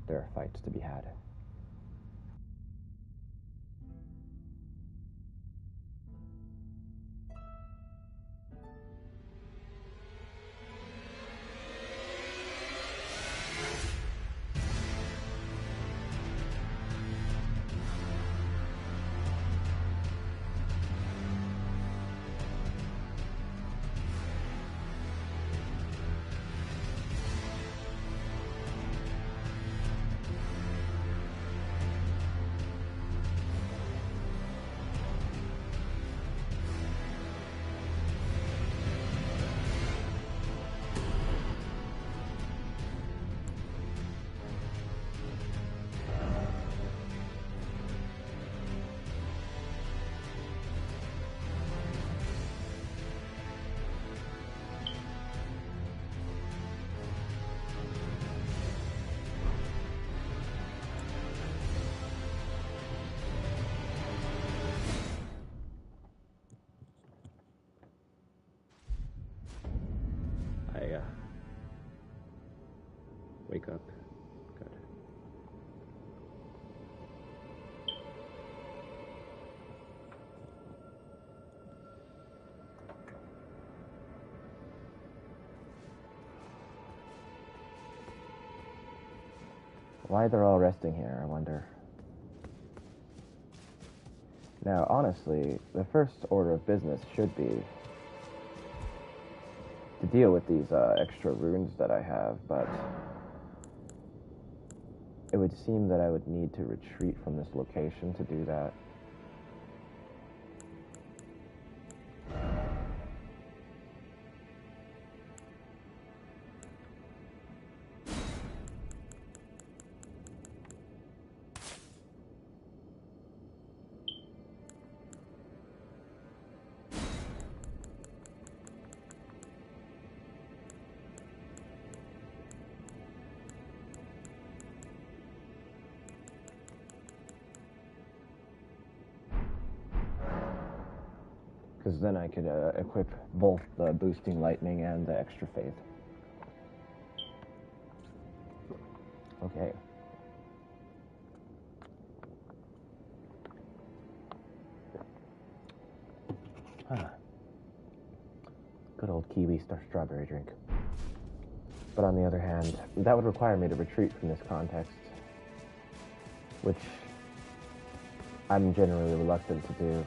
there are fights to be had. Wake up. Good. Why they're all resting here, I wonder. Now, honestly, the first order of business should be to deal with these extra runes that I have, but it would seem that I would need to retreat from this location to do that. Because then I could equip both the boosting lightning and the extra faith. Okay. Good old kiwi strawberry drink. But on the other hand, that would require me to retreat from this context, which I'm generally reluctant to do.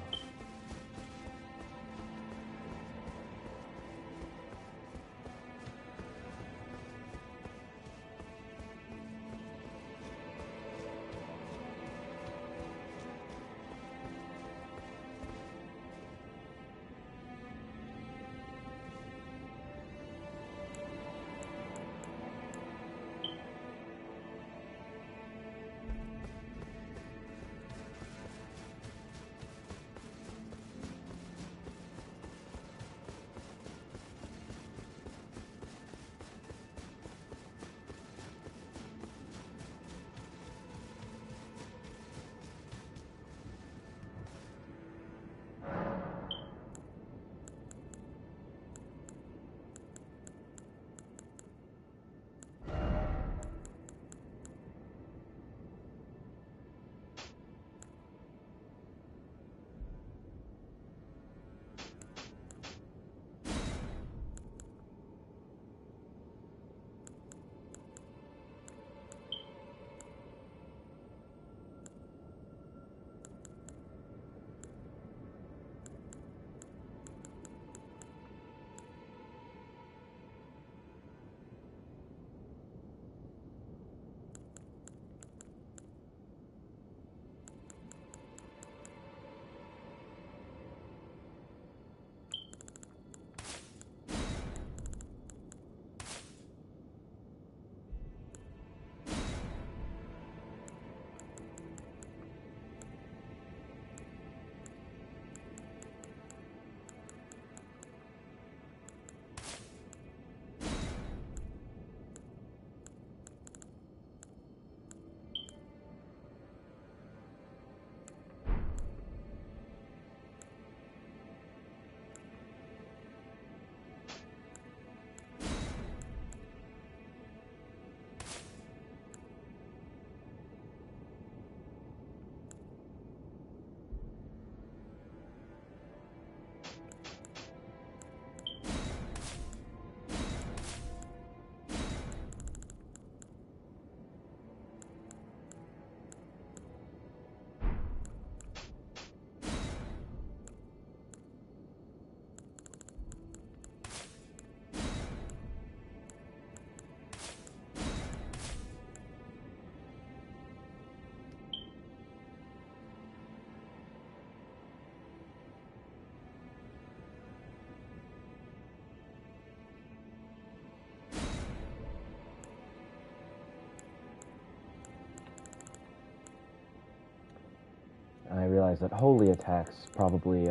realize that holy attacks probably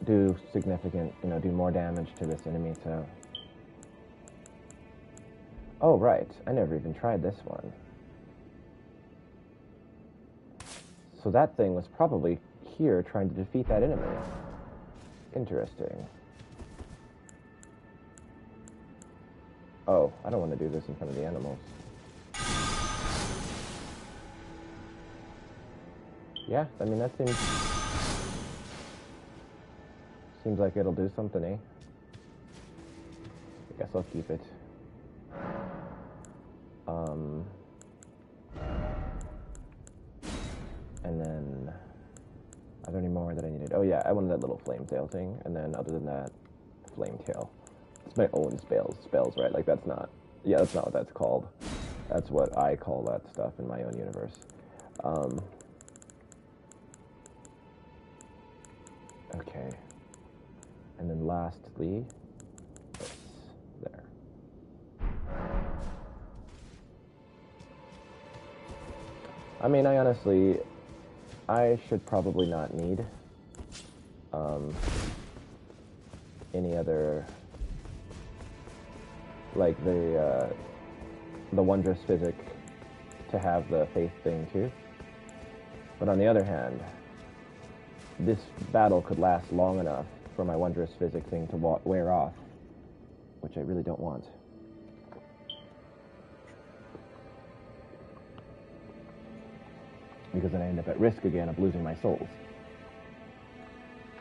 do significant, do more damage to this enemy, so... Oh, right. I never even tried this one. So that thing was probably here trying to defeat that enemy. Interesting. Oh, I don't want to do this in front of the animals. Yeah, I mean, that seems like it'll do something, eh? I guess I'll keep it. And then, are there any more that I needed? Oh yeah, I wanted that little flame tail thing, and then other than that, flame tail. It's my own spells, right? Like that's not what that's called. That's what I call that stuff in my own universe. Okay. And then lastly, this, there. I mean, I should probably not need any other, like the wondrous physic to have the faith thing too. But on the other hand, this battle could last long enough for my wondrous physic thing to wear off, which I really don't want. Because then I end up at risk again of losing my souls.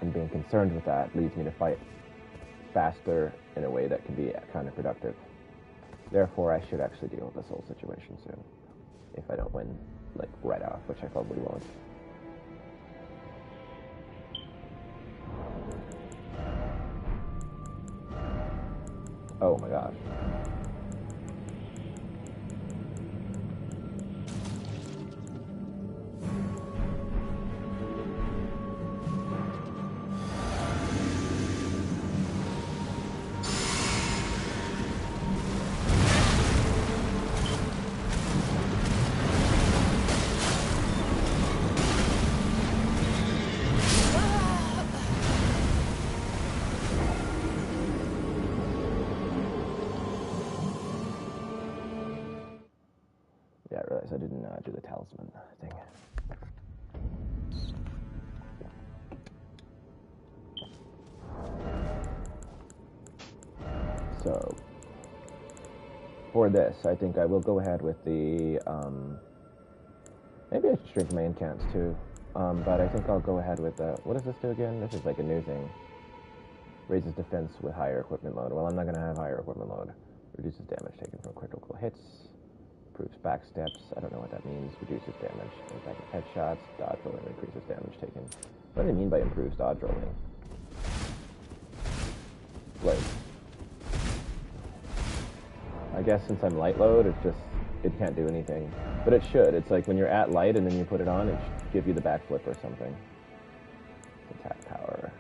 And being concerned with that leads me to fight faster in a way that can be counterproductive. Therefore, I should actually deal with the soul situation soon. If I don't win, like, right off, which I probably won't. Oh my gosh. Yeah, I realized I didn't do the talisman thing. So, for this, I think I will go ahead with the, maybe I should shrink my incants too, but I think I'll go ahead with, what does this do again? This is like a new thing. Raises defense with higher equipment load. Well, I'm not going to have higher equipment load. Reduces damage taken from critical hits. Improves backsteps. I don't know what that means. Reduces damage. Impact of headshots. Dodge rolling increases damage taken. What do they mean by improves dodge rolling? Like, I guess since I'm light load, it can't do anything. But it should. It's like when you're at light and then you put it on, it should give you the backflip or something. Attack power.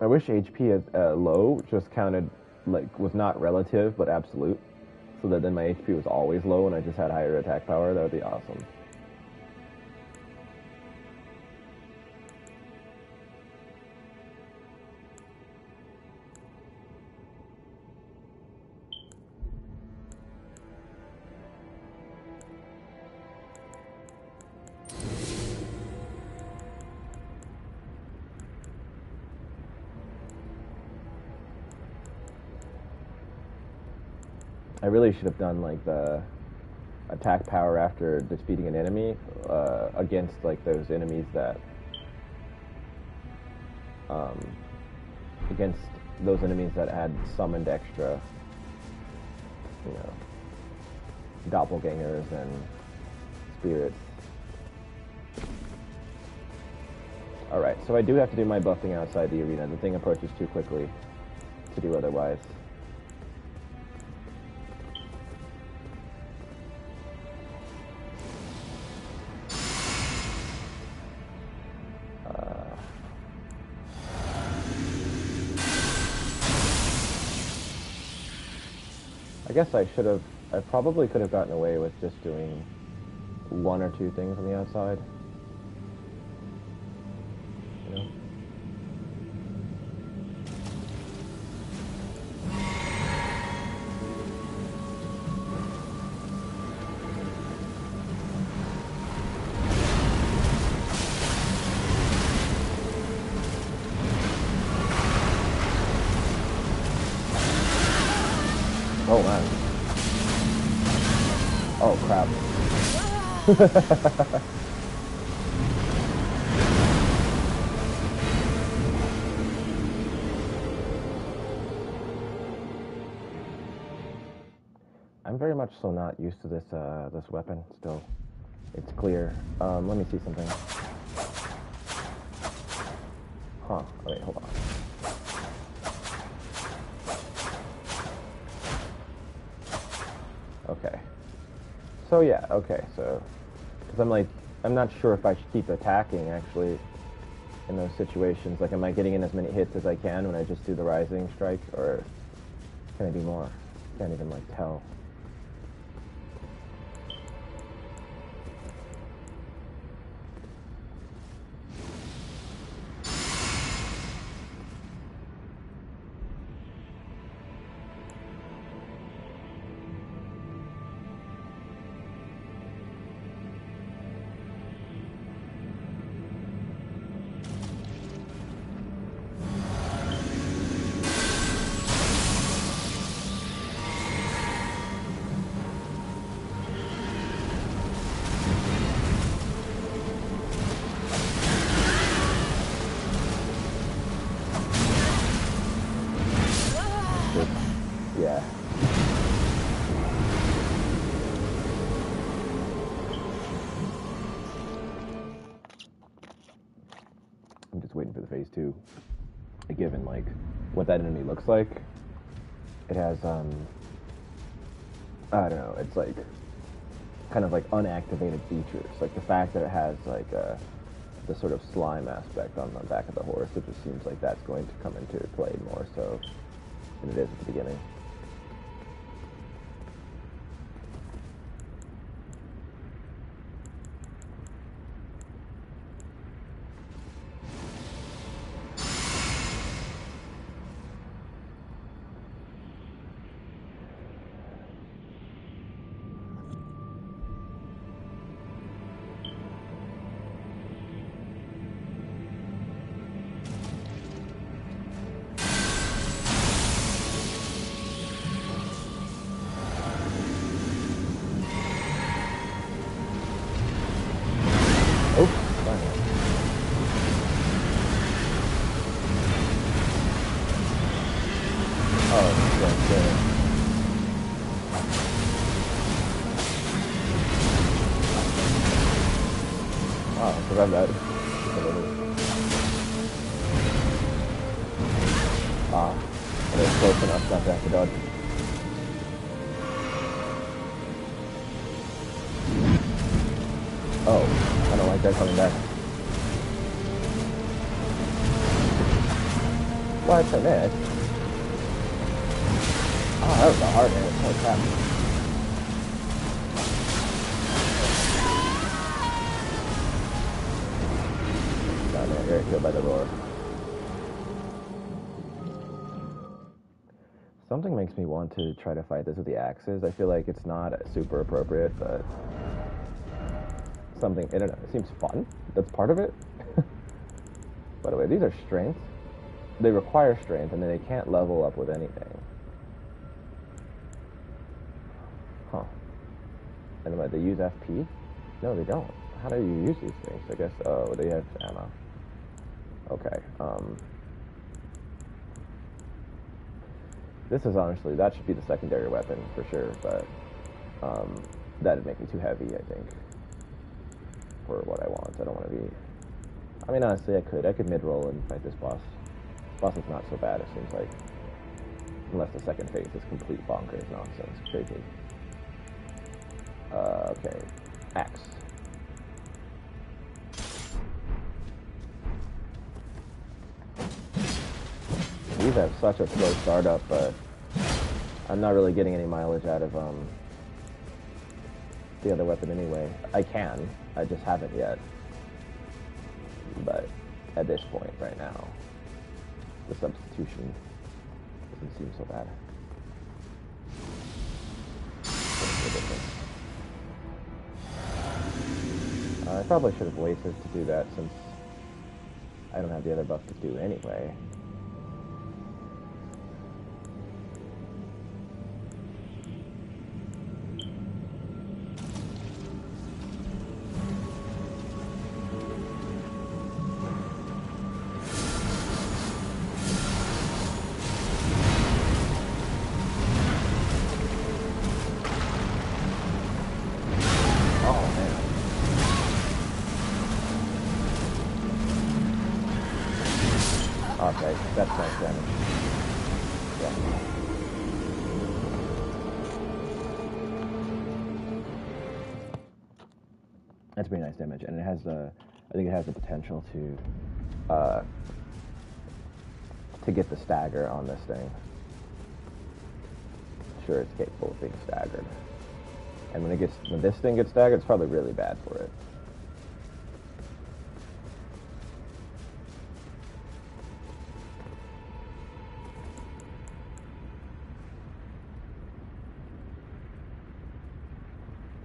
I wish HP as low just counted, like, was not relative, but absolute. So that then my HP was always low and I just had higher attack power. That would be awesome. I really should have done, like, the attack power after defeating an enemy against, like, those enemies that... against those enemies that had summoned extra, doppelgangers and spirits. Alright, so I do have to do my buffing outside the arena. The thing approaches too quickly to do otherwise. I guess I should have I probably could have gotten away with just doing one or two things on the outside. You know? Oh man. Oh crap. I'm very much so not used to this this weapon still. It's clear. Let me see something. Huh. Wait, hold on. Okay. So yeah, okay, so... Because I'm not sure if I should keep attacking, actually, in those situations. Like, am I getting in as many hits as I can when I just do the rising strike, or can I do more? Can't even, like, tell. Yeah. I'm just waiting for the phase 2. Given, like, what that enemy looks like, it has, I don't know, it's like, kind of like unactivated features. Like the fact that it has, like, the sort of slime aspect on the back of the horse, it just seems like that's going to come into play more so than it is at the beginning. Grab that. It is close enough not to have to dodge. Oh, I don't like that coming back. What? I missed. Oh, that was a hard hit. Holy crap. Very killed by the roar. Something makes me want to try to fight this with the axes. I feel like it's not super appropriate, but something, I don't know, it seems fun. That's part of it. By the way, these are strength. They require strength, and then they can't level up with anything. Huh. And what, they use FP? No, they don't. How do you use these things? I guess, oh, they have ammo. Okay, this is honestly, that should be the secondary weapon for sure, but that'd make me too heavy, I think, for what I want. I don't want to be, I mean, honestly, I could mid-roll and fight this boss. This boss is not so bad, it seems like, unless the second phase is complete bonkers nonsense, crazy. Okay, axe. These have such a slow startup, but I'm not really getting any mileage out of the other weapon anyway. I can. I just haven't yet. But at this point, right now, the substitution doesn't seem so bad. I probably should have waited to do that since I don't have the other buff to do anyway. Okay, that's nice damage. Yeah. That's pretty nice damage, and it has the, I think it has the potential to get the stagger on this thing. Sure, it's capable of being staggered. And when this thing gets staggered, it's probably really bad for it.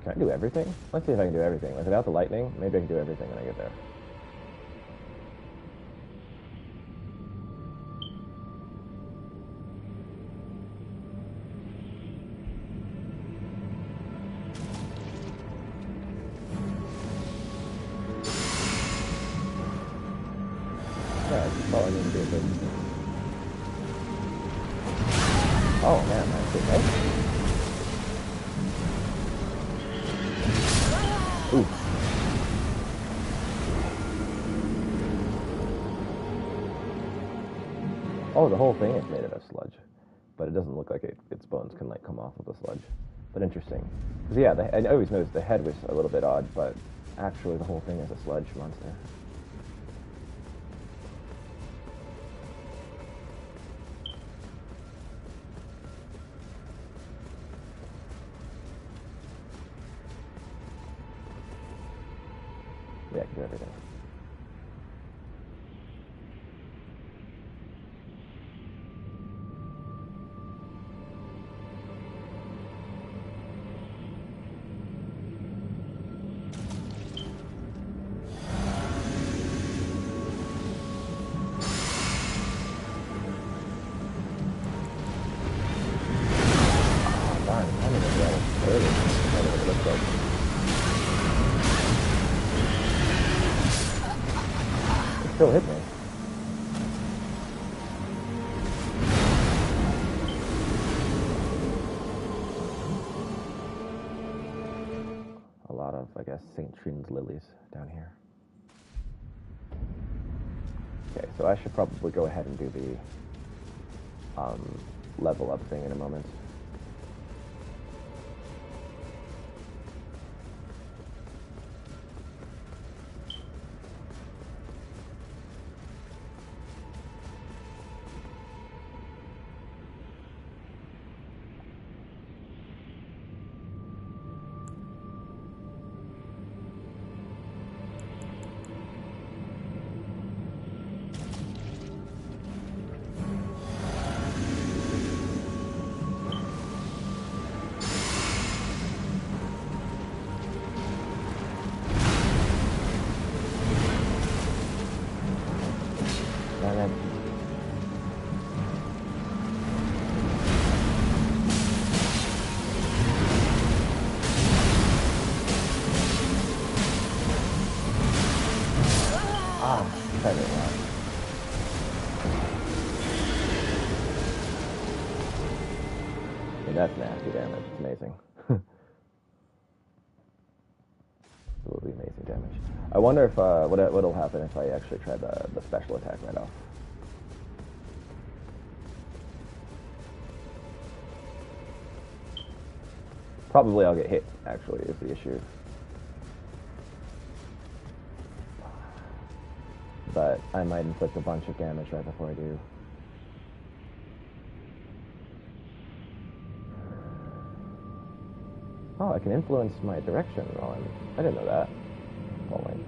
Can I do everything? Let's see if I can do everything. Like, without the lightning, maybe I can do everything when I get there. Yeah, that's all I need to do. Oh man, that's okay. Ooh. Oh, the whole thing is made out of sludge, but it doesn't look like its bones can like come off of the sludge. But interesting, because yeah, I always noticed the head was a little bit odd, but actually the whole thing is a sludge monster. Yeah, I can do everything. Still hit me. A lot of, I guess, St. Trini's lilies down here. Okay, so I should probably go ahead and do the level up thing in a moment. That's nasty damage. It's amazing. Absolutely amazing damage. I wonder if what'll happen if I actually try the special attack right off. Probably I'll get hit, actually, is the issue. But I might inflict a bunch of damage right before I do. Oh, I can influence my direction while I didn't know that. Falling.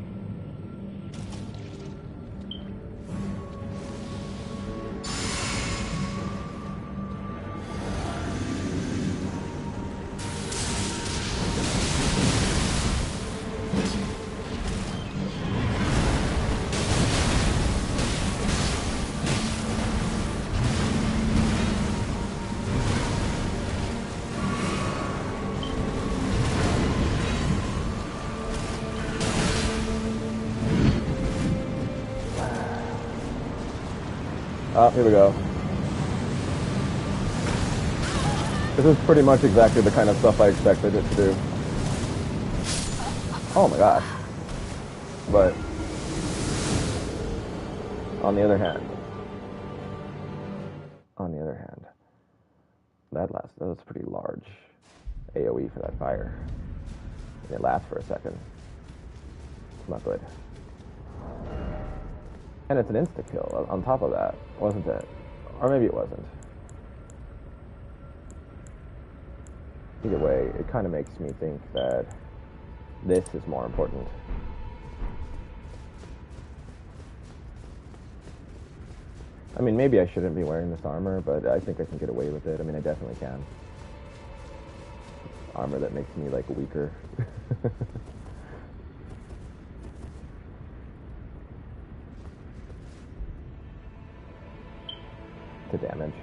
Oh, here we go. This is pretty much exactly the kind of stuff I expected it to do. Oh my gosh. But, on the other hand, that was pretty large AoE for that fire. And it lasts for a second. It's not good. And it's an insta-kill on top of that, wasn't it? Or maybe it wasn't. Either way, it kind of makes me think that this is more important. I mean, maybe I shouldn't be wearing this armor, but I think I can get away with it. I mean, I definitely can. Armor that makes me, like, weaker. To damage.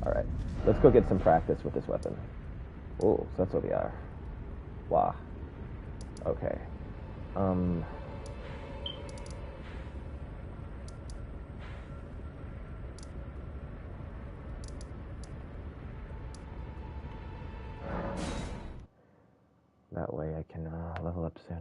Alright, let's go get some practice with this weapon. Oh, so that's what we are. Wow. Okay. That way I can level up soon.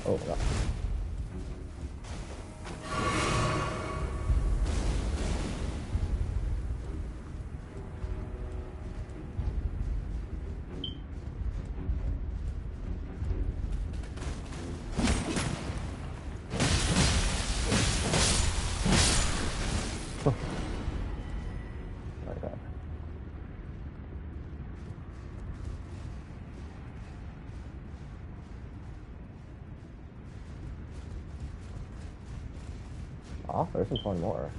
Oh my god. Like that. Oh, there's just one more.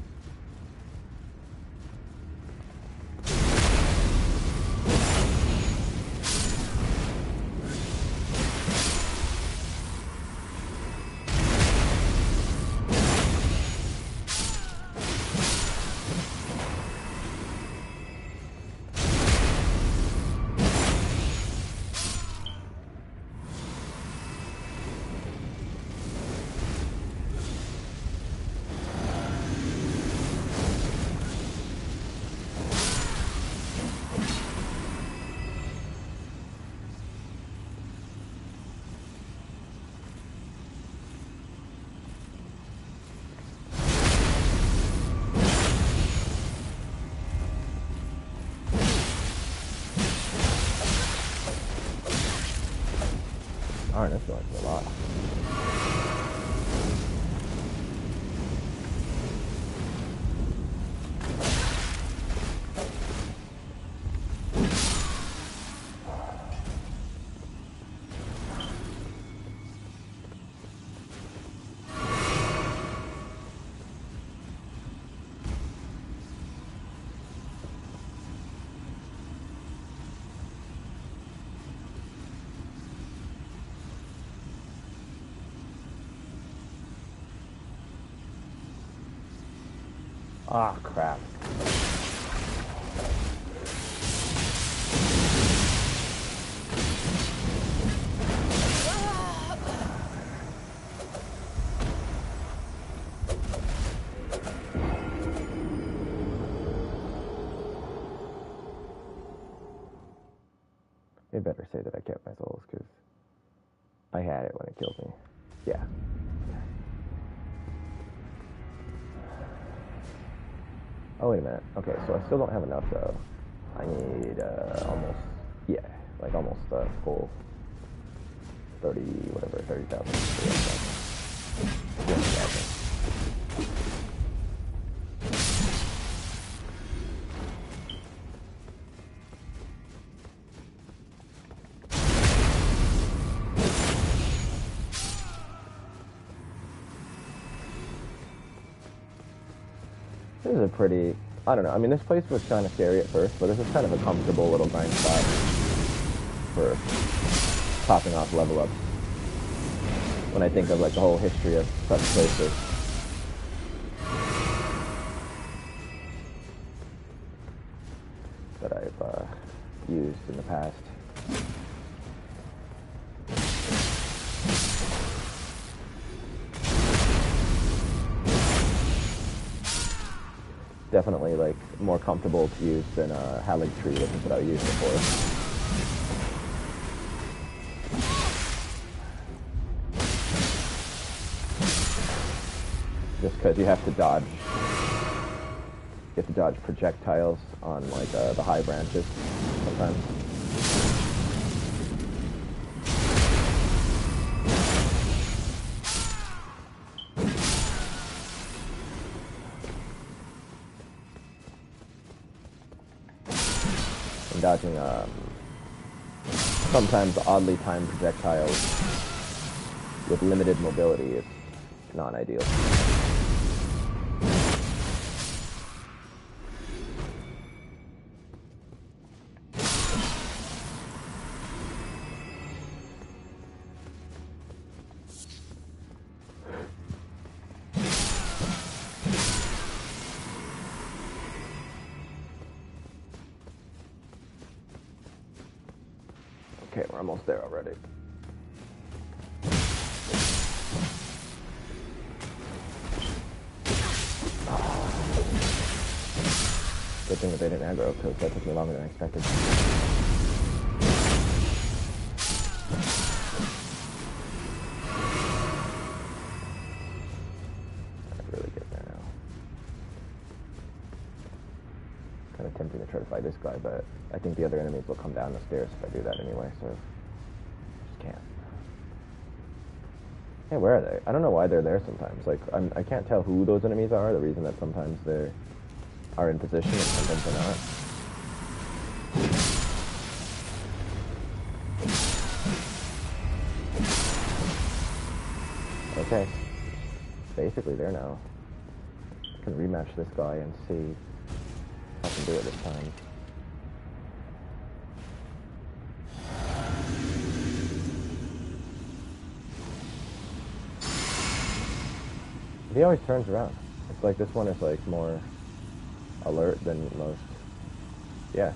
Darn, this feels like a lot. Ah, crap. They better say that I kept my souls, because I had it when it killed me. Yeah. Oh, wait a minute. Okay, so I still don't have enough, though. I need, almost, yeah, like almost, full 30, whatever, 30,000. 200,000. This is a pretty, I don't know, I mean, this place was kind of scary at first, but this is kind of a comfortable little grind spot for popping off level ups. When I think of, like, the whole history of such places. That I've, used in the past. Definitely, like, more comfortable to use than Erdtree, which is what I used before. Just because you have to dodge projectiles on, like, the high branches sometimes. And dodging sometimes oddly timed projectiles with limited mobility is non-ideal. Okay, we're almost there already. Good thing that they didn't aggro, because that took me longer than I expected. guy, but I think the other enemies will come down the stairs if I do that anyway, so just can't. Hey, where are they? I don't know why they're there sometimes. Like, I can't tell who those enemies are, the reason that sometimes they are in position and sometimes they're not. Okay. Basically there now. I can rematch this guy and see if I can do it this time. He always turns around. It's like this one is like more alert than most. Yeah.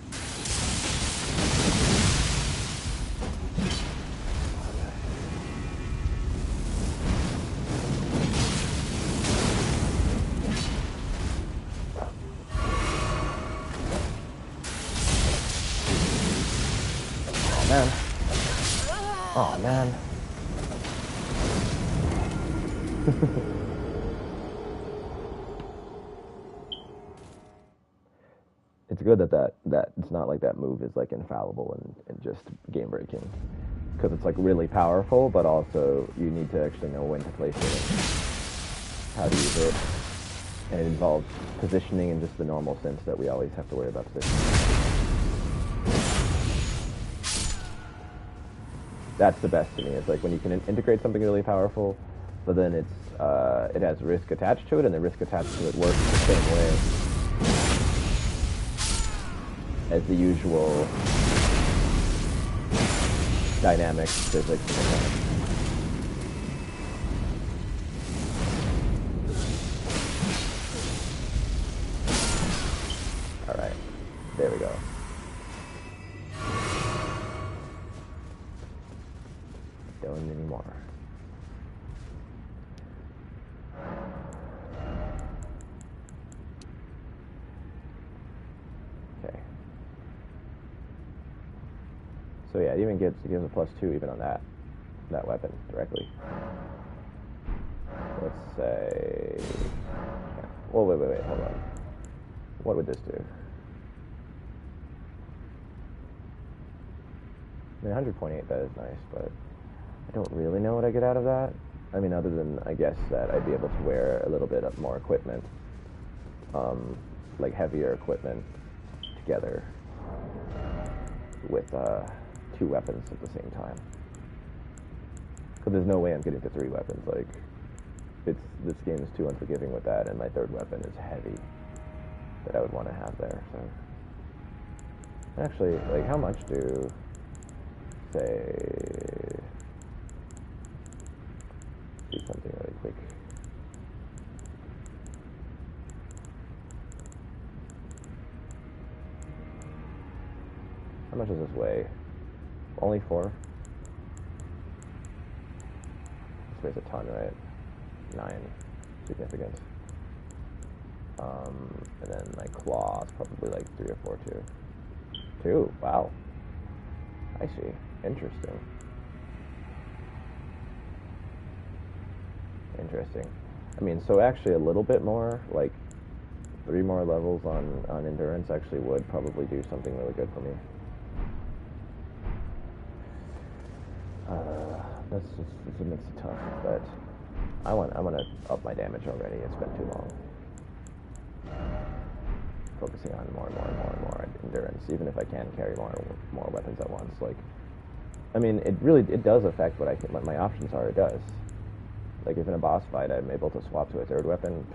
Man. Oh, man. It's good that it's not like that move is like infallible and just game breaking, because it's like really powerful, but also you need to actually know when to place it and how to use it, and it involves positioning in just the normal sense that we always have to worry about positioning. That's the best to me. It's like when you can integrate something really powerful, but then it has risk attached to it, and the risk attached to it works the same way as the usual dynamics, physics, all right, there we go. Don't anymore. Okay. So yeah, it even gives a +2 even on that weapon directly. Let's say, yeah. Well, wait, hold on. What would this do? I mean, 100.8, that is nice, but I don't really know what I get out of that. I mean, other than, I guess, that I'd be able to wear a little bit of more equipment, like heavier equipment together with 2 weapons at the same time. Because there's no way I'm getting to 3 weapons. Like, this game is too unforgiving with that, and my 3rd weapon is heavy that I would want to have there. So, actually, like, how much do, say, do something really quick. How much does this weigh? Only 4? This weighs a ton, right? 9. Significant. And then my claw is probably like 3 or 4 too. 2? Wow. I see. Interesting. Interesting. I mean, so actually a little bit more, like 3 more levels on endurance actually would probably do something really good for me. It makes it tough, but I want to up my damage already. It's been too long. Focusing on more endurance, even if I can carry more weapons at once. Like, I mean, it does affect what my options are. It does. Like, if in a boss fight I'm able to swap to a 3rd weapon,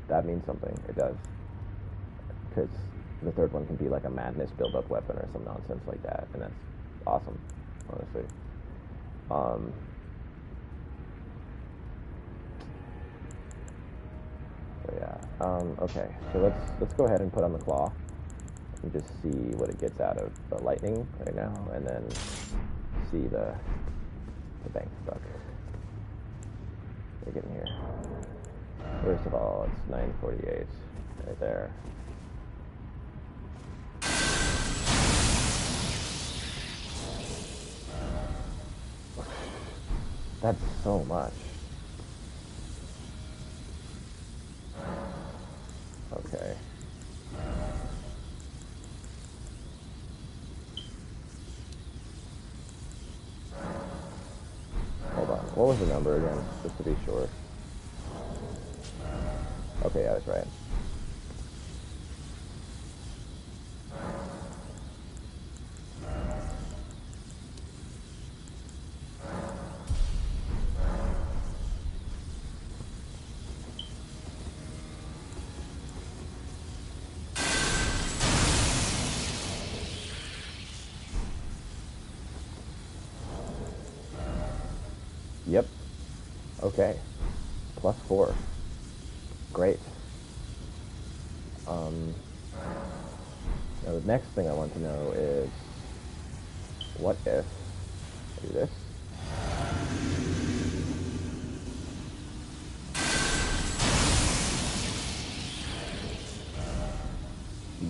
that means something. It does, because the 3rd one can be like a madness build-up weapon or some nonsense like that, and that's awesome, honestly. So yeah. Okay. So let's go ahead and put on the claw and just see what it gets out of the lightning right now, and then see the bank stuck. We're getting here. First of all, it's 948 right there. That's so much. Okay. What was the number again, just to be sure? Okay, I was right. Yep. Okay. +4. Great. Now the next thing I want to know is, what if I do this?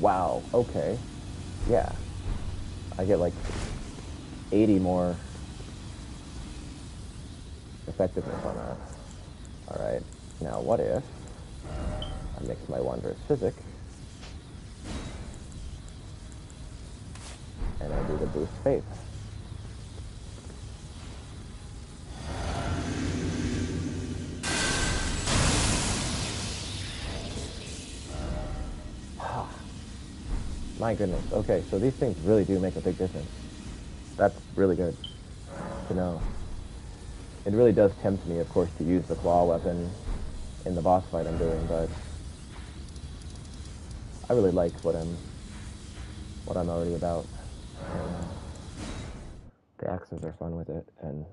Wow, okay. Yeah. I get like 80 more effectiveness on that. Alright, now what if I mix my Wondrous Physic and I do the Boost Faith? My goodness. Okay, so these things really do make a big difference. That's really good to know. It really does tempt me, of course, to use the claw weapon in the boss fight I'm doing, but I really like what I'm already about. And the axes are fun with it, and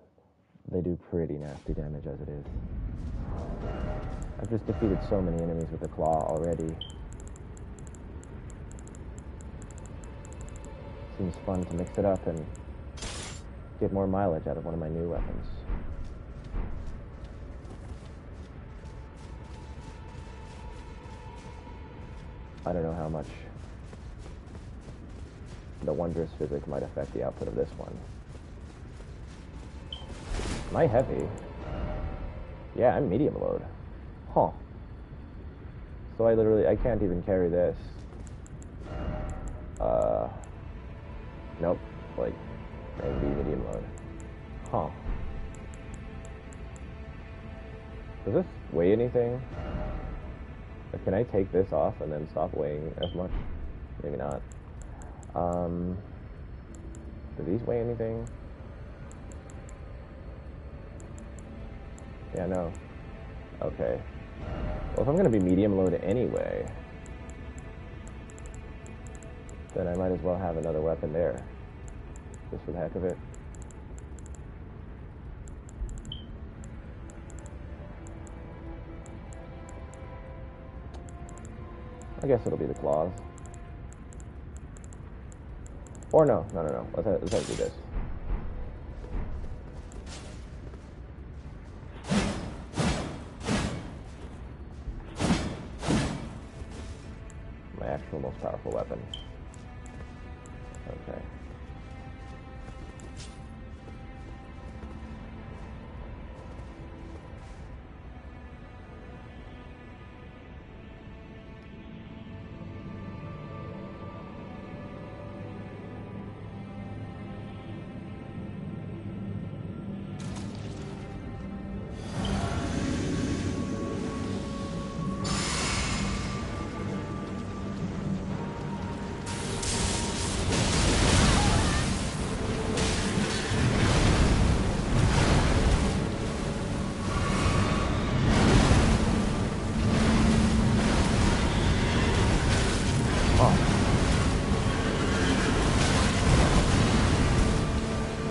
they do pretty nasty damage as it is. I've just defeated so many enemies with the claw already. Seems fun to mix it up and get more mileage out of one of my new weapons. I don't know how much the Wondrous Physic might affect the output of this one. Am I heavy? Yeah, I'm medium load. Huh. So I can't even carry this. Nope. Like, maybe medium load. Huh. Does this weigh anything? Like, can I take this off and then stop weighing as much? Maybe not. Do these weigh anything? Yeah, no. Okay. Well, if I'm going to be medium load anyway, then I might as well have another weapon there. Just for the heck of it. I guess it'll be the claws. Or no. Let's do this. My actual most powerful weapon. Okay.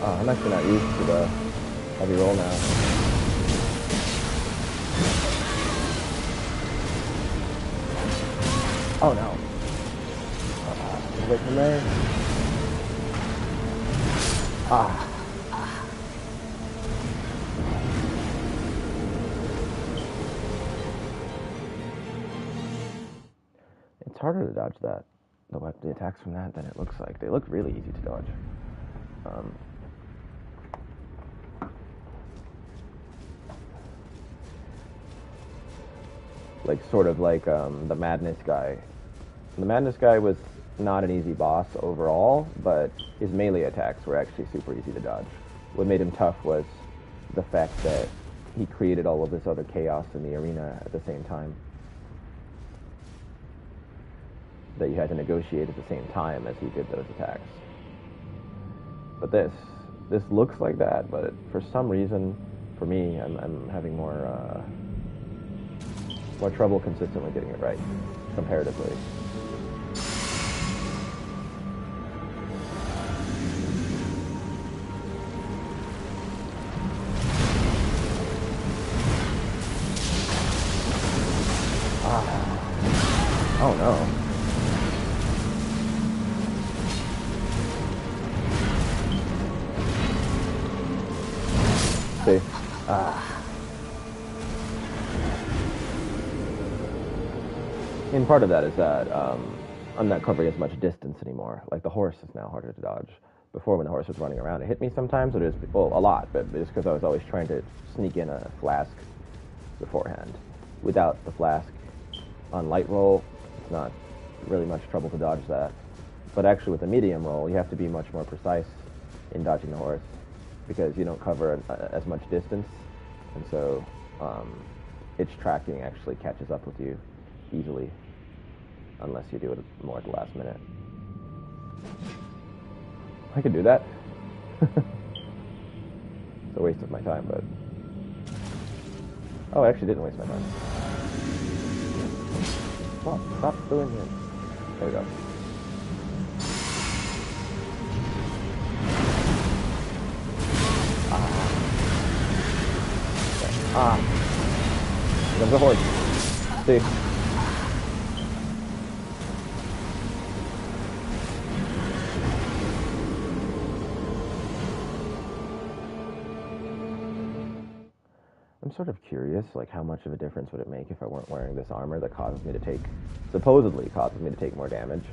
I'm actually not used to the heavy roll now. Oh no. Wait for me. It's harder to dodge that, the attacks from that, than it looks like. They look really easy to dodge. Like, sort of like the Madness guy. The Madness guy was not an easy boss overall, but his melee attacks were actually super easy to dodge. What made him tough was the fact that he created all of this other chaos in the arena at the same time. That you had to negotiate at the same time as he did those attacks. But this looks like that, but for some reason, for me, I'm having more trouble consistently getting it right, comparatively. Oh no. See? And part of that is that I'm not covering as much distance anymore. Like, the horse is now harder to dodge. Before, when the horse was running around, it hit me sometimes, but well, a lot, but it's because I was always trying to sneak in a flask beforehand. Without the flask on light roll, it's not really much trouble to dodge that. But actually, with a medium roll, you have to be much more precise in dodging the horse, because you don't cover as much distance, and so its tracking actually catches up with you easily, unless you do it more at the last minute. I could do that. It's a waste of my time, but... Oh, I actually didn't waste my time. Oh, stop doing it. There we go. There's a horse. See? I'm sort of curious, like, how much of a difference would it make if I weren't wearing this armor that supposedly causes me to take more damage.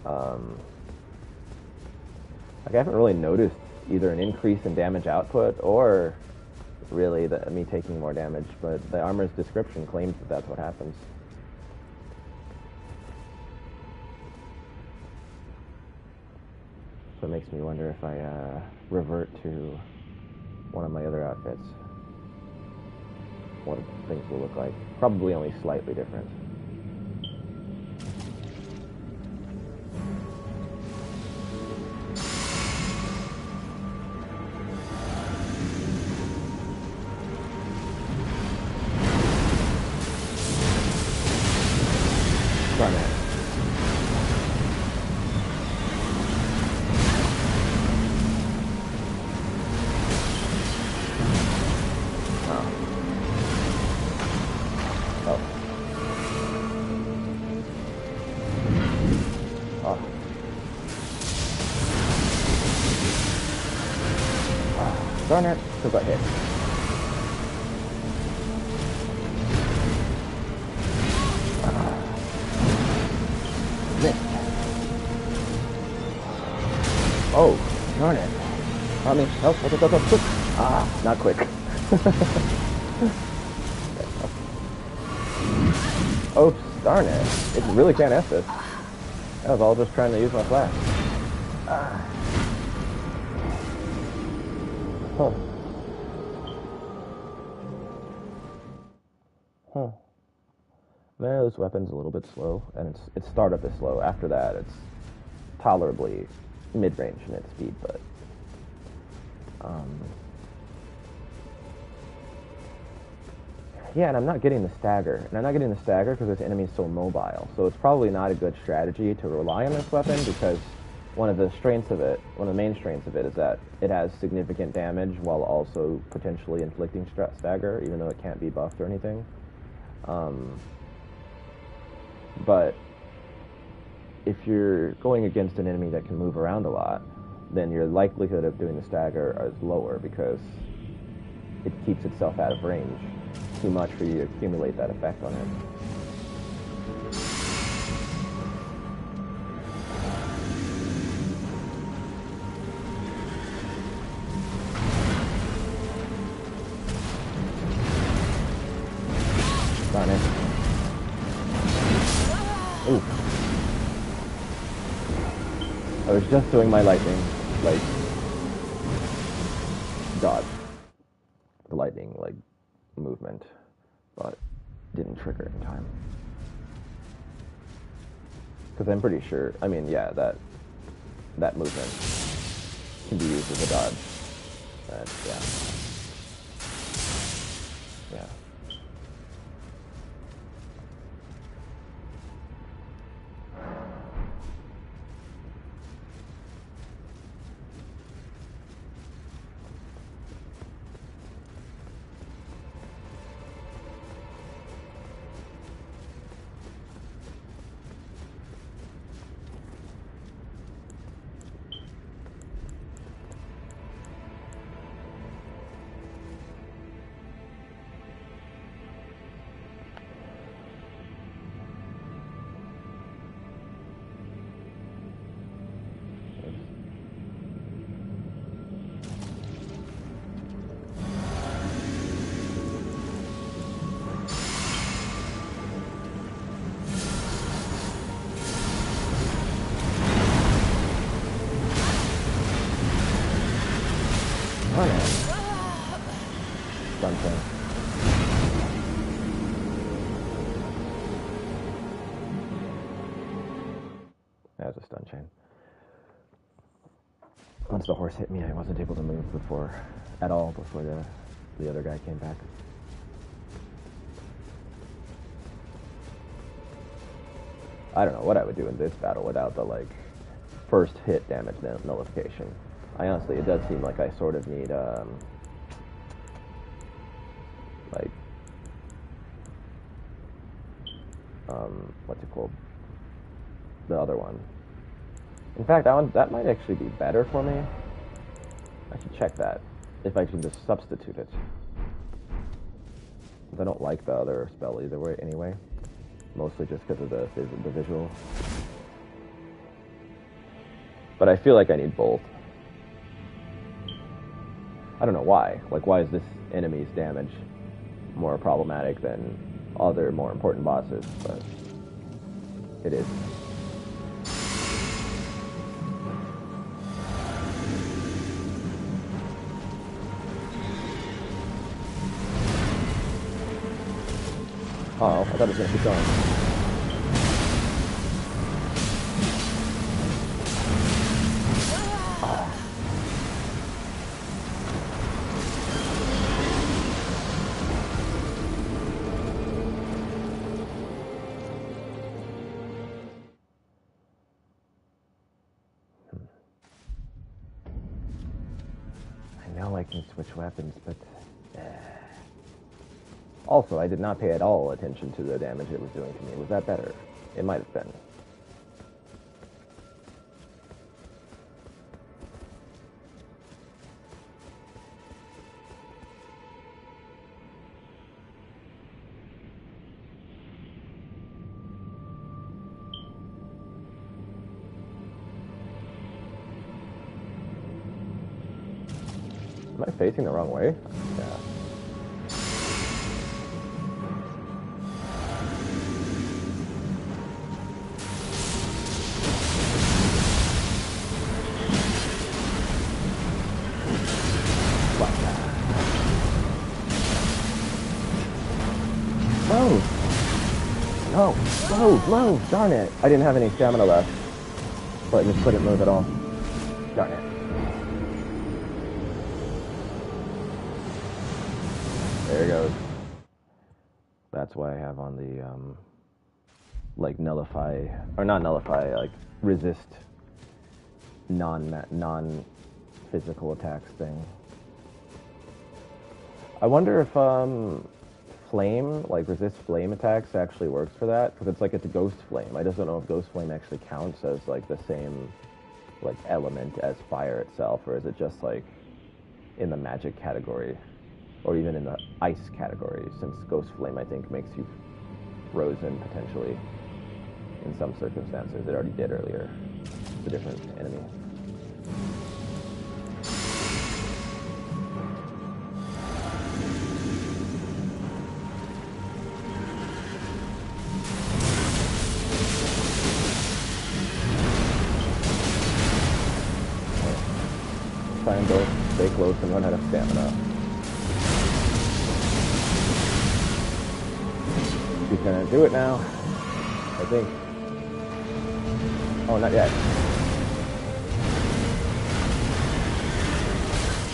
Like, I haven't really noticed either an increase in damage output or really me taking more damage, but the armor's description claims that that's what happens. So it makes me wonder if I revert to one of my other outfits, what things will look like. Probably only slightly different. Darn it. Darn it, still got hit. Missed. Oh, darn it. I mean, help, quick. Not quick. Oh, darn it. It really can't F this. I was all just trying to use my flash. Huh. This weapon's a little bit slow, and its startup is slow. After that, it's tolerably mid-range in its speed, but yeah, and I'm not getting the stagger. And I'm not getting the stagger because this enemy is so mobile. So it's probably not a good strategy to rely on this weapon, because one of the main strengths of it is that it has significant damage while also potentially inflicting stagger, even though it can't be buffed or anything. But if you're going against an enemy that can move around a lot, then your likelihood of doing the stagger is lower, because it keeps itself out of range too much for you to accumulate that effect on it. Darn it. Ooh. I was just doing my lightning, like, dodge the lightning, like, movement, but didn't trigger it in time. Because I'm pretty sure, I mean, yeah, that movement can be used as a dodge. But, yeah. Yeah. That was a stun chain. Once the horse hit me, I wasn't able to move at all before the other guy came back. I don't know what I would do in this battle without the, like, first hit damage nullification. Honestly, it does seem like I sort of need, what's it called? The other one. In fact, that might actually be better for me. I should check that, if I can just substitute it. I don't like the other spell either way, anyway. Mostly just because of the visual. But I feel like I need both. I don't know why. Like, why is this enemy's damage more problematic than other more important bosses? But it is. Uh-oh, I thought it was going to keep going. I know I can switch weapons, but... Also, I did not pay at all attention to the damage it was doing to me. Was that better? It might have been. Am I facing the wrong way? Yeah. Move! Darn it! I didn't have any stamina left. So I just couldn't move at all. Darn it. There it goes. That's why I have on the, like, nullify, or not nullify, like, resist non-physical attacks thing. I wonder if, flame, like resist flame attacks actually works for that, because it's a ghost flame. I just don't know if ghost flame actually counts as like the same like element as fire itself, or is it just like in the magic category, or even in the ice category, since ghost flame I think makes you frozen potentially in some circumstances. It already did earlier. It's a different enemy. Try and both. stay close and run out of stamina. She's gonna do it now, I think. Oh, not yet.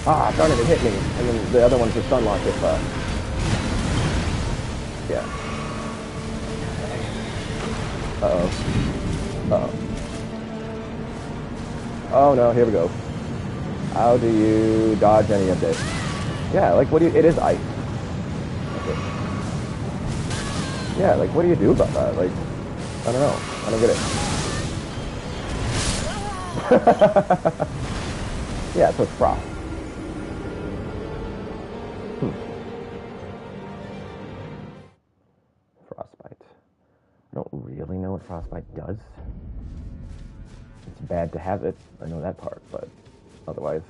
Ah, darn it, it hit me. And then the other one's a stun lock if, yeah. Uh-oh. Uh-oh. Oh no, here we go. How do you dodge any of this? Yeah, like, what do you... It is ice. Okay. Yeah, like, what do you do about that? Like, I don't know. I don't get it. Yeah, so it's frost. Frostbite. I don't really know what frostbite does. It's bad to have it. I know that part, but otherwise...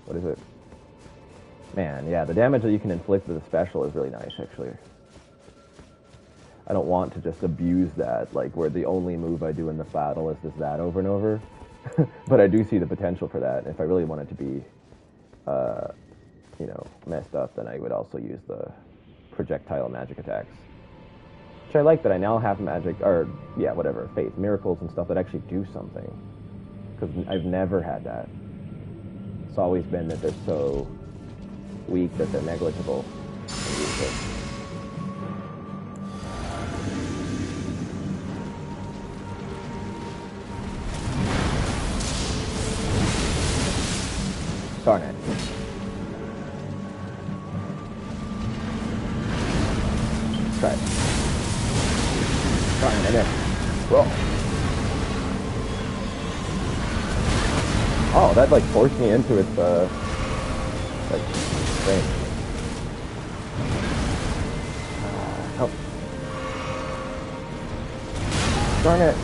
What is it? Man, yeah, the damage that you can inflict with a special is really nice, actually. I don't want to just abuse that, like, where the only move I do in the battle is just that over and over. But I do see the potential for that. If I really want it to be, you know, messed up, then I would also use the projectile magic attacks. Which I like that I now have magic, or, yeah, whatever, faith, miracles and stuff that actually do something. Because I've never had that. It's always been that they're so weak that they're negligible and useless. Darn it. Try it. Darn it, I missed. Whoa. Oh, that like forced me into its like thing. Help. Darn it.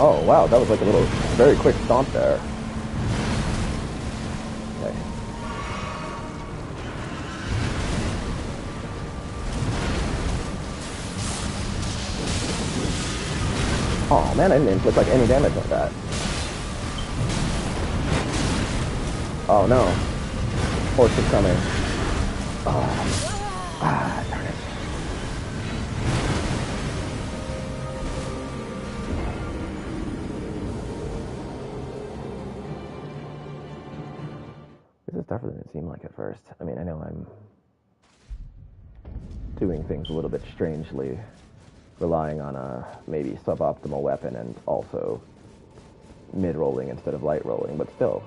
Oh, wow, that was like a little, very quick stomp there. Okay. Oh, man, I didn't inflict like any damage on that. Oh, no. Horse is coming. Oh. Ah, darn it. This is tougher than it seemed like at first. I mean, I know I'm doing things a little bit strangely, relying on a maybe suboptimal weapon and also mid-rolling instead of light-rolling, but still.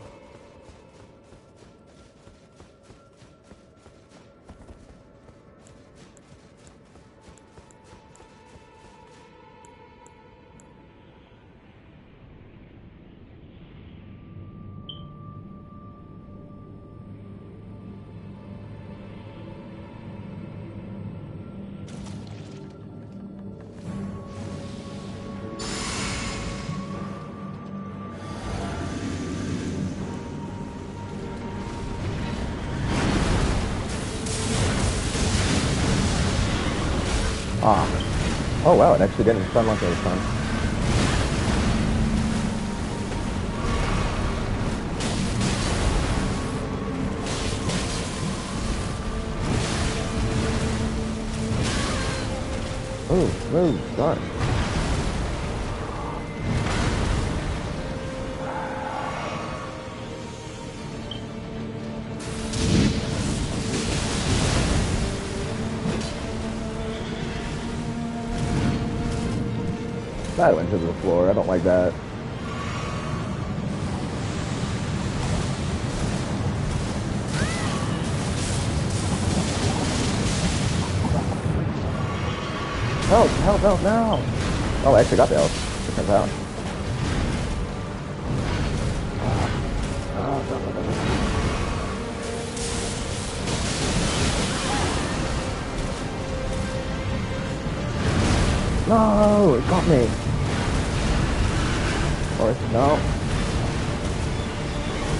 Ah. Oh wow, it actually didn't stun like this time. Move, move, darn. That went to the floor. I don't like that. Help, help, help, no! Oh, I actually got the elf. It turns out. No, it got me. Or no.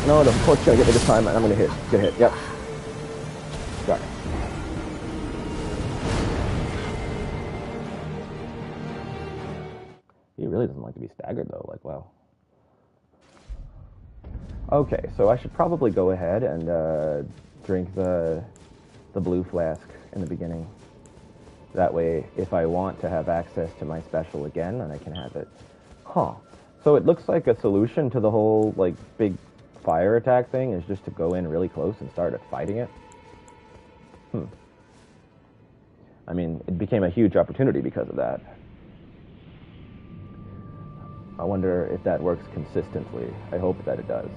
No, the horse gonna get me this time, and I'm gonna get hit. Yep. Got it. really doesn't like to be staggered, though. Like, wow. Okay, so I should probably go ahead and drink the blue flask in the beginning. That way, if I want to have access to my special again, then I can have it. Huh. So it looks like a solution to the whole, like, big fire attack thing is just to go in really close and start fighting it. I mean, it became a huge opportunity because of that. I wonder if that works consistently. I hope that it does.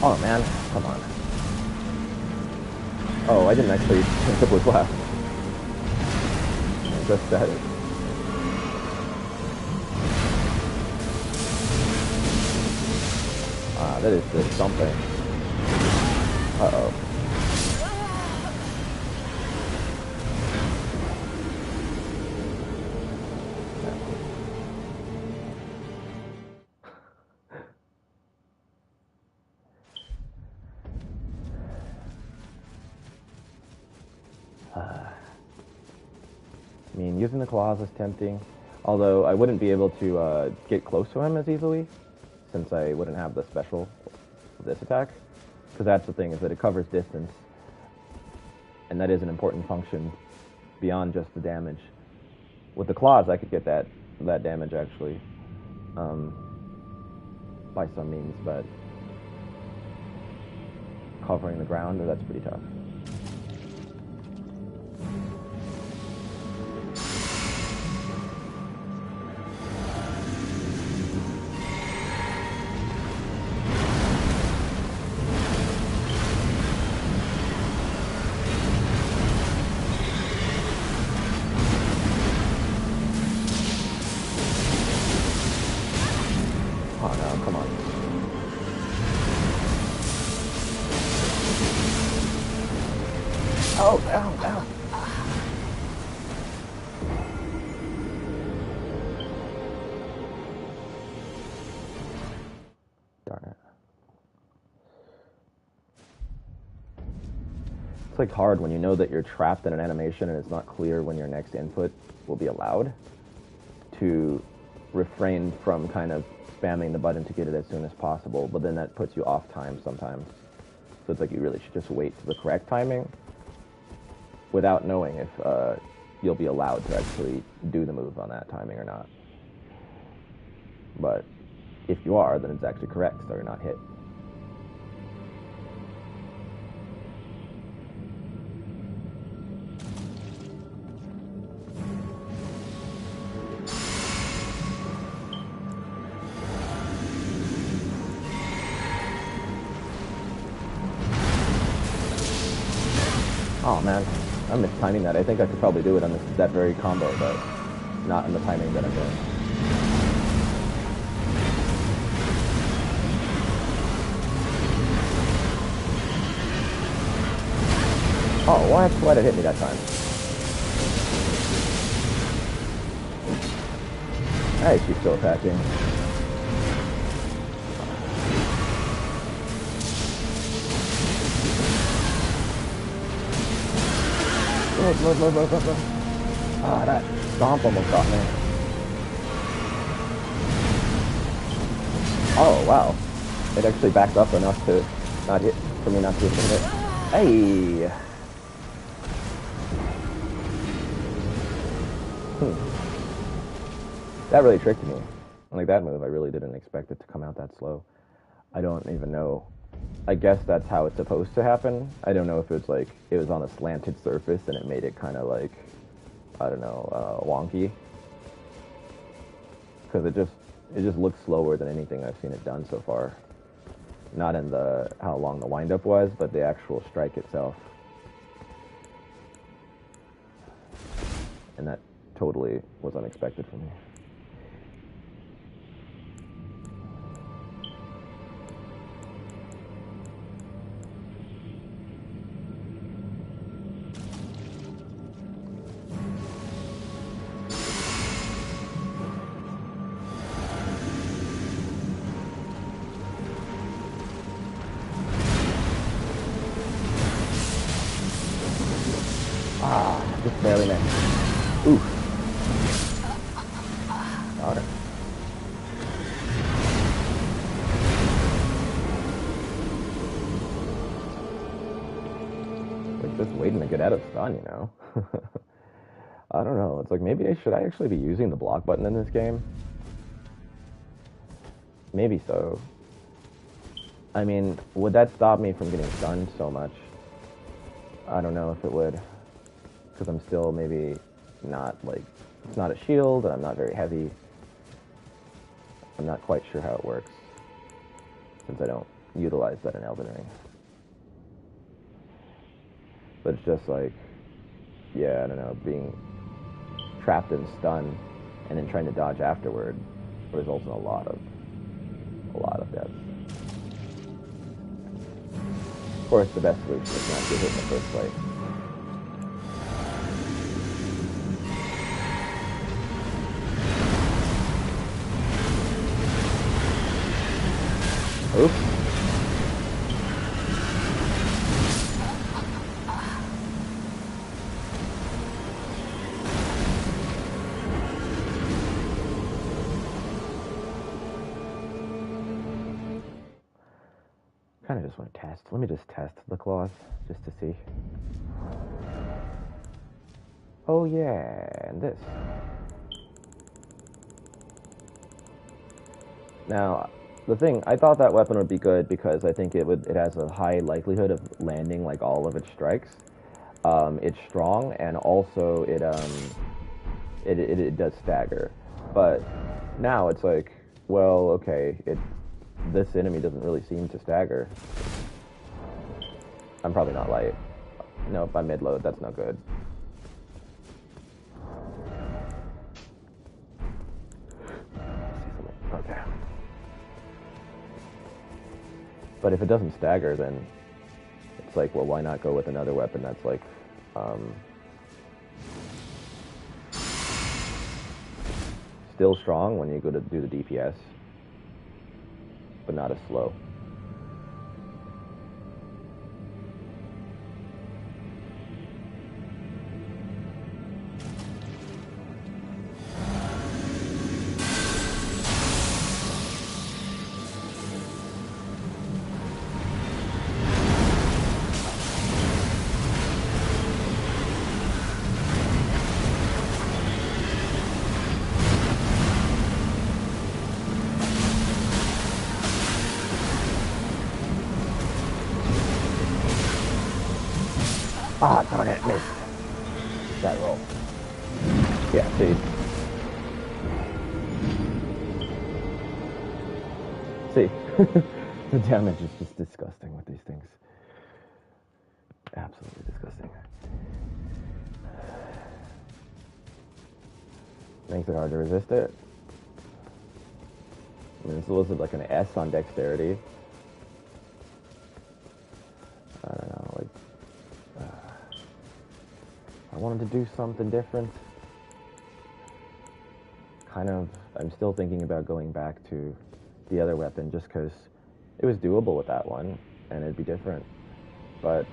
Oh man, come on. Oh, I didn't actually hit the blue flask. I just said it. Ah, that is just something. Uh-oh. I mean, using the claws is tempting, although I wouldn't be able to get close to him as easily, since I wouldn't have the special of this attack. Because that's the thing, is that it covers distance, and that is an important function beyond just the damage. With the claws, I could get that damage, actually, by some means, but covering the ground, that's pretty tough. Oh, ow, ow. Darn it. It's like hard when you know that you're trapped in an animation and it's not clear when your next input will be allowed, to refrain from kind of spamming the button to get it as soon as possible, but then that puts you off time sometimes. So it's like you really should just wait for the correct timing without knowing if you'll be allowed to actually do the move on that timing or not. But if you are, then it's actually correct, so you're not hit. Oh man, I'm mistiming that. I think I could probably do it on that very combo, but not in the timing that I'm doing. Oh, why'd it hit me that time? Hey, she's still attacking. Move. Ah, that stomp almost got me. Oh, wow. It actually backed up enough to not hit, for me not to hit it. Hey! That really tricked me. Like, that move, I really didn't expect it to come out that slow. I don't even know. I guess that's how it's supposed to happen. I don't know if it's like, it was on a slanted surface and it made it kind of like, I don't know, wonky. Because it just looks slower than anything I've seen it done so far. Not in how long the windup was, but the actual strike itself. And that totally was unexpected for me. Just barely missed. Oof. Got it. Like, just waiting to get out of stun, you know? I don't know. It's like, maybe should I actually be using the block button in this game? Maybe so. I mean, would that stop me from getting stunned so much? I don't know if it would. Because I'm still maybe not, like, it's not a shield, and I'm not very heavy. I'm not quite sure how it works, since I don't utilize that in Elden Ring. But it's just like, yeah, I don't know, being trapped in stun and then trying to dodge afterward results in a lot of deaths. Of course, the best solution is not to hit in the first place. Oops. Kind of just want to test. Let me just test the claws, just to see. Oh yeah, and this. Now, the thing, I thought that weapon would be good because I think it has a high likelihood of landing like all of its strikes. It's strong, and also it does stagger. But now it's like, well, okay, this enemy doesn't really seem to stagger. I'm probably not light. Nope, I'm mid-load. That's no good. Okay. But if it doesn't stagger, then it's like, well, why not go with another weapon that's like, still strong when you go to do the DPS, but not as slow. Ah, darn it, missed. That roll. Yeah, see. See. The damage is just disgusting with these things. Absolutely disgusting. Makes it hard to resist it. I mean, this was like an S on dexterity. I don't know, like... I wanted to do something different. Kind of, I'm still thinking about going back to the other weapon just because it was doable with that one and it'd be different. But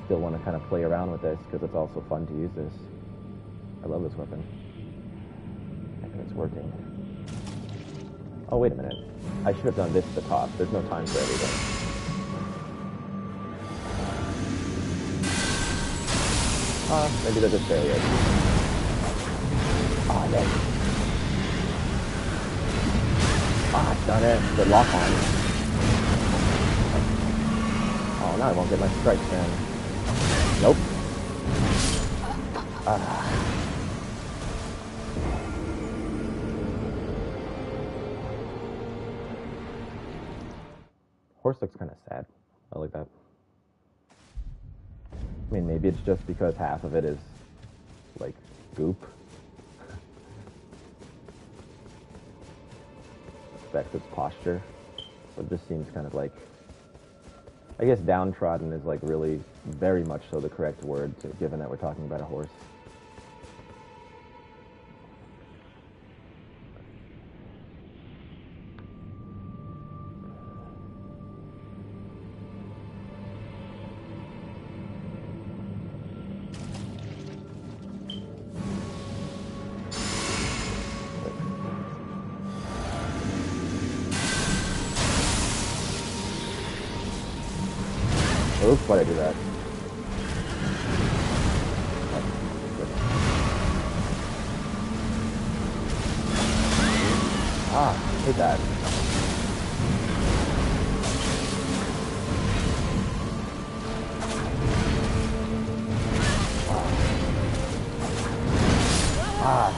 still want to kind of play around with this because it's also fun to use this. I love this weapon. I think it's working. Oh, wait a minute. I should have done this at the top. There's no time for everything. Maybe they're just failures. Ah, yes. Ah, done it. Good lock on. Oh, now I won't get my strikes, man. Nope. Horse looks kind of sad. I like that. I mean, maybe it's just because half of it is, like, goop. Affects its posture. So it just seems kind of like... I guess downtrodden is, like, really very much so the correct word, given that we're talking about a horse. Oops, why'd I do that? Ah, hate that. Ah.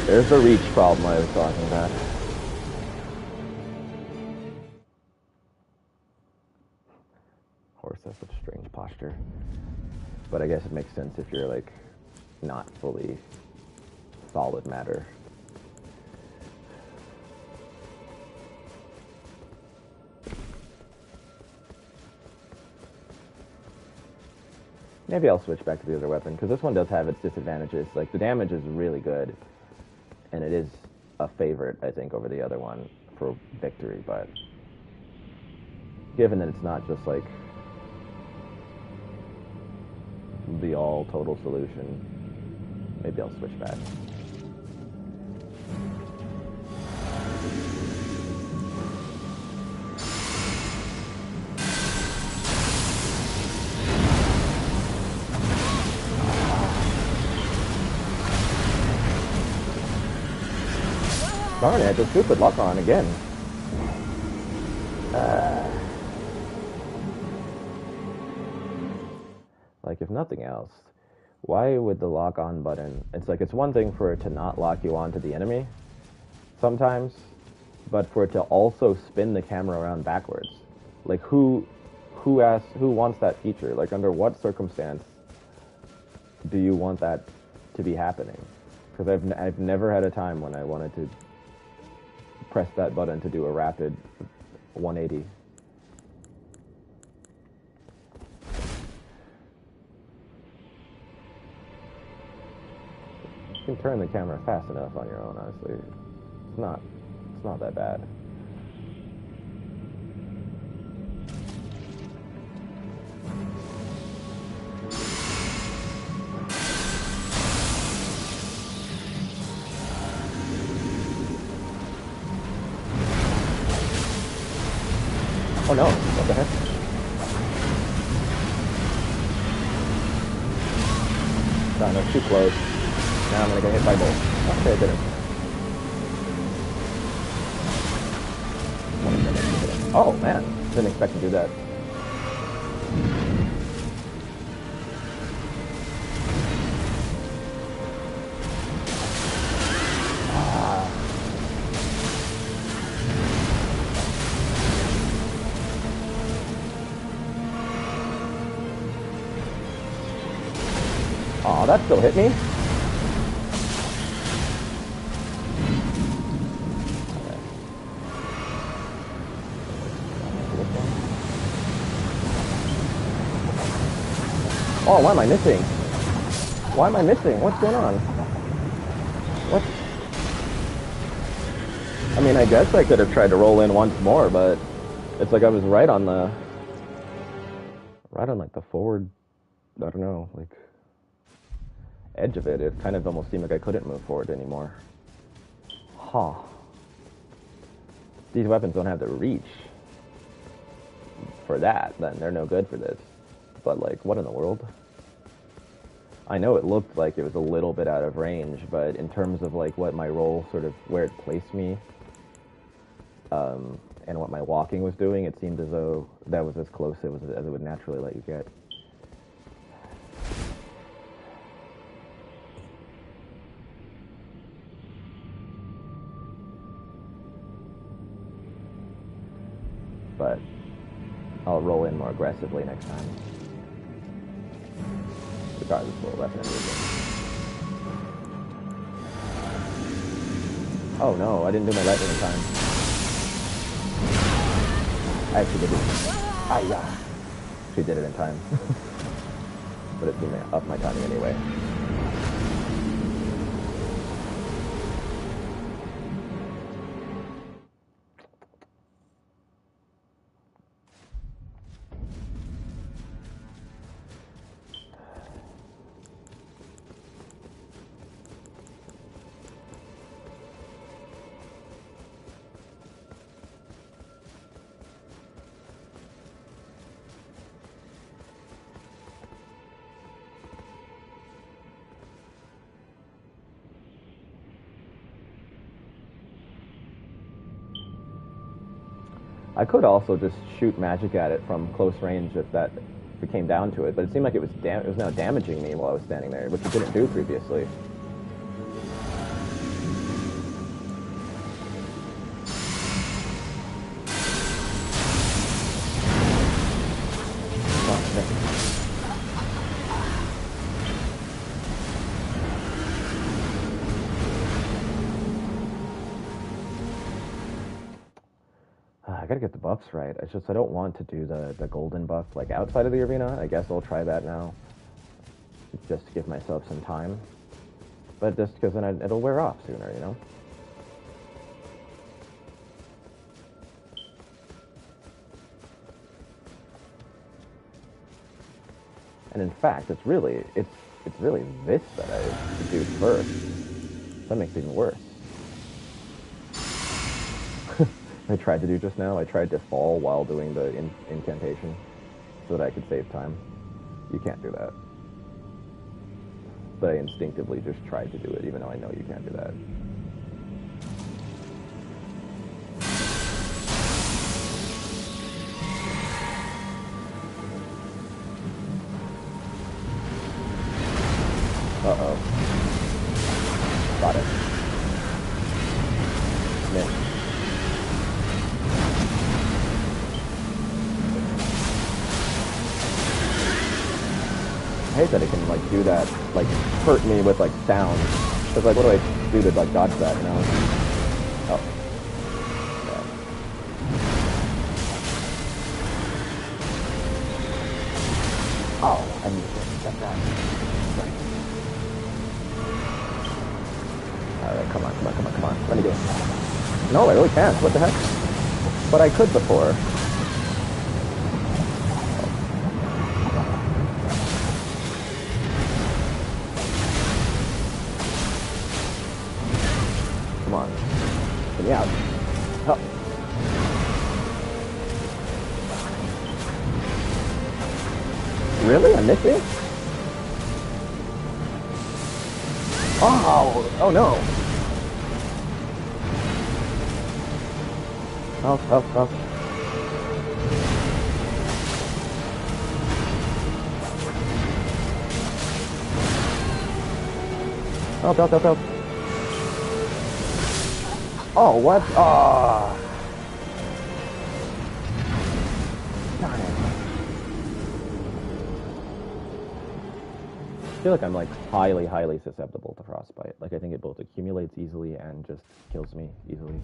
There's the reach problem I was talking about. Horse has such strange posture. But I guess it makes sense if you're, like, not fully solid matter. Maybe I'll switch back to the other weapon, because this one does have its disadvantages. Like, the damage is really good, and it is a favorite, I think, over the other one for victory, but given that it's not just, like, the all-total solution, maybe I'll switch back. Darn it, the stupid lock on again. Like, if nothing else, why would the lock on button... It's like, it's one thing for it to not lock you onto the enemy, sometimes, but for it to also spin the camera around backwards. Like, who wants that feature? Like, under what circumstance do you want that to be happening? Because I've never had a time when I wanted to press that button to do a rapid 180. You can turn the camera fast enough on your own, honestly. It's not that bad. Oh no, what the heck? Darn, that's too close. Now I'm gonna get hit by both. Okay, I didn't. Oh man, didn't expect to do that. Aw, that still hit me? Oh, why am I missing? Why am I missing? What's going on? What? I mean, I guess I could have tried to roll in once more, but it's like I was right on like the forward, I don't know, like edge of it. It kind of almost seemed like I couldn't move forward anymore. Huh. These weapons don't have the reach for that, then they're no good for this. But like, what in the world? I know it looked like it was a little bit out of range, but in terms of like what my roll sort of, where it placed me, and what my walking was doing, it seemed as though that was as close as it would naturally let you get. But I'll roll in more aggressively next time. Regardless of what weapon I'm using. Oh no, I didn't do my lightning in time. I actually did it. Ah, yeah. Actually did it in time. But it threw me up my timing anyway. I could also just shoot magic at it from close range if it came down to it, but it seemed like it was now damaging me while I was standing there, which it didn't do previously. I gotta get the buffs right. It's just I don't want to do the golden buff like outside of the arena. I guess I'll try that now, just to give myself some time. But just because then it'll wear off sooner, you know. And in fact, it's really this that I should do first. That makes it even worse. I tried to do just now. I tried to fall while doing the incantation so that I could save time. You can't do that. But I instinctively just tried to do it, even though I know you can't do that. Uh-oh. Got it. Missed. I hate that it can like do that, like hurt me with like sound. Cause like, what do I do to like dodge that? You know? Oh. Yeah. Oh, I need to step back. Right. All right, come on. Let me do it. No, I really can't. What the heck? But I could before. Come on. Get me out. Oh. Really? I'm missing? Oh no. Oh. Help. Oh, what? Ah. Darn it. I feel like I'm like highly susceptible to frostbite. Like I think it both accumulates easily and just kills me easily.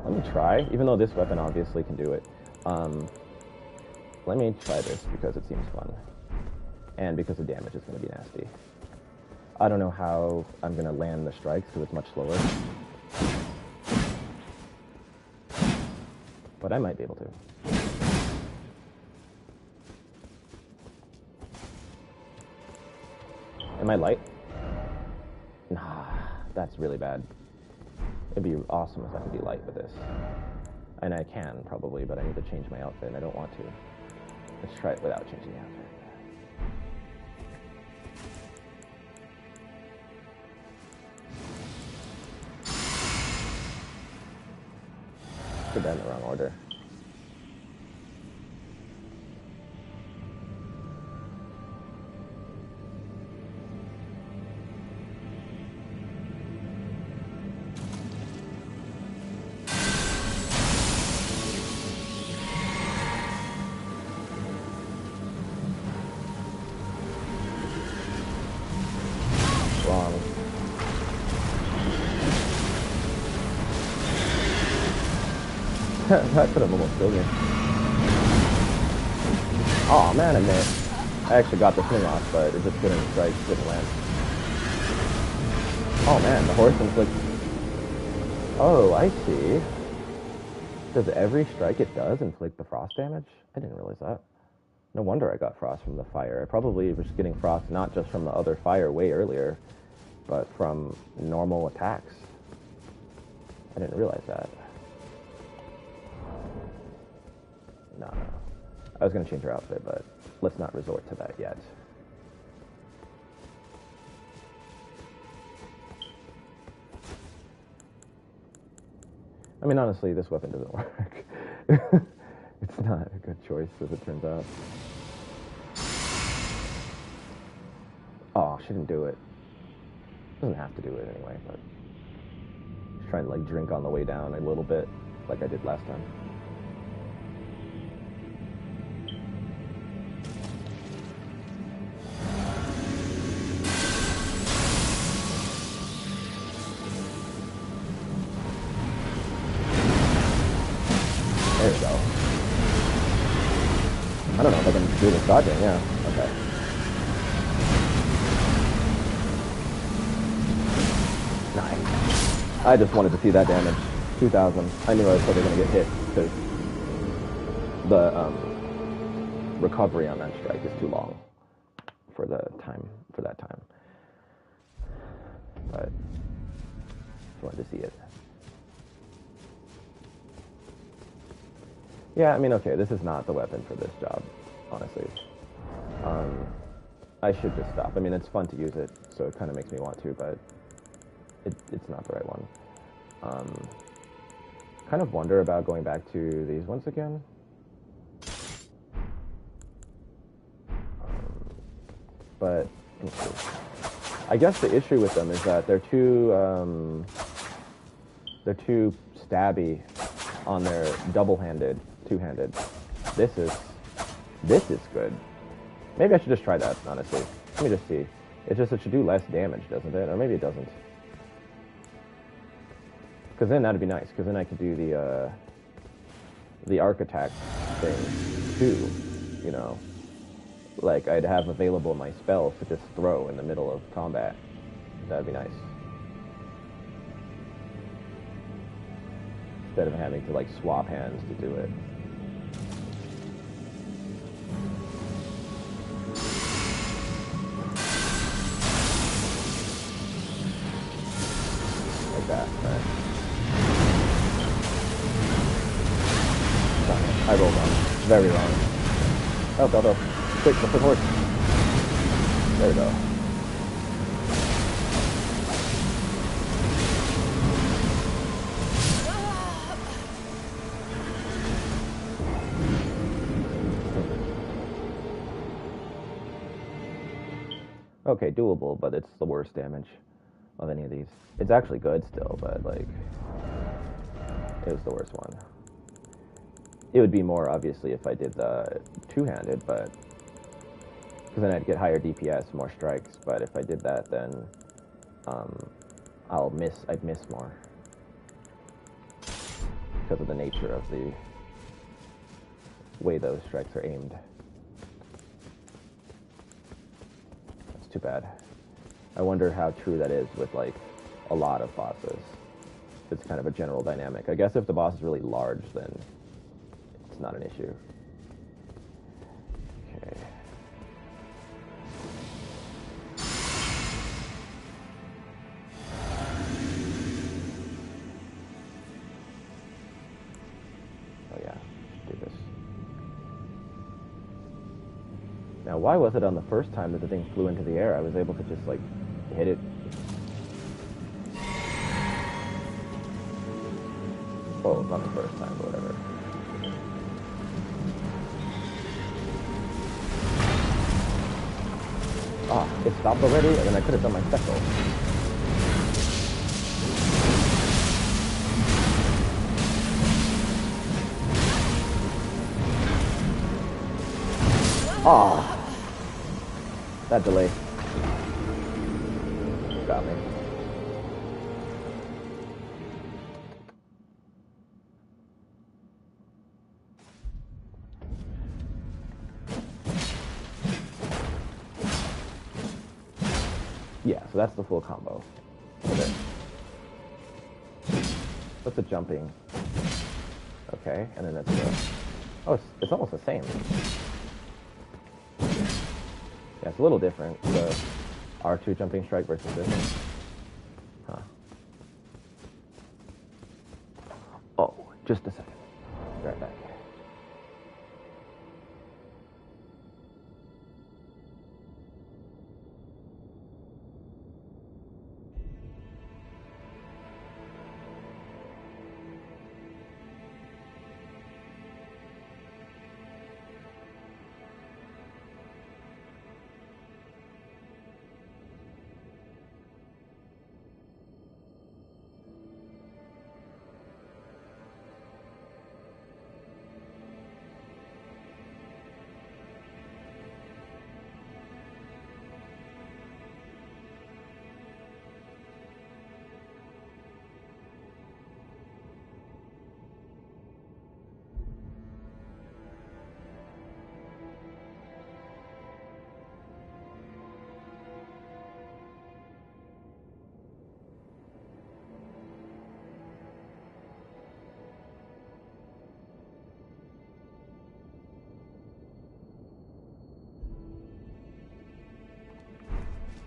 Let me try, even though this weapon obviously can do it. Let me try this because it seems fun. And because the damage is going to be nasty. I don't know how I'm going to land the strikes because it's much slower. But I might be able to. Am I light? Nah, that's really bad. It'd be awesome if I could be light with this. And I can, probably, but I need to change my outfit, and I don't want to. Let's try it without changing the outfit. Put that in the wrong order. Wrong. That could have almost killed me. Oh man, I missed. I actually got the thing off, but it just couldn't strike, didn't land. Oh man, the horse inflicts... Oh, I see. Does every strike it does inflict the frost damage? I didn't realize that. No wonder I got frost from the fire. I probably was getting frost not just from the other fire way earlier, but from normal attacks. I didn't realize that. No. I was going to change her outfit, but let's not resort to that yet. I mean, honestly, this weapon doesn't work. It's not a good choice, as it turns out. Oh, she didn't do it. Doesn't have to do it anyway, but just trying to like drink on the way down a little bit, like I did last time. There we go. I don't know if I can do this dodging, yeah. Okay. Nice. I just wanted to see that damage. 2,000. I knew I was probably going to get hit, because the recovery on that strike is too long for that time. But just wanted to see it. Yeah, I mean, okay, this is not the weapon for this job, honestly. I should just stop. I mean, it's fun to use it, so it kind of makes me want to, but it's not the right one. Kind of wonder about going back to these ones again. But I guess the issue with them is that they're too stabby on their double-handed, two-handed. This is good. Maybe I should just try that, honestly. Let me just see. It's just it should do less damage, doesn't it? Or maybe it doesn't. Because then that'd be nice, because then I could do the arc attack thing too, you know. Like, I'd have available my spells to just throw in the middle of combat. That'd be nice. Instead of having to, like, swap hands to do it. Like that, right? I rolled wrong. Very wrong. Oh, go, go. Quick, flip the horse. There we go. Okay, doable, but it's the worst damage of any of these. It's actually good still, but, like, it was the worst one. It would be more, obviously, if I did the two-handed, but... because then I'd get higher DPS, more strikes, but if I did that, then I'd miss more. Because of the nature of the way those strikes are aimed. That's too bad. I wonder how true that is with, like, a lot of bosses. It's kind of a general dynamic. I guess if the boss is really large, then it's not an issue. Okay. Oh yeah, do this. Now, why was it on the first time that the thing flew into the air? I was able to just, like, hit it. Oh, not the first time, but whatever. Ah, it stopped already, and then I could have done my special. Ah, that delay got me. Yeah, so that's the full combo. Okay. What's the jumping? Okay, and then that's the... oh, it's almost the same. Yeah, it's a little different, the R2 jumping strike versus this. Huh. Oh, just a second. Be right back.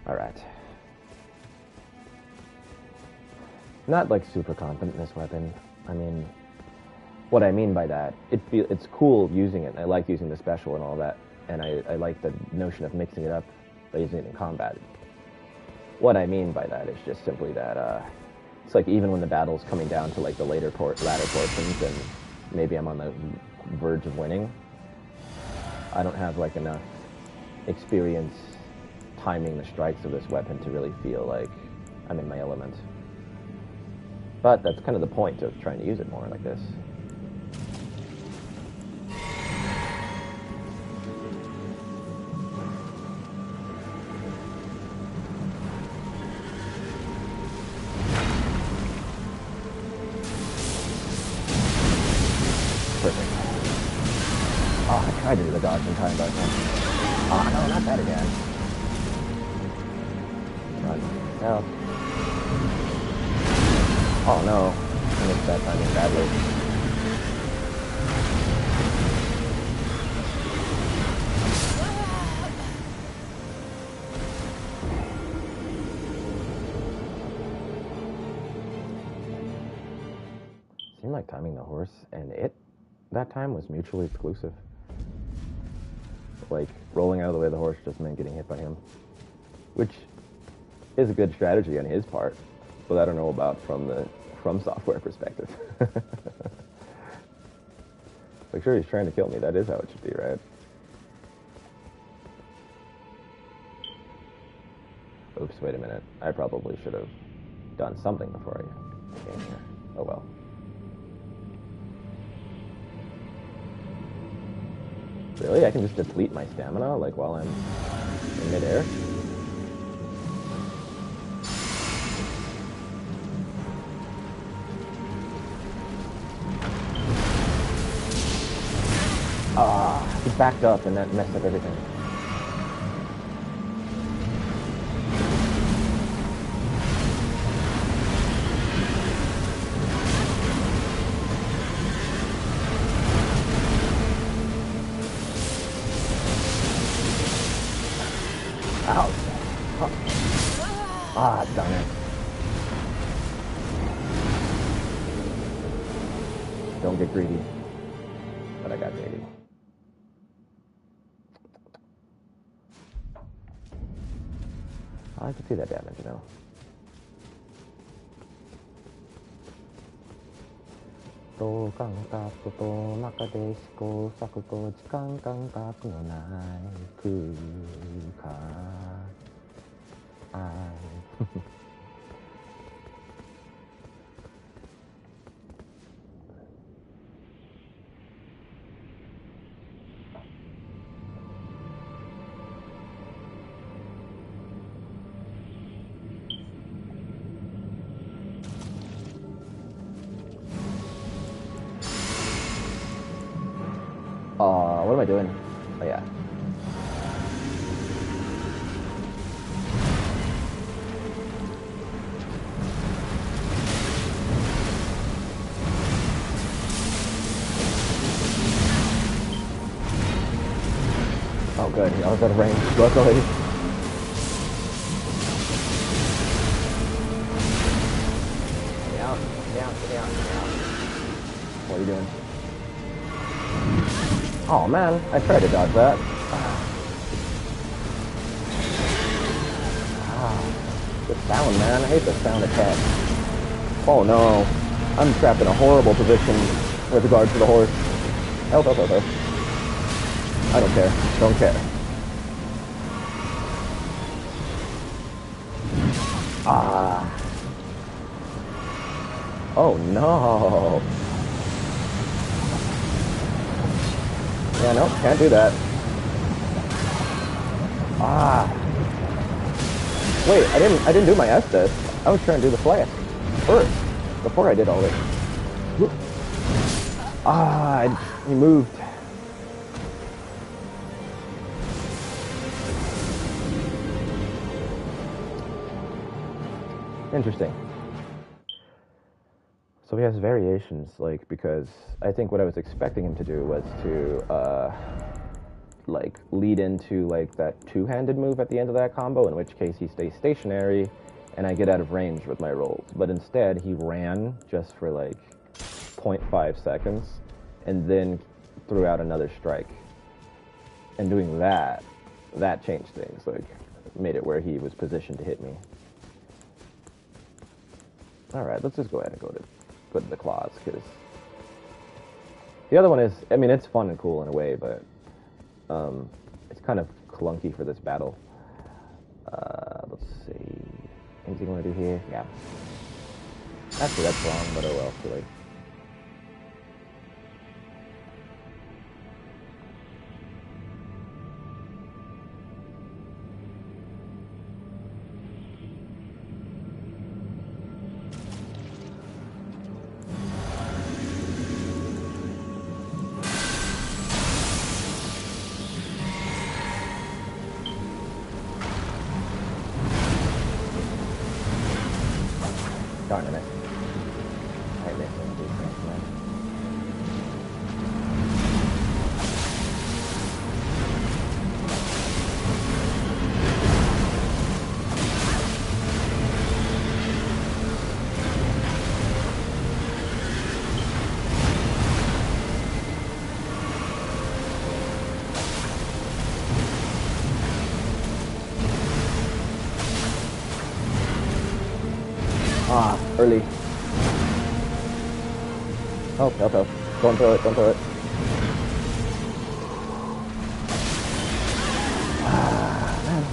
Alright. Not like super confident in this weapon. I mean, what I mean by that, it's cool using it. I like using the special and all that, and I like the notion of mixing it up by using it in combat. What I mean by that is just simply that it's like even when the battle's coming down to like the latter portions, and maybe I'm on the verge of winning, I don't have like enough experience timing the strikes of this weapon to really feel like I'm in my element. But that's kind of the point of trying to use it more like this. Perfect. Oh, I tried to do the dodge in time, but oh no, not that again. Run. No. Oh no, I missed that timing badly. Seemed like timing the horse and it that time was mutually exclusive. Like, rolling out of the way of the horse just meant getting hit by him. Which is a good strategy on his part, but I don't know about from the From Software perspective. Like, sure, he's trying to kill me. That is how it should be, right? Oops, wait a minute. I probably should have done something before I came here. Oh well. Really? I can just deplete my stamina, like, while I'm in midair? Ah, he backed up and that messed up everything. Ouch. Huh. Ah, darn it. Don't get greedy. But I got greedy. I can see that damage, you know. To kankaku to nakadesu sakuto jikan kankaku no nai kuka. What am I doing? Oh yeah. Oh good, I was out of range, luckily. Get out. What are you doing? Oh man, I tried to dodge that. The sound, man. I hate the sound attack. Oh no. I'm trapped in a horrible position with regards to the horse. Help. I don't care. Don't care. Oh no. Yeah, no, can't do that. Wait, I didn't do my Estes. I was trying to do the flask first, before I did all this. He moved. Interesting. So he has variations, like, because I think what I was expecting him to do was to like lead into like that two-handed move at the end of that combo, in which case he stays stationary and I get out of range with my rolls. But instead he ran just for like 0.5 seconds and then threw out another strike. And doing that changed things, like made it where he was positioned to hit me. Alright, let's just go ahead and go to the claws, because the other one is, I mean, it's fun and cool in a way, but it's kind of clunky for this battle. Let's see. Anything you want to do here? Yeah. Actually, that's wrong, but oh well, too late. Darn it. I missed it. Ah, early. Oh, help. Don't throw it. Ah, man.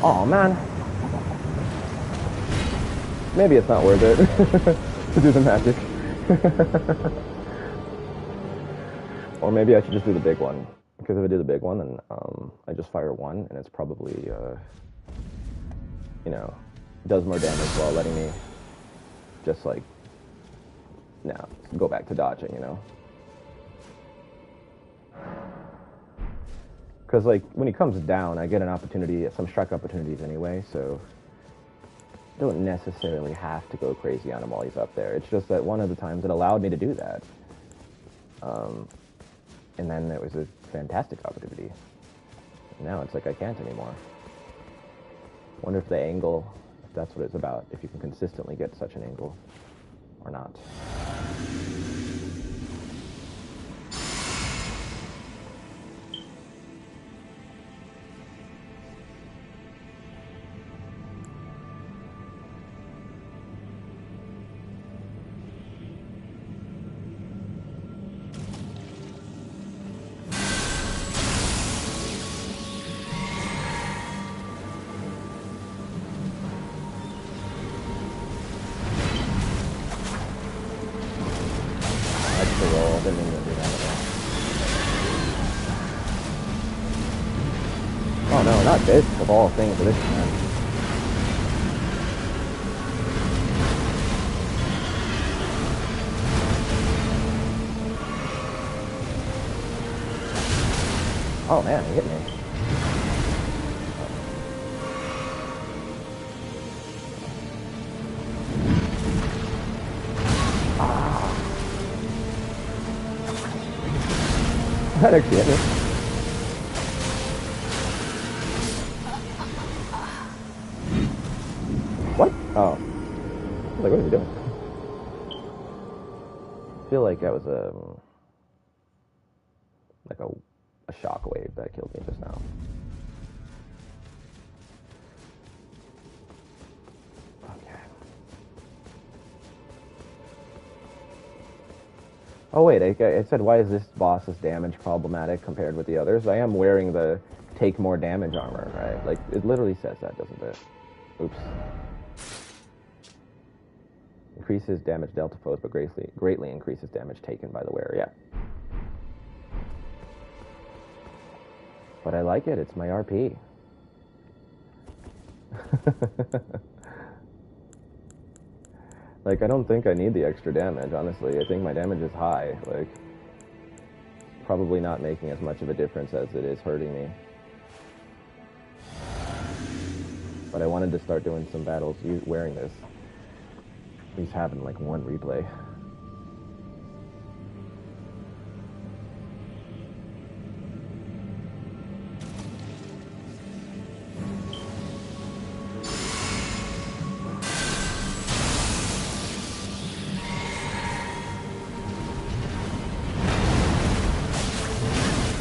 Oh, man. Maybe it's not worth it. To do the magic. Or maybe I should just do the big one. Because if I do the big one, then I just fire one, and it's probably, you know, does more damage while letting me just, like, go back to dodging, you know? Because, like, when he comes down, I get an opportunity, some strike opportunities anyway, so don't necessarily have to go crazy on him while he's up there. It's just that one of the times it allowed me to do that. And then it was a fantastic opportunity. Now it's like I can't anymore. Wonder if the angle, if that's what it's about, if you can consistently get such an angle or not. Oh no, not this, of all things, this man. Oh man, he hit me. Ah. That actually hit me. What? Oh. I was like, what is he doing? I feel like that was like a shockwave that killed me just now. Okay. Oh wait, I said why is this boss's damage problematic compared with the others? I am wearing the take more damage armor, right? Like, it literally says that, doesn't it? Oops. Increases damage dealt to foes, but greatly increases damage taken by the wearer. Yeah. But I like it. It's my RP. Like, I don't think I need the extra damage, honestly. I think my damage is high. Like, probably not making as much of a difference as it is hurting me. but I wanted to start doing some battles wearing this. At least having like one replay.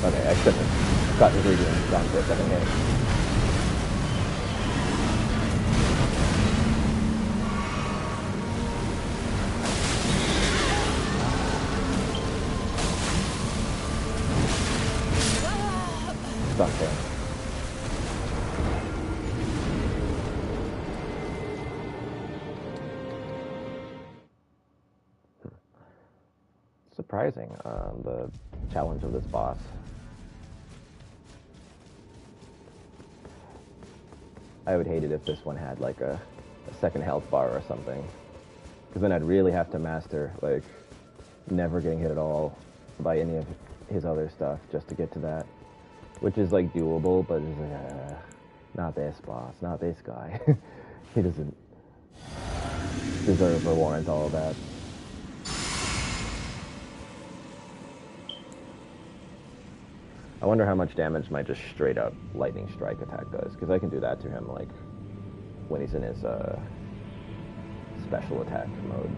Okay, I couldn't have gotten greedy and gone for a second hit. Stuck there. Surprising, the challenge of this boss. I would hate it if this one had like a second health bar or something, because then I'd really have to master like never getting hit at all by any of his other stuff just to get to that, which is like doable, but it's like, not this boss, not this guy. He doesn't deserve or warrant all of that. I wonder how much damage my just straight up lightning strike attack does, because I can do that to him like when he's in his special attack mode.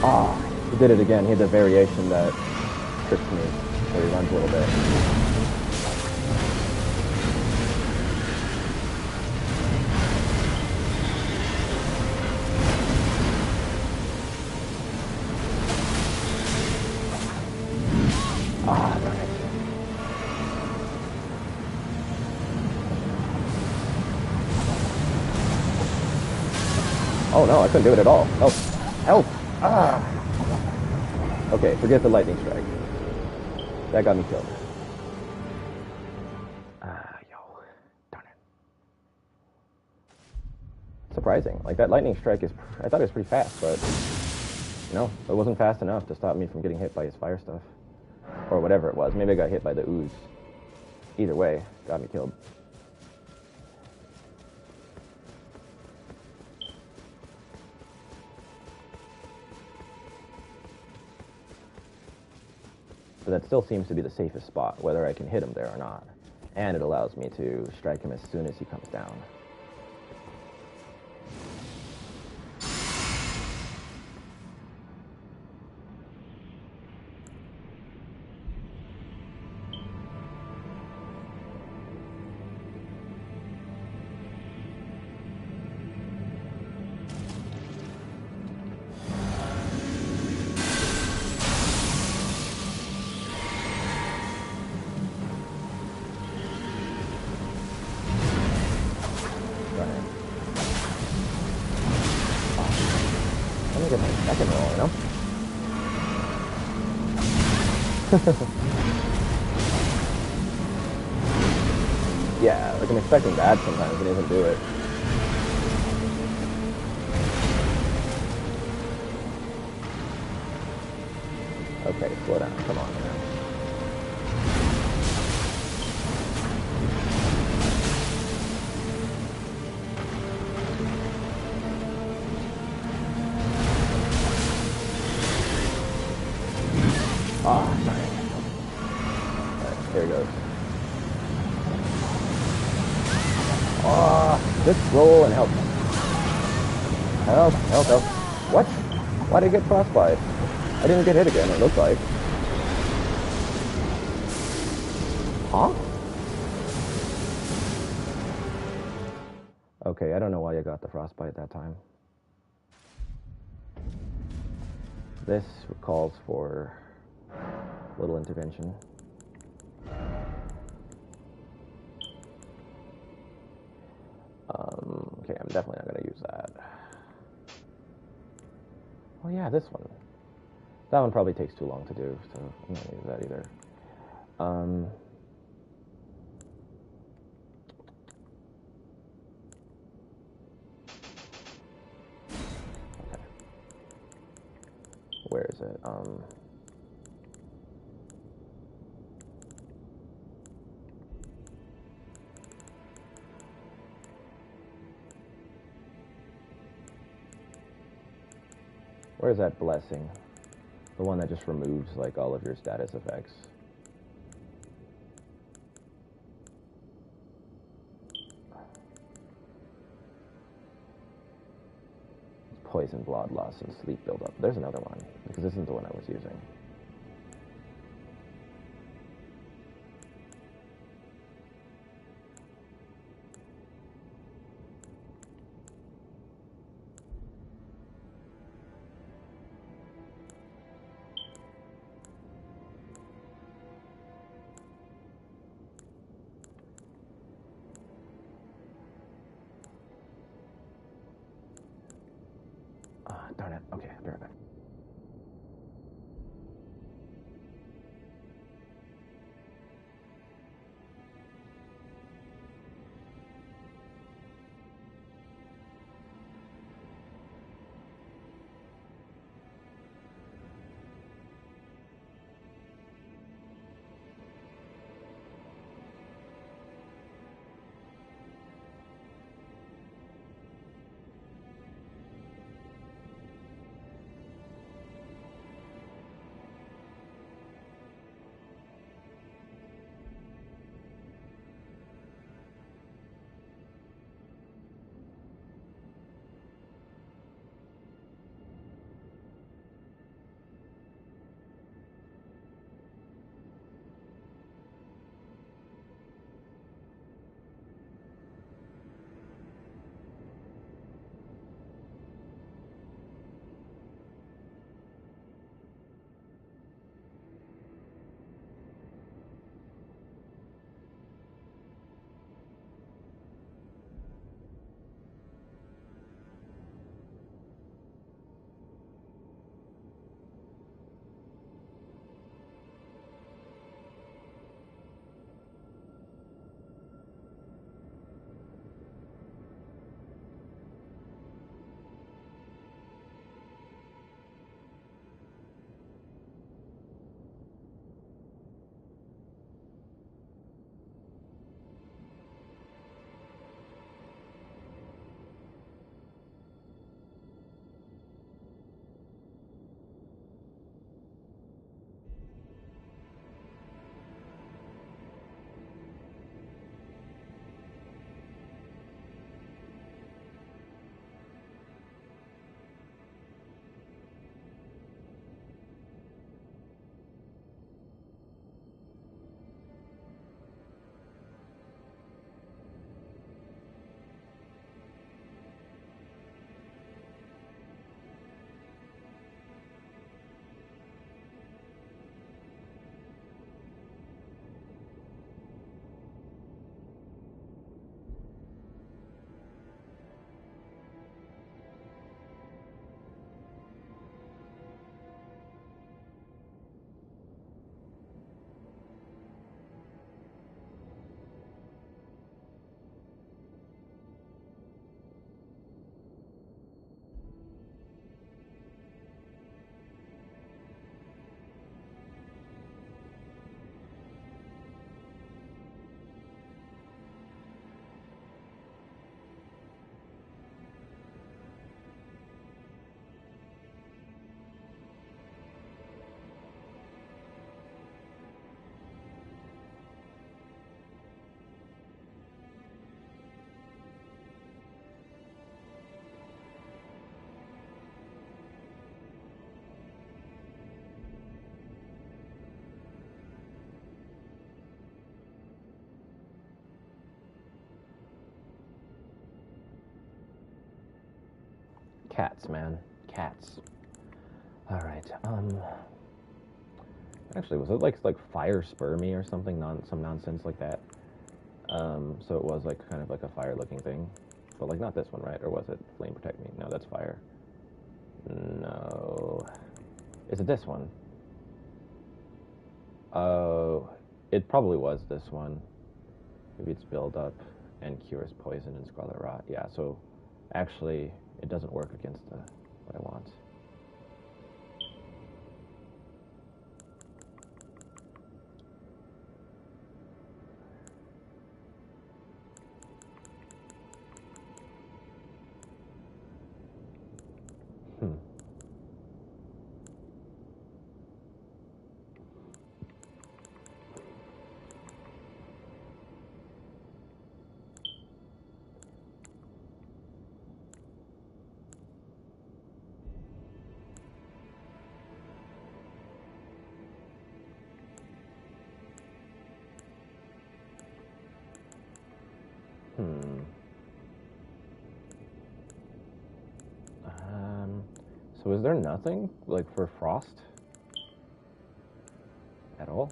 Oh, he did it again. He had the variation that tricked me, where he runs a little bit. Ah, darn it. Oh no, I couldn't do it at all. Help! Help! Ah! Okay, forget the lightning strike. That got me killed. Yo. Darn it. Surprising. Like, that lightning strike is... I thought it was pretty fast, but... No, it wasn't fast enough to stop me from getting hit by his fire stuff. Or whatever it was. Maybe I got hit by the ooze. Either way, got me killed. But that still seems to be the safest spot, whether I can hit him there or not. And it allows me to strike him as soon as he comes down. Get my second roll, you know? Yeah, like I'm expecting that sometimes and he doesn't do it. Okay, slow down, come on, man. Ah, sorry. Alright, here it goes. Ah, just roll and help. Help, help, help. What? Why did I get frostbite? I didn't get hit again, it looked like. Huh? Okay, I don't know why you got the frostbite that time. This calls for little intervention. Okay, I'm definitely not going to use that. Oh yeah, this one. That one probably takes too long to do, so I'm not gonna use that either. Okay. Where is it? Where's that blessing? The one that just removes, like, all of your status effects. Poison, blood loss, and sleep buildup. There's another one, because this isn't the one I was using. Darn it. Okay, I'll be right back. Cats, man. Cats. Alright, actually, was it like fire spermy or something? Some nonsense like that? So it was like kind of like a fire-looking thing. But like not this one, right? Or was it flame protect me? No, that's fire. No. Is it this one? Oh, it probably was this one. Maybe it's build up and cures poison and scarlet rot. Yeah, so actually it doesn't work against what I want. So is there nothing, like, for frost? At all?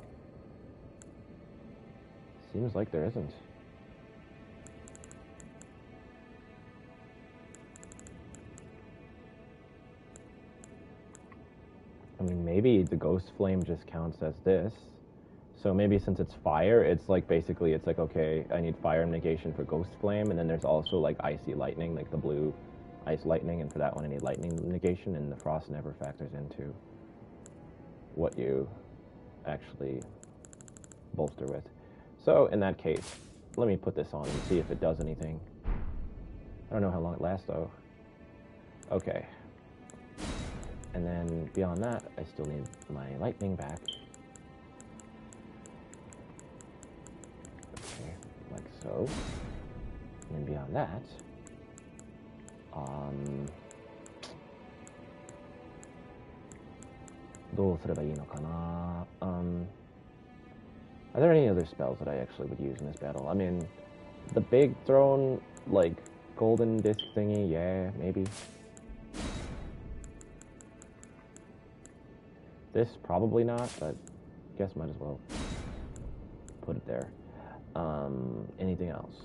Seems like there isn't. I mean, maybe the ghost flame just counts as this. So maybe since it's fire, it's like basically, it's like, okay, I need fire negation for ghost flame, and then there's also like icy lightning, like the blue ice lightning, and for that one I need lightning negation, and the frost never factors into what you actually bolster with. So in that case, let me put this on and see if it does anything. I don't know how long it lasts though. Okay. And then beyond that, I still need my lightning back. Okay, like so. And then beyond that, are there any other spells that I actually would use in this battle? I mean, the big throne, like, golden disc thingy, yeah, maybe. This, probably not, but I guess might as well put it there. Anything else?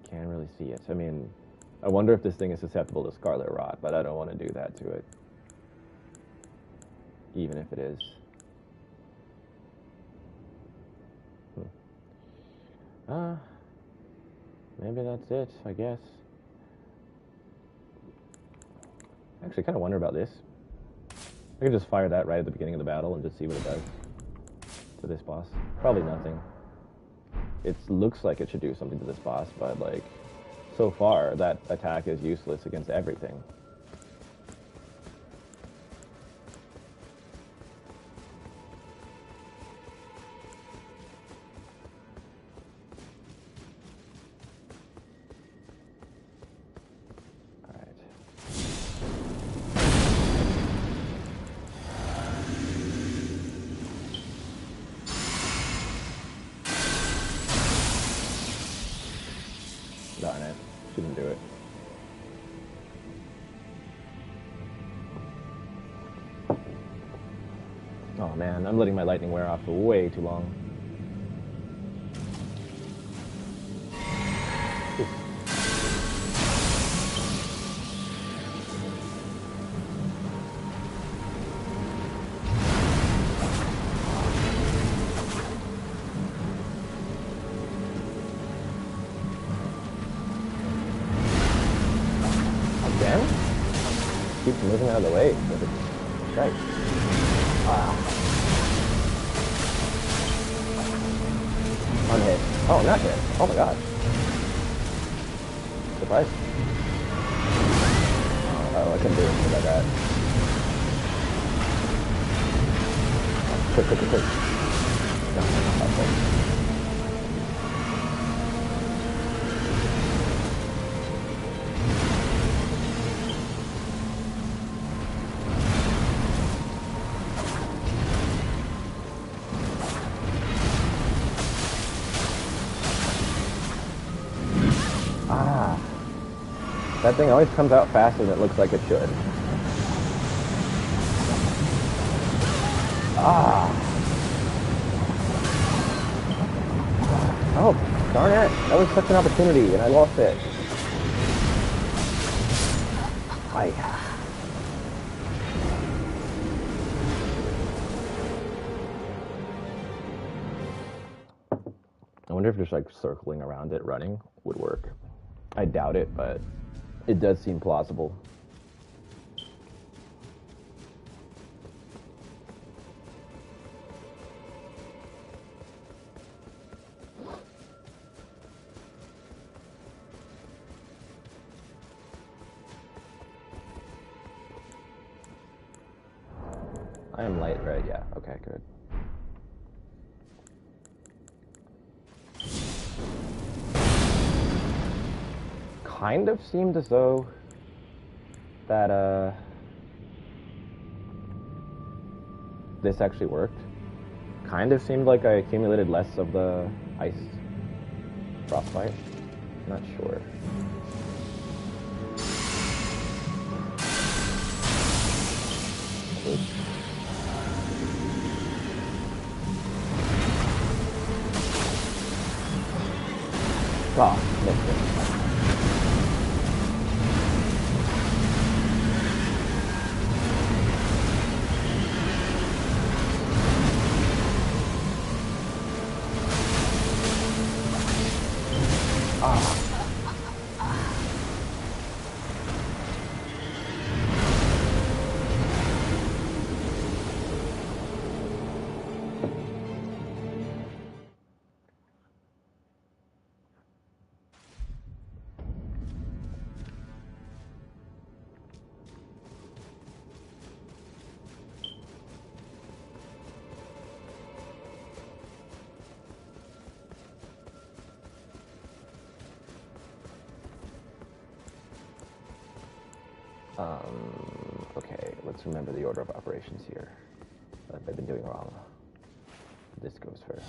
Can't really see it. I mean, I wonder if this thing is susceptible to scarlet rot, but I don't want to do that to it. Even if it is. Maybe that's it, I guess. I actually kind of wonder about this. I could just fire that right at the beginning of the battle and just see what it does to this boss. Probably nothing. It looks like it should do something to this boss, but like, so far, that attack is useless against everything. Darn it. Shouldn't do it. Oh man, I'm letting my lightning wear off for way too long. Keeps moving out of the way. Right. Unhit. Oh, not hit. Oh my god. Surprise. Oh, I couldn't do anything about that. Quick. No, not helpful. That thing always comes out faster than it looks like it should. Oh, darn it. That was such an opportunity, and I lost it. wonder if just like circling around it, running, would work. I doubt it, but it does seem plausible. I am light red, yeah. Okay, good. Kind of seemed as though that this actually worked. Kind of seemed like I accumulated less of the ice frostbite. Not sure. Oops. Ah, missed it. Okay, let's remember the order of operations here. I've been doing wrong. This goes first.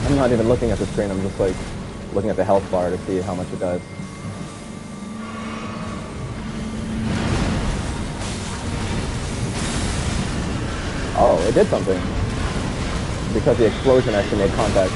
I'm not even looking at the screen, I'm just like looking at the health bar to see how much it does. Oh, it did something. Because the explosion actually made contact.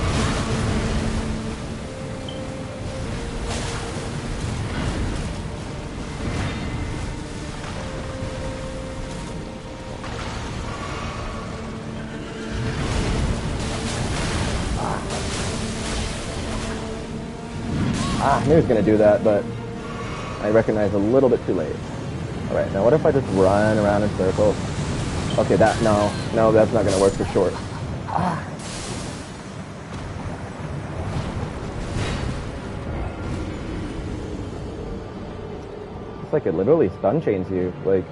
I knew he was going to do that, but I recognized a little bit too late. Alright, now what if I just run around in circles? Okay, no, that's not going to work for sure. It's like it literally stun chains you. Like,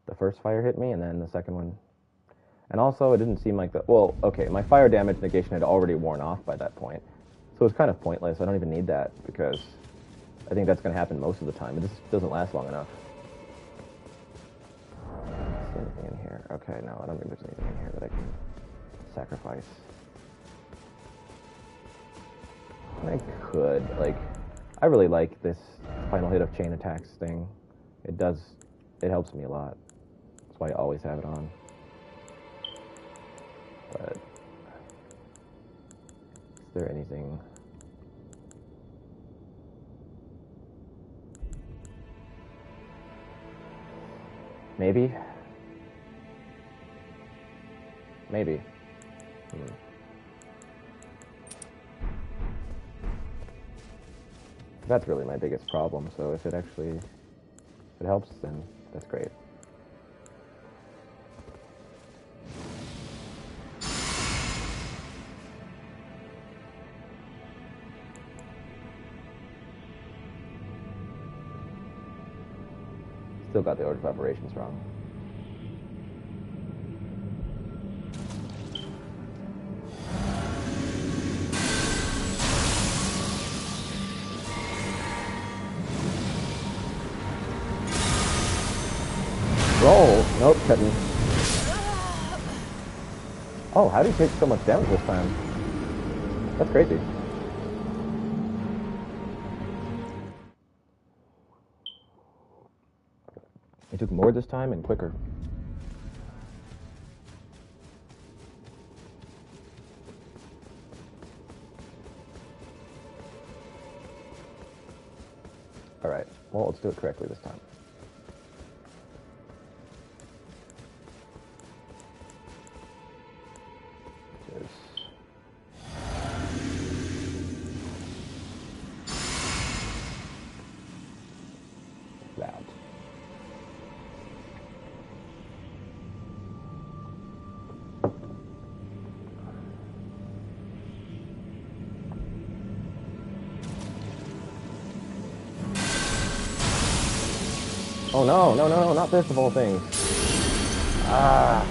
the first fire hit me, and then the second one. And also, it didn't seem like the... Well, okay, my fire damage negation had already worn off by that point. So it's kind of pointless. I don't even need that, because I think that's going to happen most of the time. It just doesn't last long enough. Is there anything in here? Okay, no, I don't think there's anything in here that I can sacrifice. I could, like... I really like this final hit of chain attacks thing. It helps me a lot. That's why I always have it on. But... is there anything? Maybe? Maybe. That's really my biggest problem, so if it helps, then that's great. Still got the order of operations wrong. Roll! Nope, cutting. Oh, how did he take so much damage this time? That's crazy. He took more this time and quicker. Alright, well, let's do it correctly this time. That. Oh no, no, no, no, not this of all things. Ah.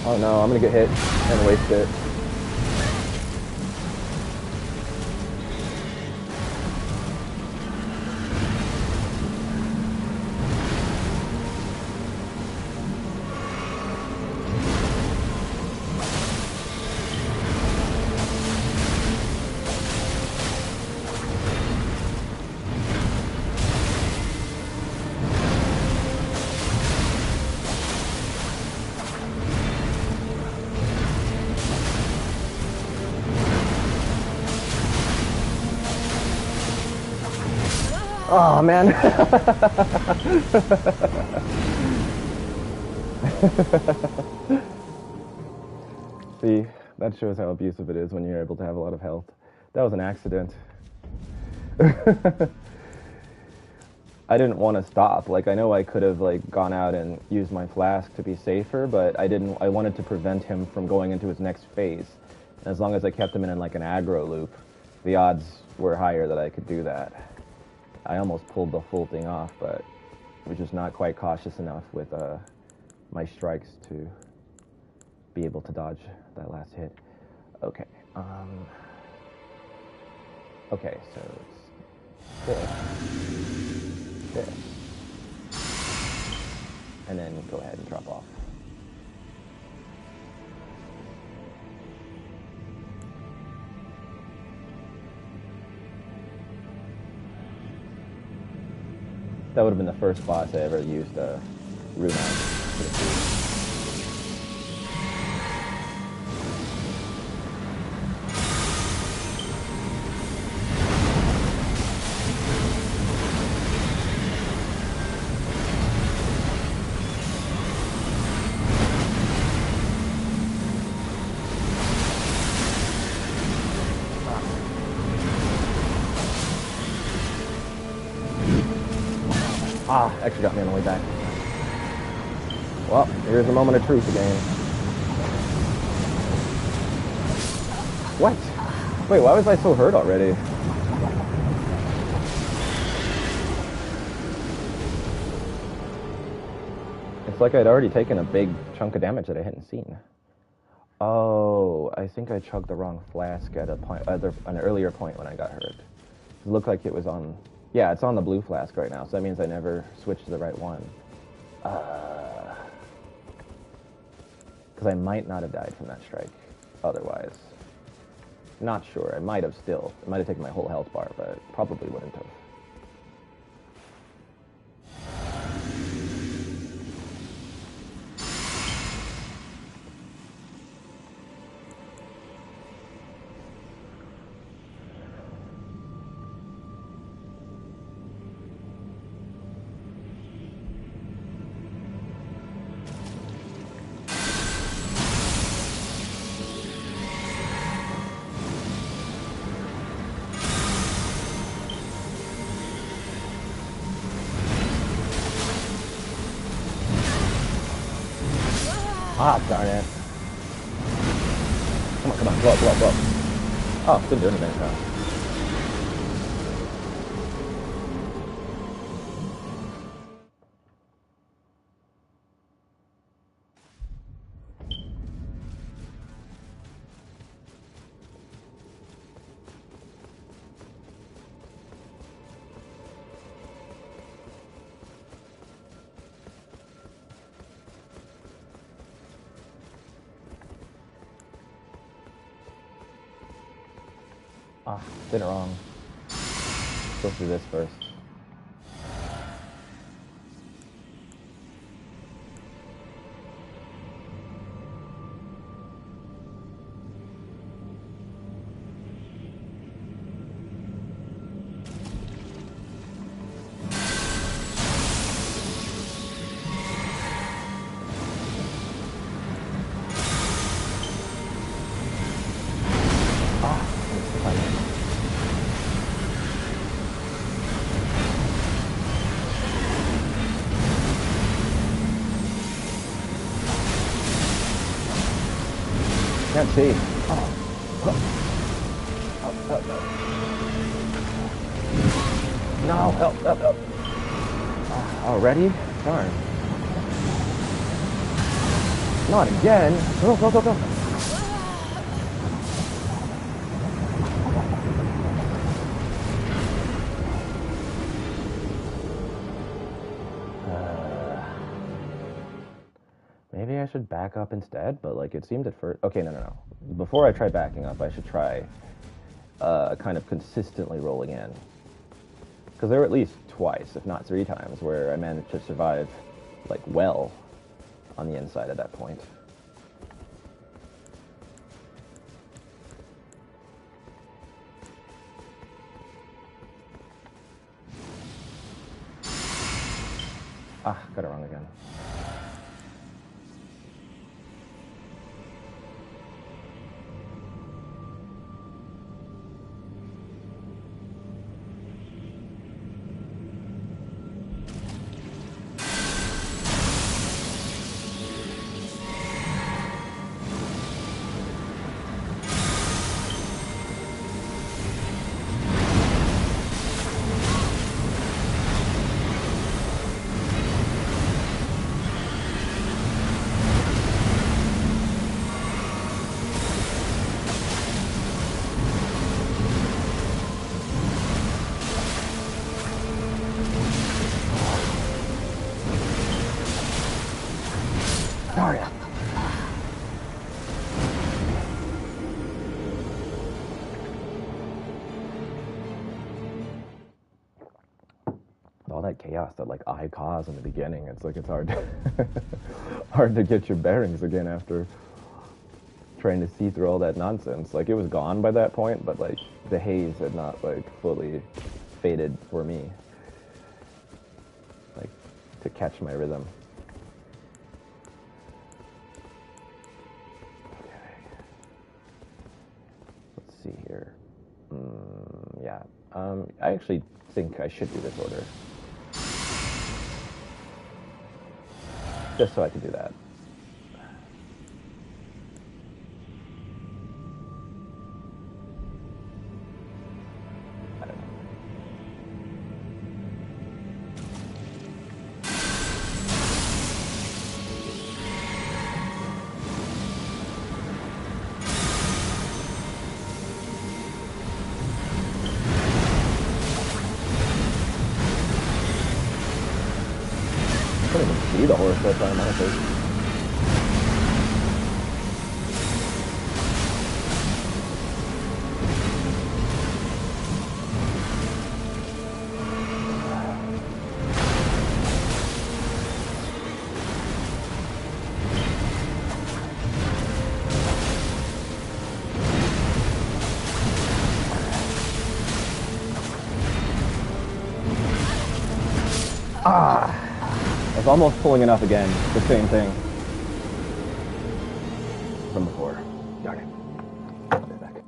Oh no, I'm gonna get hit and waste it. Oh man. See, that shows how abusive it is when you're able to have a lot of health. That was an accident. I didn't want to stop. Like, I know I could have like gone out and used my flask to be safer, but I didn't. I wanted to prevent him from going into his next phase. And as long as I kept him in like an aggro loop, the odds were higher that I could do that. I almost pulled the full thing off, but was just not quite cautious enough with my strikes to be able to dodge that last hit. Okay. Okay, so it's this, and then go ahead and drop off. That would have been the first boss I ever used a rune on. Ah, actually got me on the way back. Well, here's the moment of truth again. What? Wait, why was I so hurt already? It's like I'd already taken a big chunk of damage that I hadn't seen. Oh, I think I chugged the wrong flask at an earlier point when I got hurt. It looked like it was on... Yeah, it's on the blue flask right now, so that means I never switched to the right one. Because I might not have died from that strike otherwise. Not sure. I might have still. It might have taken my whole health bar, but probably wouldn't have. Ah, darn it. Come on, blow up, blow up, blow up. Oh, didn't do anything, though. Ah, did it wrong. Supposed to do this first. Can't see. No, help. Already? Darn. Not again. Go. Maybe I should back up instead, but like it seemed at first. Okay, no. Before I try backing up, I should try kind of consistently rolling in. Because there were at least twice, if not 3 times, where I managed to survive like well on the inside at that point. Ah, got it wrong again. Sorry. All that chaos that like I caused in the beginning, it's like it's hard to hard to get your bearings again after trying to see through all that nonsense. Like it was gone by that point, but like the haze had not like fully faded for me. Like to catch my rhythm. See here. Yeah. I actually think I should do this order. Just so I can do that. I don't know. I couldn't even see the horse that time, honestly. I was almost pulling enough again. The same thing from before. Darn it. I'll be back.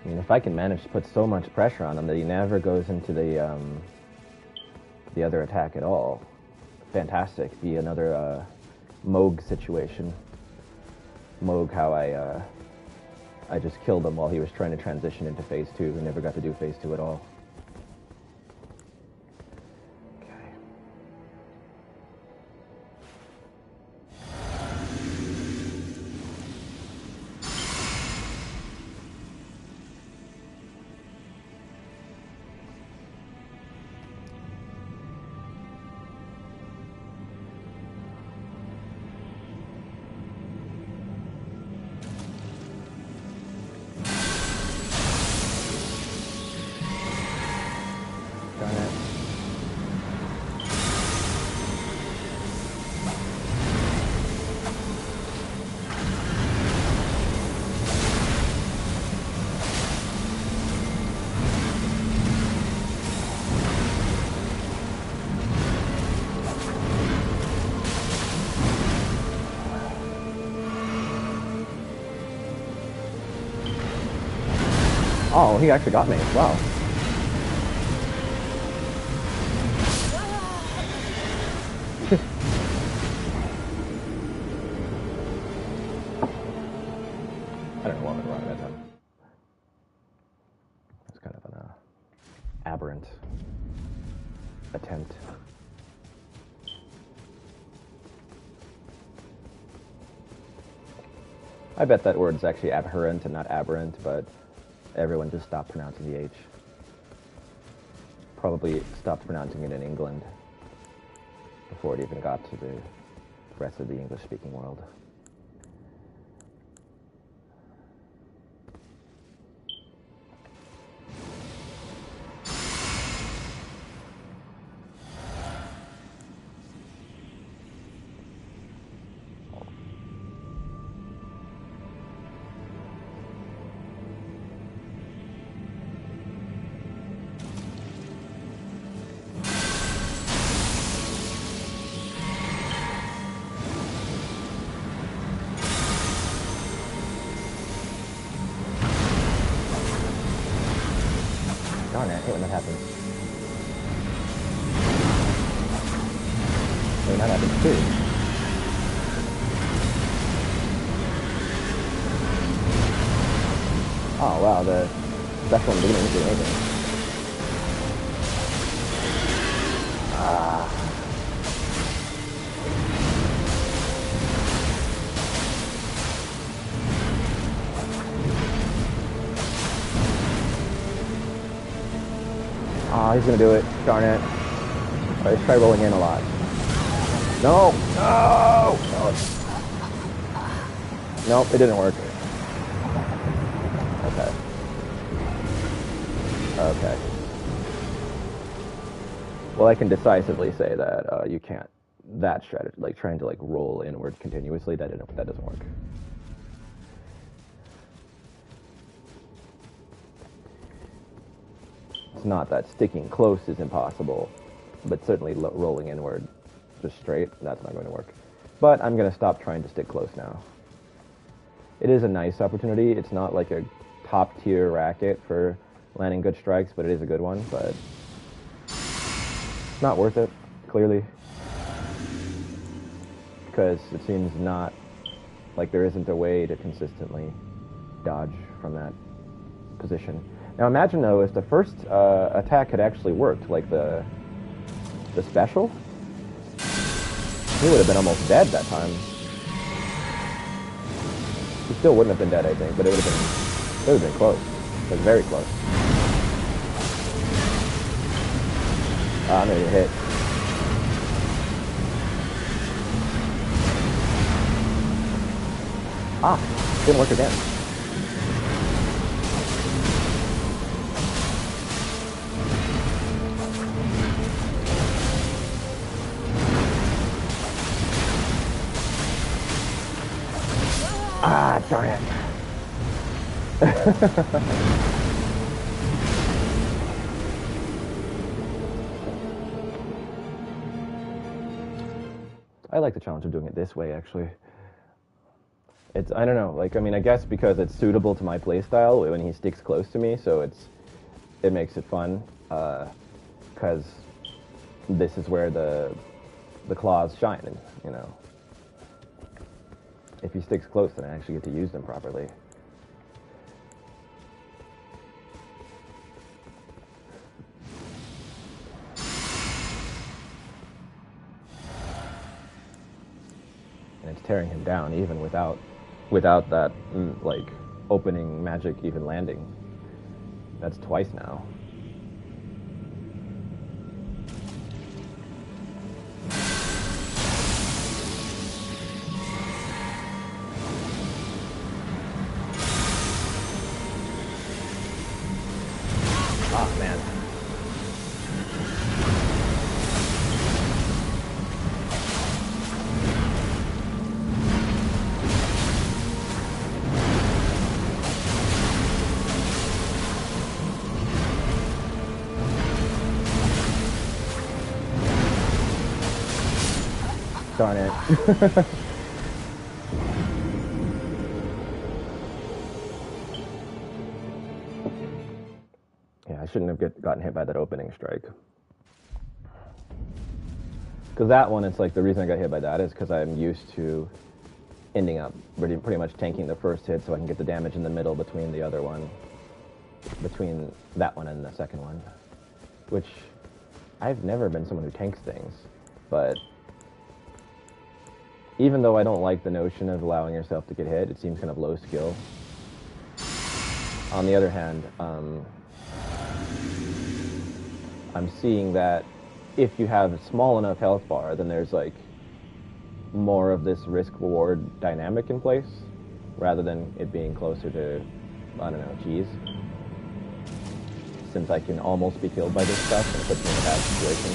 I mean, if I can manage to put so much pressure on him that he never goes into the other attack at all, fantastic. Be another Moog situation. Moog, how I just killed him while he was trying to transition into phase 2 and never got to do phase 2 at all. Oh, he actually got me. Wow. I don't know what went wrong that time. That's kind of an aberrant attempt. I bet that word's actually abhorrent and not aberrant, but everyone just stopped pronouncing the H. Probably stopped pronouncing it in England before it even got to the rest of the English-speaking world. Darn it, I hate when that happens. I mean, that happens too. Oh wow, the special in the beginning isn't doing anything. Ah. Oh, he's gonna do it. Darn it. Let's try rolling in a lot. No! No! Nope, it didn't work. Okay. Okay. Well, I can decisively say that you can't. That strategy, like trying to roll inward continuously, that doesn't work. It's not that sticking close is impossible, but certainly rolling inward just straight, that's not going to work. But I'm going to stop trying to stick close now. It is a nice opportunity. It's not like a top-tier racket for landing good strikes, but it is a good one, but it's not worth it, clearly. Because it seems not like there isn't a way to consistently dodge from that position. Now imagine though, if the first attack had actually worked, like the special, he would have been almost dead that time. He still wouldn't have been dead, I think, but it would have been close. Like very close. I'm gonna get hit. Ah, didn't work again. Ah, darn it. I like the challenge of doing it this way, actually. It's, I don't know, like, I mean, I guess because it's suitable to my playstyle when he sticks close to me, so it makes it fun, because this is where the claws shine, you know. If he sticks close, then I actually get to use them properly. And it's tearing him down even without that, like, opening magic even landing. That's twice now. Ah, man. Darn it. Yeah, I shouldn't have gotten hit by that opening strike. Because that one, it's like the reason I got hit by that is because I'm used to ending up pretty much tanking the first hit so I can get the damage in the middle between the other one. Between that one and the second one. Which, I've never been someone who tanks things. But even though I don't like the notion of allowing yourself to get hit, it seems kind of low skill. On the other hand, I'm seeing that if you have a small enough health bar, then there's like more of this risk-reward dynamic in place, rather than it being closer to, I don't know, cheese. Since I can almost be killed by this stuff, and it puts me in a bad situation.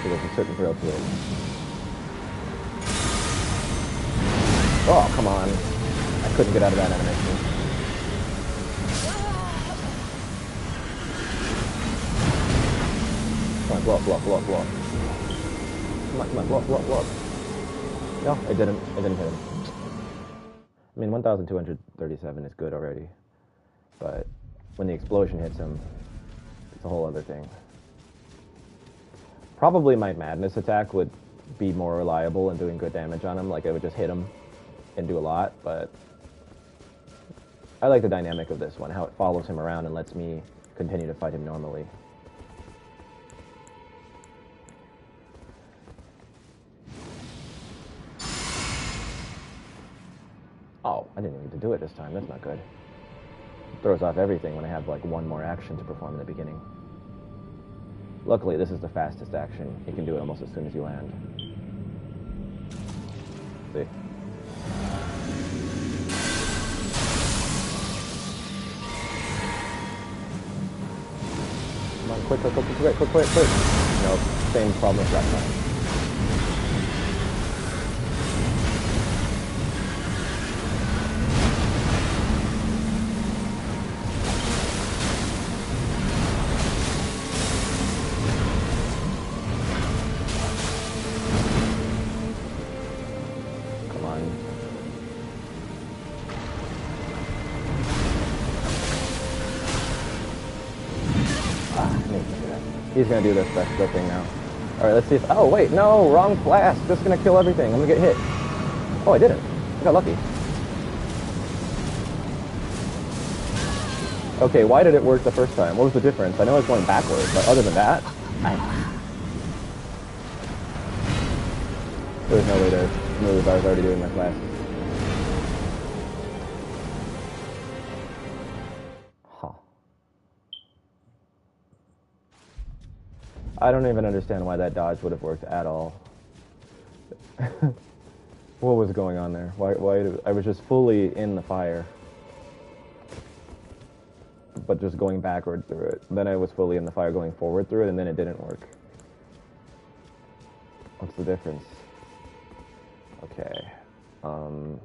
So there's a certain thrill to it. Oh, come on. I couldn't get out of that animation. Come on, blow up, blow up, blow up, blow up. Come on, blow up, blow up, blow up. No, I didn't hit him. I mean, 1,237 is good already. But when the explosion hits him, it's a whole other thing. Probably my madness attack would be more reliable in doing good damage on him. Like, I would just hit him and do a lot, but I like the dynamic of this one, how it follows him around and lets me continue to fight him normally. Oh, I didn't even need to do it this time. That's not good. It throws off everything when I have, like, one more action to perform in the beginning. Luckily, this is the fastest action. You can do it almost as soon as you land. See? Come on, quick. Nope, same problem as last time. He's gonna do this special thing now. Alright, let's see if... Oh, wait, no, wrong flask. This is gonna kill everything. I'm gonna get hit. Oh, I didn't. I got lucky. Okay, why did it work the first time? What was the difference? I know I was going backwards, but other than that... There was no way to move. I was already doing my flask. I don't even understand why that dodge would have worked at all. What was going on there? Why I was just fully in the fire. But just going backward through it. Then I was fully in the fire going forward through it, and then it didn't work. What's the difference? Okay. Okay.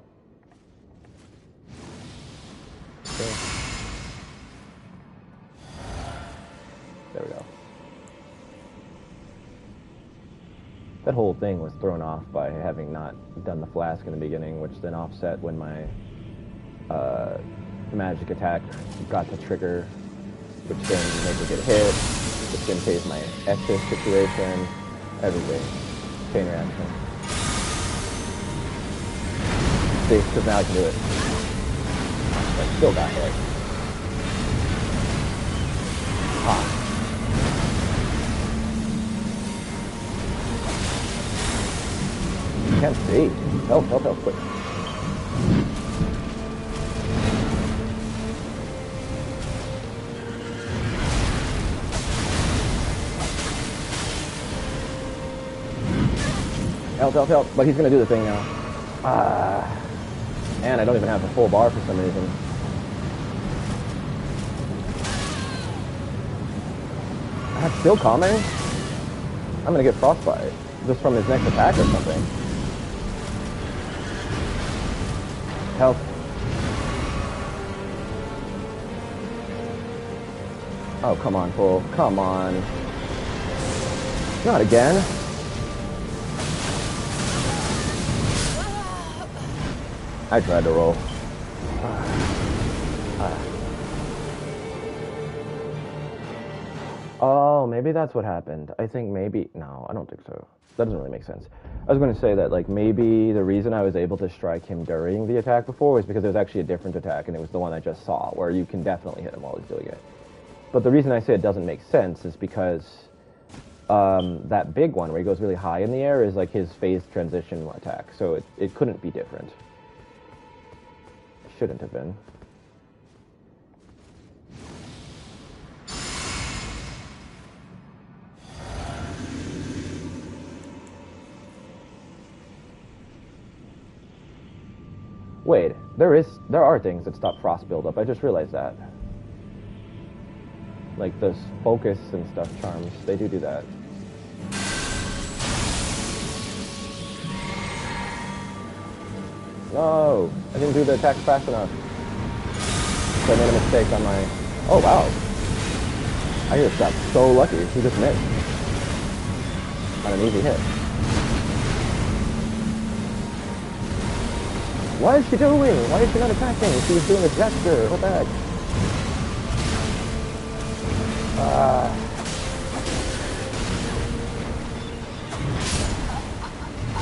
There we go. That whole thing was thrown off by having not done the flask in the beginning, which then offset when my magic attack got the trigger, which then made me get hit, which then changed my Estus situation, everything. Chain reaction. See, because now I can do it. But still got hit. Ah. Can't see. Help, help, help, quick. Help, help, help. But he's gonna do the thing now. And I don't even have a full bar for some reason. That's still coming? I'm gonna get frostbite. Just from his next attack or something. Help. Oh, come on, fool. Come on. Not again. I tried to roll. Oh, maybe that's what happened. I think maybe... No, I don't think so. That doesn't really make sense. I was going to say that, like, maybe the reason I was able to strike him during the attack before was because there was actually a different attack, and it was the one I just saw, where you can definitely hit him while he's doing it. But the reason I say it doesn't make sense is because that big one, where he goes really high in the air, is, like, his phase transition attack. So it couldn't be different. Shouldn't have been. Wait, there are things that stop frost buildup. I just realized that. Like those focus and stuff charms, they do that. No, I didn't do the attack fast enough. So I made a mistake on my... Oh, wow. I just got so lucky. He just missed. On an easy hit. What is she doing? Why is she not attacking? She was doing a gesture. What the heck?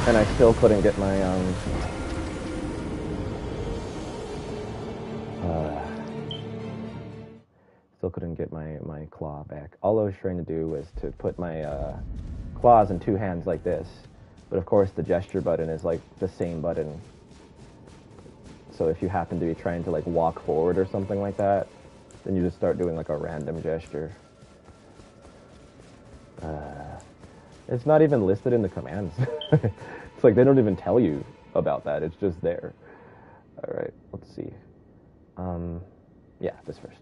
And I still couldn't get my, my claw back. All I was trying to do was to put my claws in two hands like this. But of course the gesture button is like the same button. So if you happen to be trying to like walk forward or something like that, then you just start doing like a random gesture. It's not even listed in the commands. It's like they don't even tell you about that. It's just there. All right, let's see. Yeah, this first.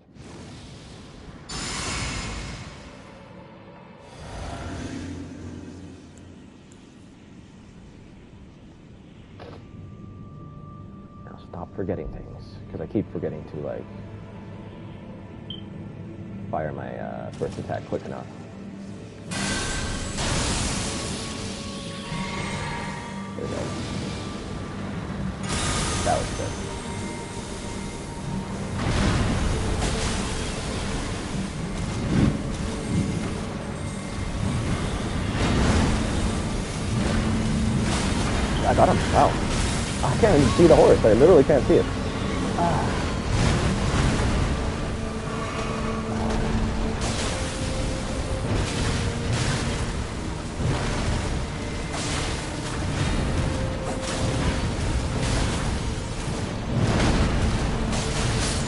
Now stop forgetting things, because I keep forgetting to like fire my first attack quick enough. There we go. That was good. I got him. Wow. I can't even see the horse. I literally can't see it.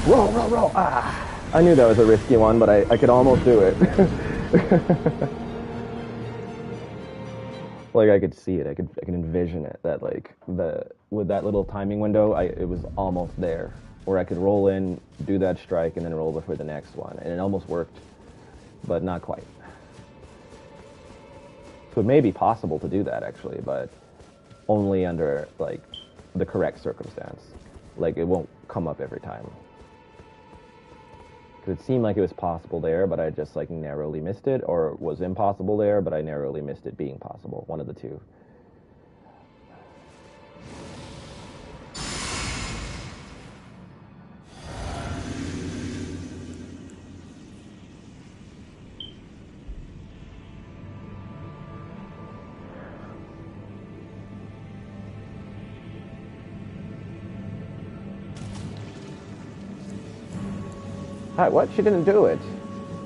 Roll, roll, roll. I knew that was a risky one, but I could almost do it. Like I could see it, I could envision it. That like with that little timing window, it was almost there, where I could roll in, do that strike, and then roll before the next one, and it almost worked, but not quite. So it may be possible to do that actually, but only under like the correct circumstance. Like it won't come up every time. Because it seemed like it was possible there, but I just like narrowly missed it, or it was impossible there, but I narrowly missed it being possible. One of the two. Hi, what? She didn't do it.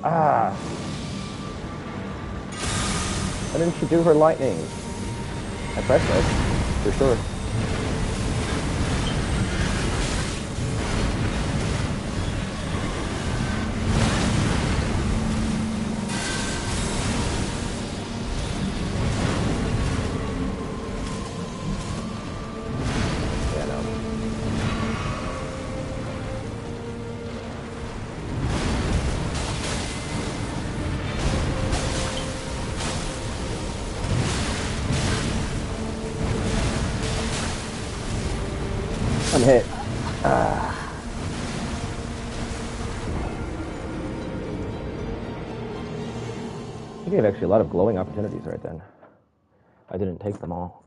Ah. Why didn't she do her lightning? I pressed it, for sure. Yeah, no. I'm hit. He gave actually a lot of glowing opportunities right then. I didn't take them all.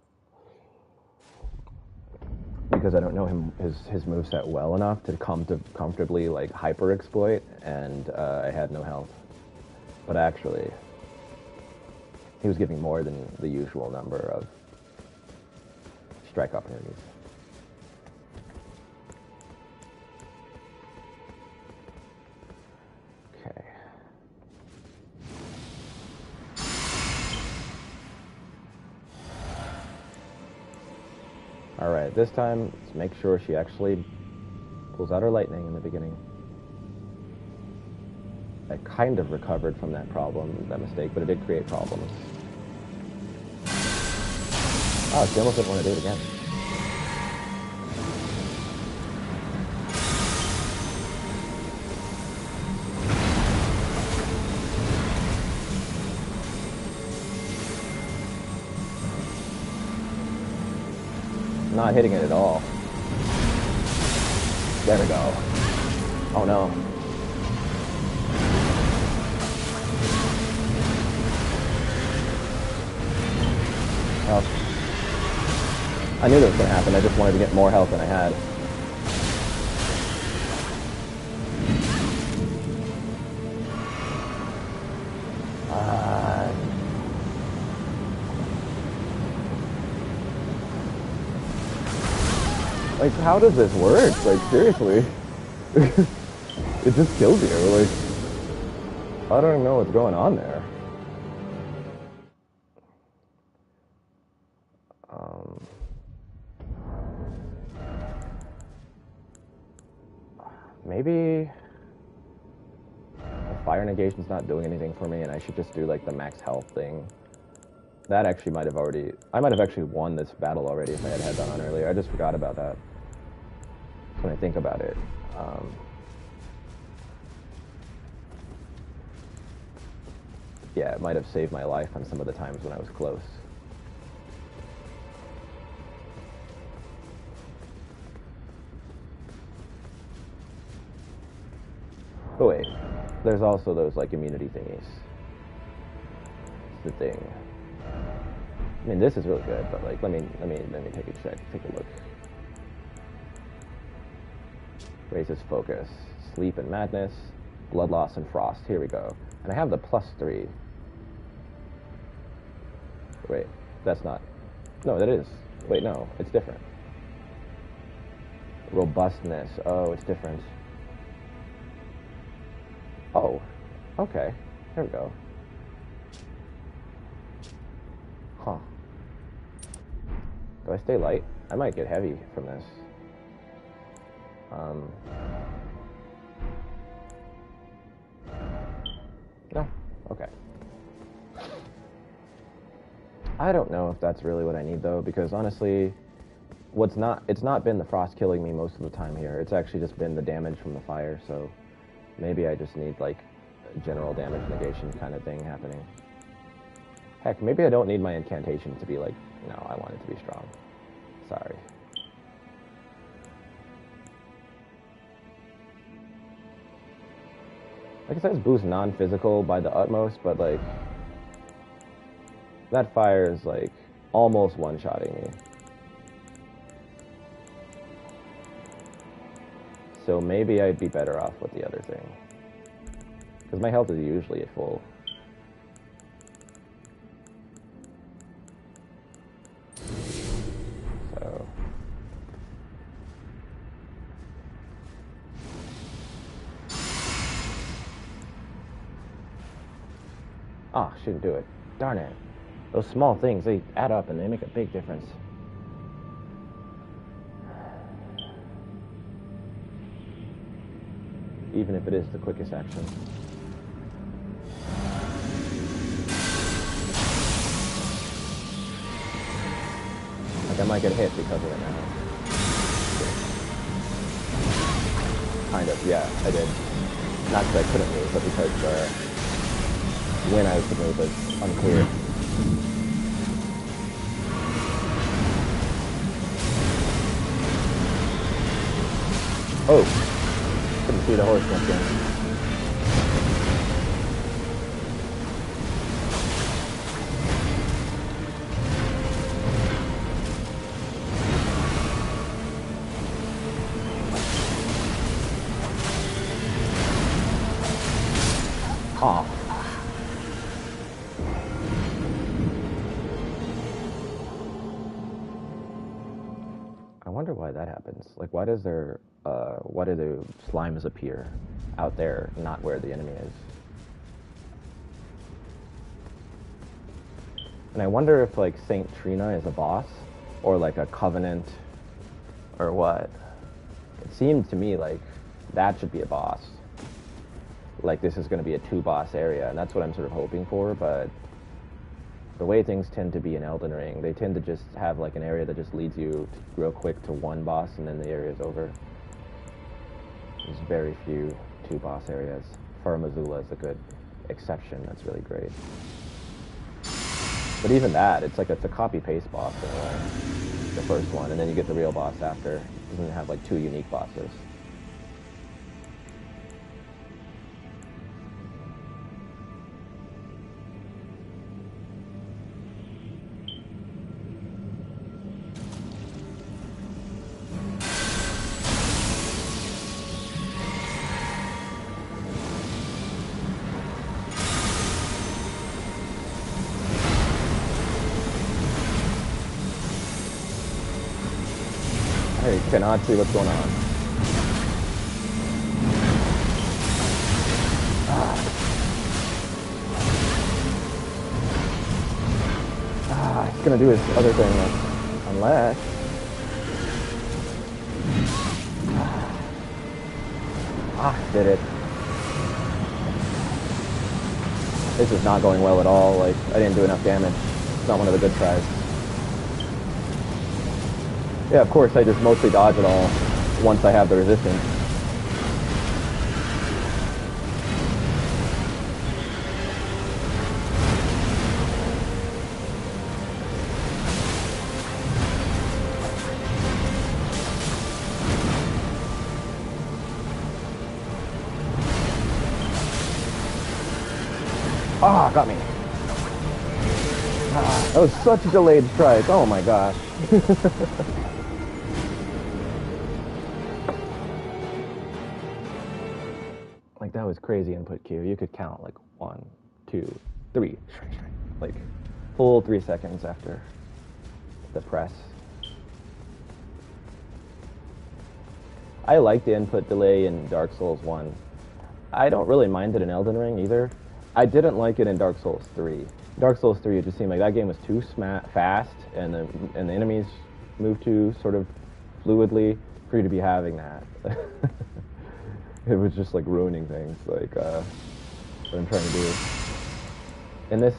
Because I don't know his moveset well enough to come to comfortably like hyper exploit, and I had no health. But actually, he was giving more than the usual number of strike opportunities. Okay. Alright, this time, let's make sure she actually pulls out her lightning in the beginning. I kind of recovered from that mistake, but it did create problems. Oh, she almost didn't want to do it again. Not hitting it at all. There we go. Oh no. Well, I knew that was going to happen. I just wanted to get more health than I had. Like, how does this work? Like, seriously. It just kills you. Like, I don't even know what's going on there. Maybe the fire negation's not doing anything for me, and I should just do, like, the max health thing. That actually might have already... I might have actually won this battle already if I had that on earlier. I just forgot about that. When I think about it. Yeah, it might have saved my life on some of the times when I was close. But wait, there's also those, like, immunity thingies. It's the thing. I mean, this is really good, but, like, let me take a look. Raises focus, sleep and madness, blood loss and frost. Here we go. And I have the +3. Wait, that's not... No, that is. Wait, no, it's different. Robustness. Oh, it's different. Oh, okay. Here we go. Huh. Do I stay light? I might get heavy from this. No? Okay. I don't know if that's really what I need, though, because honestly, it's not been the frost killing me most of the time here. It's actually just been the damage from the fire, so maybe I just need, like, a general damage negation kind of thing happening. Heck, maybe I don't need my incantation to be like, no, I want it to be strong. Sorry. Like it says boost non-physical by the utmost, but like that fire is like almost one-shotting me. So maybe I'd be better off with the other thing. Because my health is usually at full. So... Ah, shouldn't do it. Darn it. Those small things, they add up and they make a big difference. Even if it is the quickest action. Like I might get hit because of it now. Kind of, yeah, I did. Not because I couldn't move, but because when I was to move was unclear. Oh! Couldn't see the horse once again. Ha! I wonder why that happens. Like, why do the slimes appear out there, not where the enemy is? And I wonder if, like, Saint Trina is a boss, or like a covenant, or what. It seemed to me like that should be a boss. Like, this is going to be a two-boss area, and that's what I'm sort of hoping for, but the way things tend to be in Elden Ring, they tend to just have like an area that just leads you real quick to one boss and then the area's over. There's very few two-boss areas. Farmazula is a good exception, that's really great. But even that, it's a copy-paste boss in a way. The first one, and then you get the real boss after. It doesn't have like two unique bosses. I cannot see what's going on. He's gonna do his other thing, unless... did it. This is not going well at all. Like, I didn't do enough damage. It's not one of the good tries. Yeah, of course, I just mostly dodge it all once I have the resistance. Ah, got me. That was such a delayed strike. Oh my gosh. Like, that was crazy input queue. You could count like 1, 2, 3, like full 3 seconds after the press. I like the input delay in Dark Souls 1. I don't really mind it in Elden Ring either. I didn't like it in Dark Souls 3. Dark Souls 3, it just seemed like that game was too fast, and the enemies moved too sort of fluidly for you to be having that. It was just like ruining things, like what I'm trying to do. In this,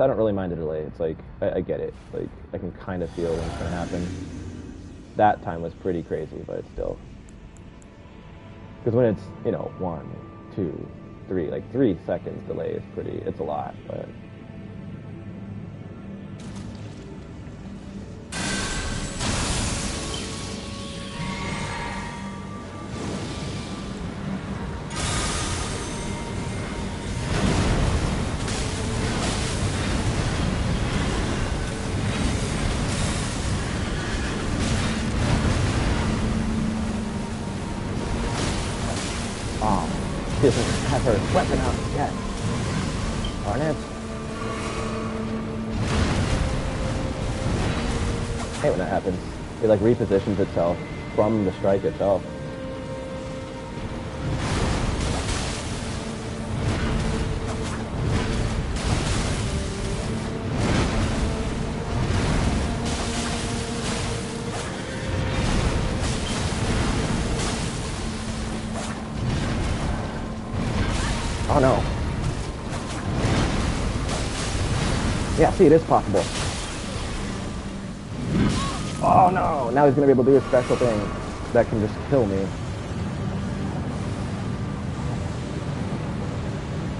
I don't really mind the delay. It's like I get it. Like, I can kind of feel when it's gonna happen. That time was pretty crazy, but still. Because when it's, 1, 2, 3, like 3 seconds delay is pretty. It's a lot, but. first weapon out. Yes. Darn it. I hate when that happens. It like repositions itself from the strike itself. Oh no. Yeah, see, it is possible. Oh no! Now he's gonna be able to do a special thing that can just kill me.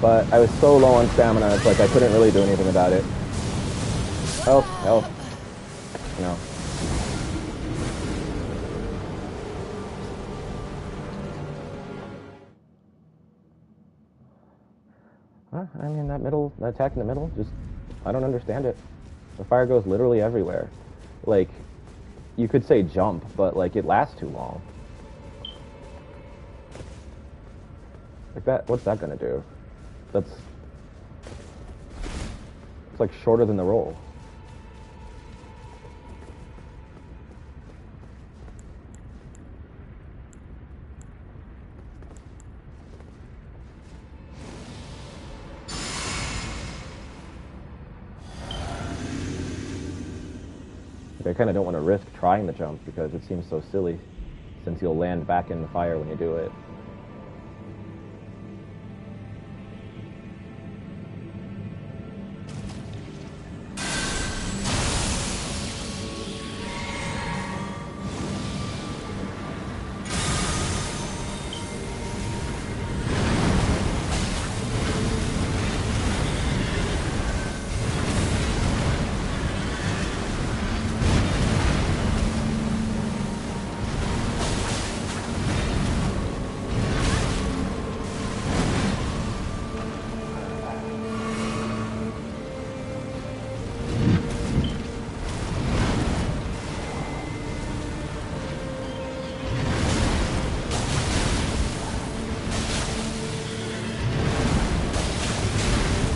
But I was so low on stamina, it's like I couldn't really do anything about it. Help, help. No. I mean, that attack in the middle, just, I don't understand it. The fire goes literally everywhere. Like, you could say jump, but, like, it lasts too long. Like that, what's that gonna do? It's like shorter than the roll. I kind of don't want to risk trying the jump because it seems so silly, since you'll land back in the fire when you do it.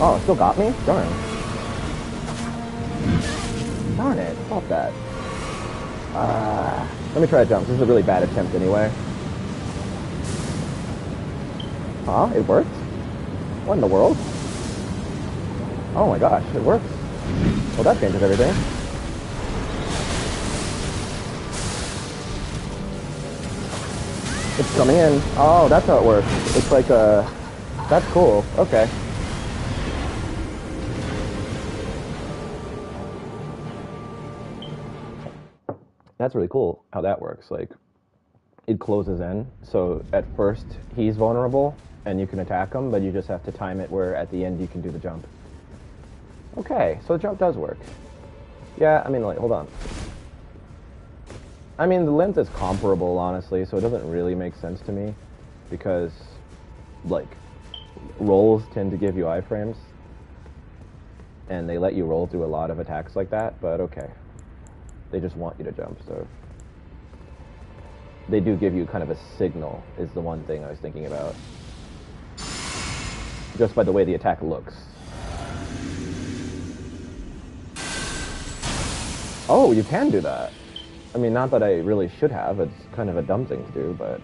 Oh, it still got me? Darn. Darn it. Fuck that. Let me try to jump. This is a really bad attempt anyway. Huh? It worked? What in the world? Oh my gosh, it works. Well, that changes everything. It's coming in. Oh, that's how it works. It's like a... That's cool. Okay. That's really cool how that works. Like, it closes in, so at first he's vulnerable and you can attack him, but you just have to time it where at the end you can do the jump. Okay, so the jump does work. Yeah, I mean, like, hold on. I mean, the length is comparable, honestly, so it doesn't really make sense to me, because, like, rolls tend to give you iframes, and they let you roll through a lot of attacks like that, but okay. They just want you to jump, so... They do give you kind of a signal, is the one thing I was thinking about. Just by the way the attack looks. Oh, you can do that! I mean, not that I really should have, it's kind of a dumb thing to do, but...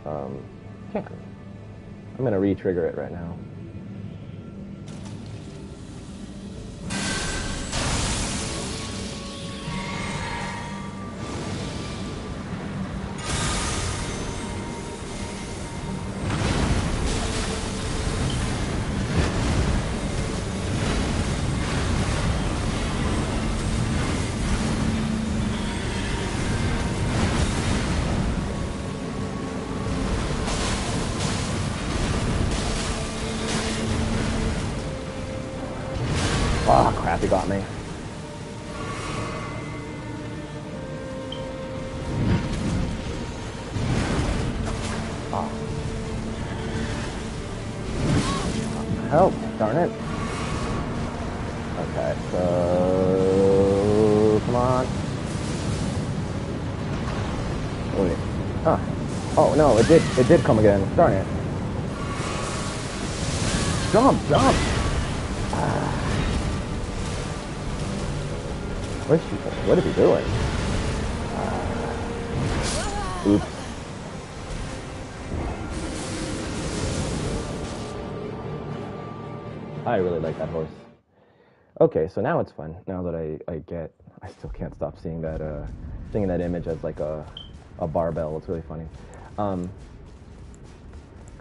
Can. I'm gonna re-trigger it right now. Oh, crap, he got me. Oh. Help, darn it. Okay, so... Come on. Wait. Ah. Oh, no, it did come again. Darn it. Jump! What is he doing? Oops. I really like that horse. Okay, so now it's fun. Now that I still can't stop seeing that image as like a barbell. It's really funny. Like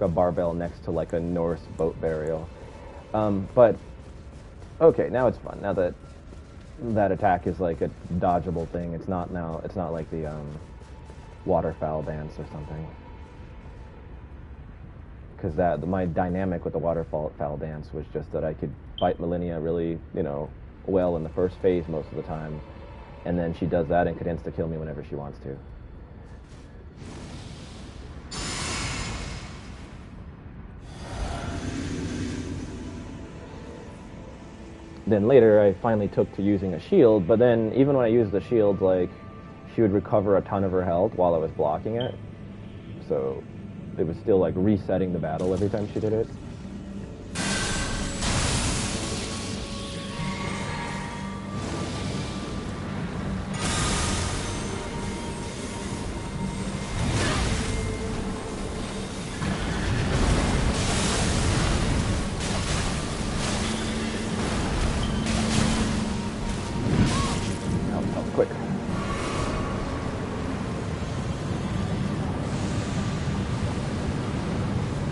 a barbell next to like a Norse boat burial. But okay, now it's fun. Now that that attack is like a dodgeable thing. It's not like the waterfowl dance or something. Because my dynamic with the waterfowl dance was just that I could fight Millennia really, well in the first phase most of the time, and then she does that and could insta-kill me whenever she wants to. Then later I finally took to using a shield, but then even when I used the shield, like, she would recover a ton of her health while I was blocking it. So it was still like resetting the battle every time she did it. Quick.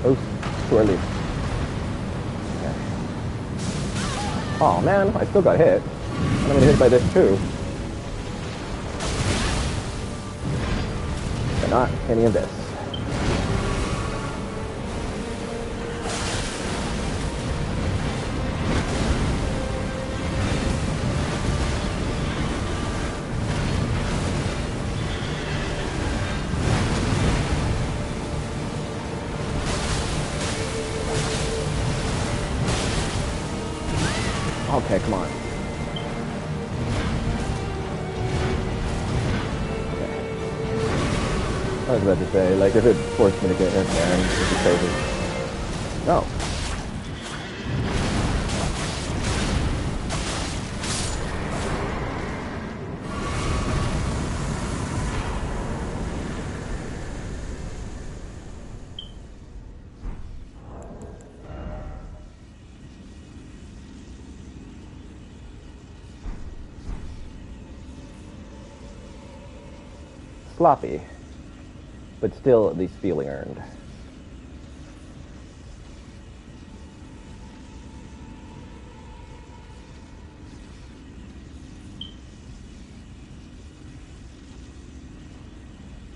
Oh, too early. Okay. Oh man, I still got hit. I'm gonna get hit by this too. But not any of this. Okay, come on. Okay. I was about to say, like, if it forced me to get hit there, it'd be crazy. No. Sloppy, but still at least feeling earned.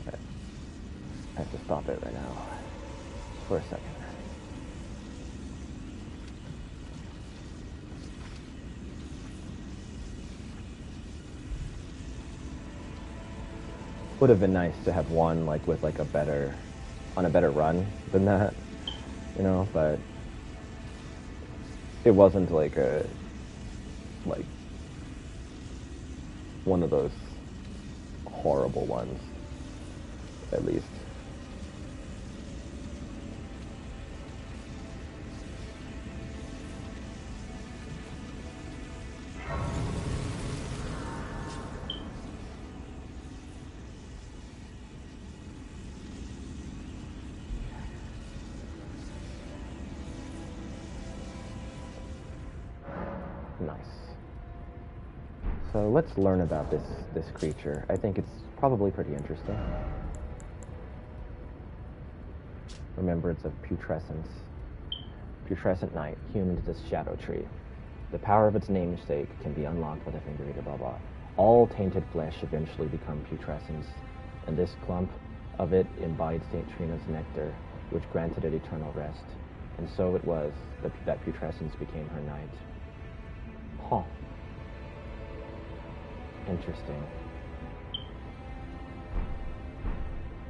Okay. I have to stop it right now for a second. Would have been nice to have won like with like a better run than that, but it wasn't like one of those horrible ones, at least. Nice. So let's learn about this creature. I think it's probably pretty interesting. Remembrance of putrescence. Putrescent night, human to this Scadutree. The power of its namesake can be unlocked with a finger eater, blah blah. All tainted flesh eventually become putrescence, and this clump of it imbibed St. Trina's nectar, which granted it eternal rest. And so it was that putrescence became her night. Huh. Interesting.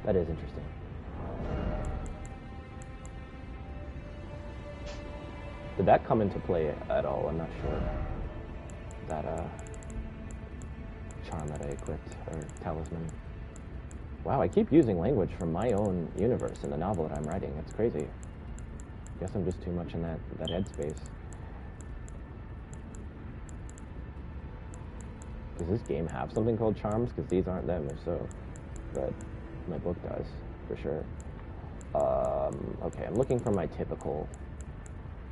That is interesting. Did that come into play at all? I'm not sure. That charm that I equipped, or talisman. Wow, I keep using language from my own universe in the novel that I'm writing. It's crazy. Guess I'm just too much in that headspace. Does this game have something called charms? Because these aren't them, if so. But my book does, for sure. Okay, I'm looking for my typical,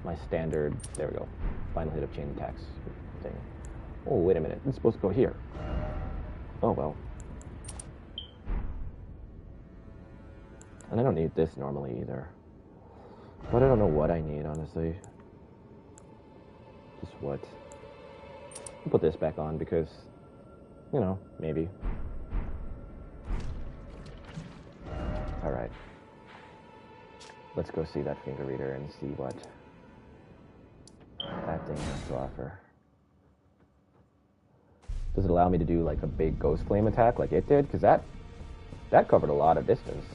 my standard, there we go, final hit of chain attacks thing. Oh, wait a minute, it's supposed to go here. Oh, well. And I don't need this normally either. But I don't know what I need, honestly. Just what? I'll put this back on because, you know, maybe. Alright. Let's go see that finger reader and see what that thing has to offer. Does it allow me to do like a big ghost flame attack like it did? Because that covered a lot of distance.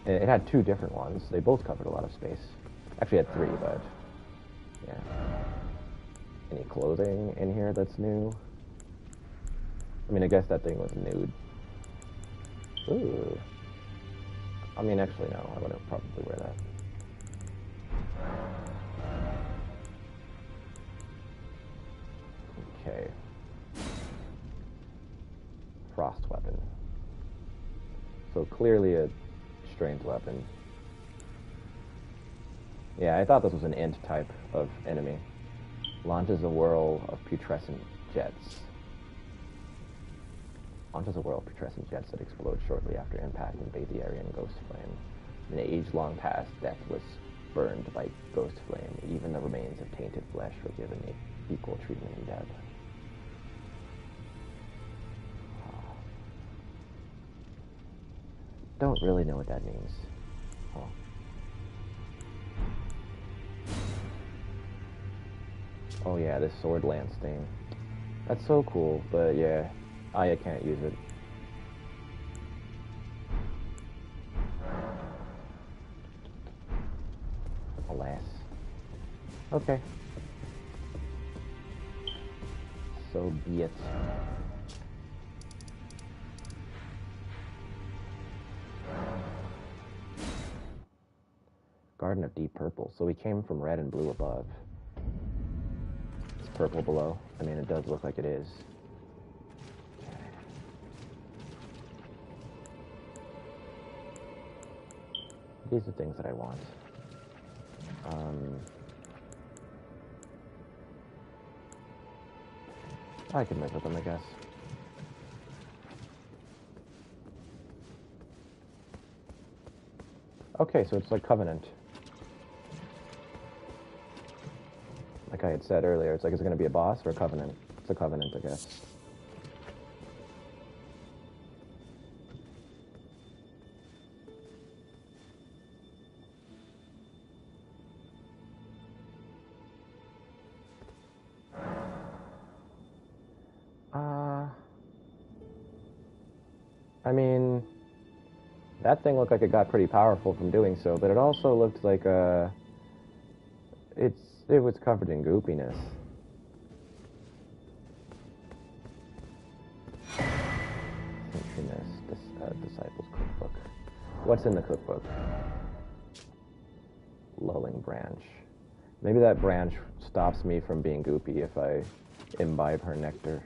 It had two different ones. They both covered a lot of space. Actually, it had three, but yeah. Any clothing in here that's new? I mean, I guess that thing was nude. Ooh. I mean, actually, no. I wouldn't probably wear that. Okay. Frost weapon. So clearly a strength weapon. Yeah, I thought this was an int type of enemy. Launches a whirl of putrescent jets. Launches a whirl of putrescent jets that explode shortly after impact and bathe the area in ghost flame. In age long past, death was burned by ghost flame. Even the remains of tainted flesh were given equal treatment in death. Don't really know what that means. Huh. Oh yeah, this sword lance thing. That's so cool, but yeah, I can't use it. Alas. Okay. So be it. Garden of Deep Purple. So we came from red and blue above. It's purple below. I mean, it does look like it is. These are things that I want. I can live with them, I guess. Okay, so it's like Covenant. Like I had said earlier, it's like, is it going to be a boss or a Covenant? It's a Covenant, I guess. I mean, that thing looked like it got pretty powerful from doing so, but it also looked like it was covered in goopiness. Disciples cookbook. What's in the cookbook? Lulling branch. Maybe that branch stops me from being goopy if I imbibe her nectar.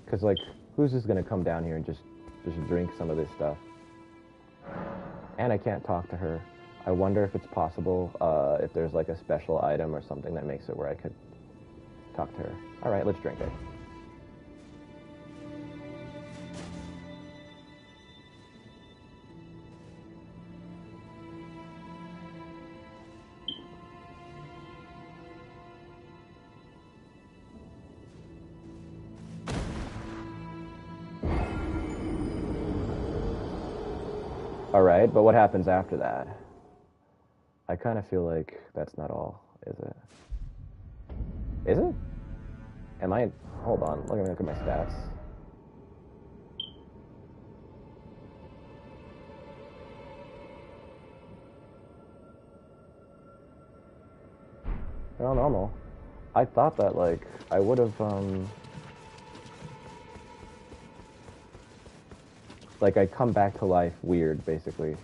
Because, like, who's just going to come down here and just drink some of this stuff? And I can't talk to her. I wonder if it's possible, if there's, like, a special item or something that makes it where I could talk to her. All right, let's drink it. Alright, but what happens after that? I kind of feel like that's not all, is it? Is it? Am I... Hold on, let me look at my stats. They're all normal. I thought that, like, I would have, like, I come back to life weird, basically.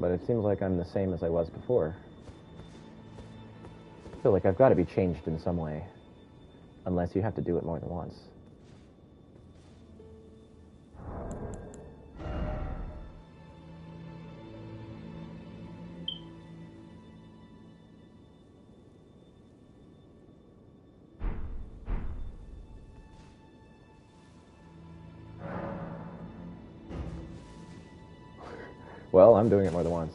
but it seems like I'm the same as I was before. I feel like I've got to be changed in some way, unless you have to do it more than once. Well, I'm doing it more than once.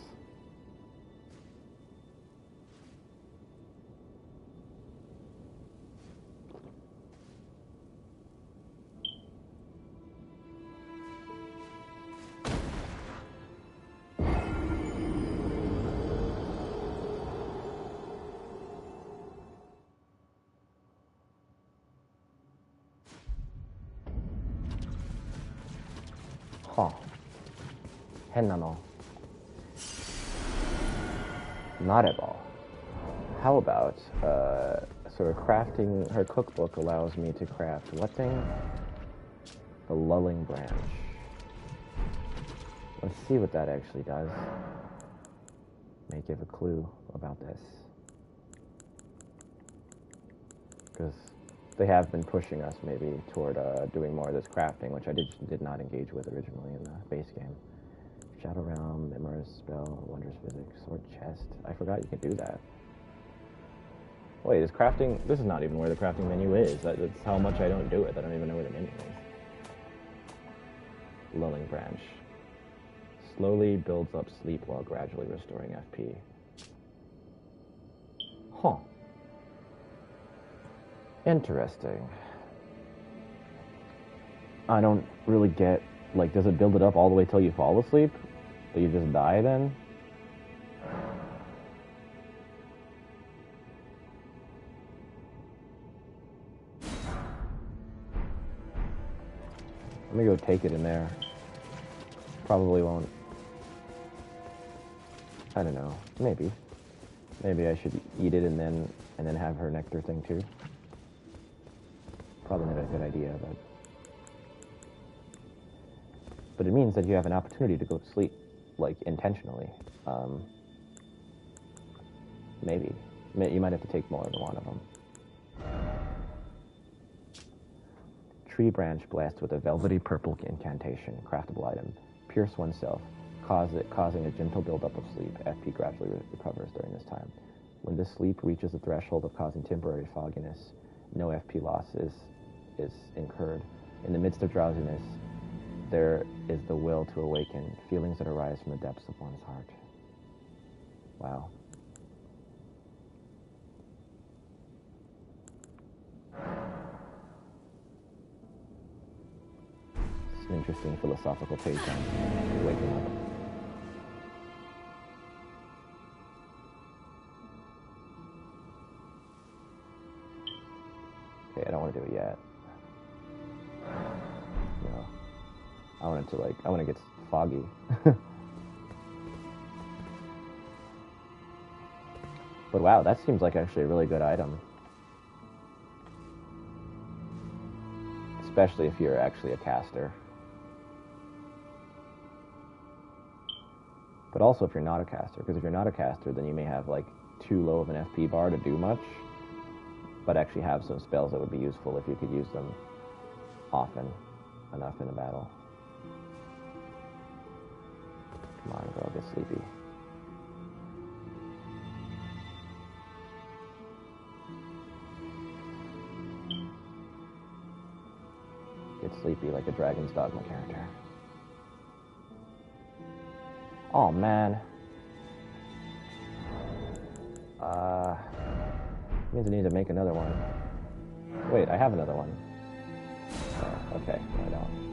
Huh. Hennano. Not at all. How about, sort of crafting, her cookbook allows me to craft what thing? The lulling branch. Let's see what that actually does. May give a clue about this. Because they have been pushing us maybe toward doing more of this crafting, which I did not engage with originally in the base game. Shadow Realm, Immerse Spell, Wondrous Physics, Sword Chest. I forgot you could do that. Wait, is crafting... This is not even where the crafting menu is. That's how much I don't do it. I don't even know where the menu is. Lulling Branch. Slowly builds up sleep while gradually restoring FP. Huh. Interesting. I don't really get... Like, does it build it up all the way till you fall asleep? Do you just die then? Let me go take it in there. Probably won't. I don't know. Maybe. Maybe I should eat it and then have her nectar thing too. Probably not a good idea, but it means that you have an opportunity to go to sleep, like, intentionally. Maybe. You might have to take more than one of them. Tree branch blast with a velvety purple incantation, craftable item. Pierce oneself, causing a gentle buildup of sleep. FP gradually recovers during this time. When this sleep reaches the threshold of causing temporary fogginess, no FP loss is incurred. In the midst of drowsiness, there is the will to awaken, feelings that arise from the depths of one's heart. Wow. It's an interesting philosophical take on waking up. Okay, I don't want to do it yet. No. I want to get foggy. But wow, that seems like actually a really good item. Especially if you're actually a caster. But also if you're not a caster, because if you're not a caster, then you may have like too low of an FP bar to do much, but actually have some spells that would be useful if you could use them often enough in a battle. Come on, girl, get sleepy. Get sleepy like a Dragon's Dogma character. Oh, man. Means I need to make another one. Wait, I have another one. Oh, okay, no, I don't.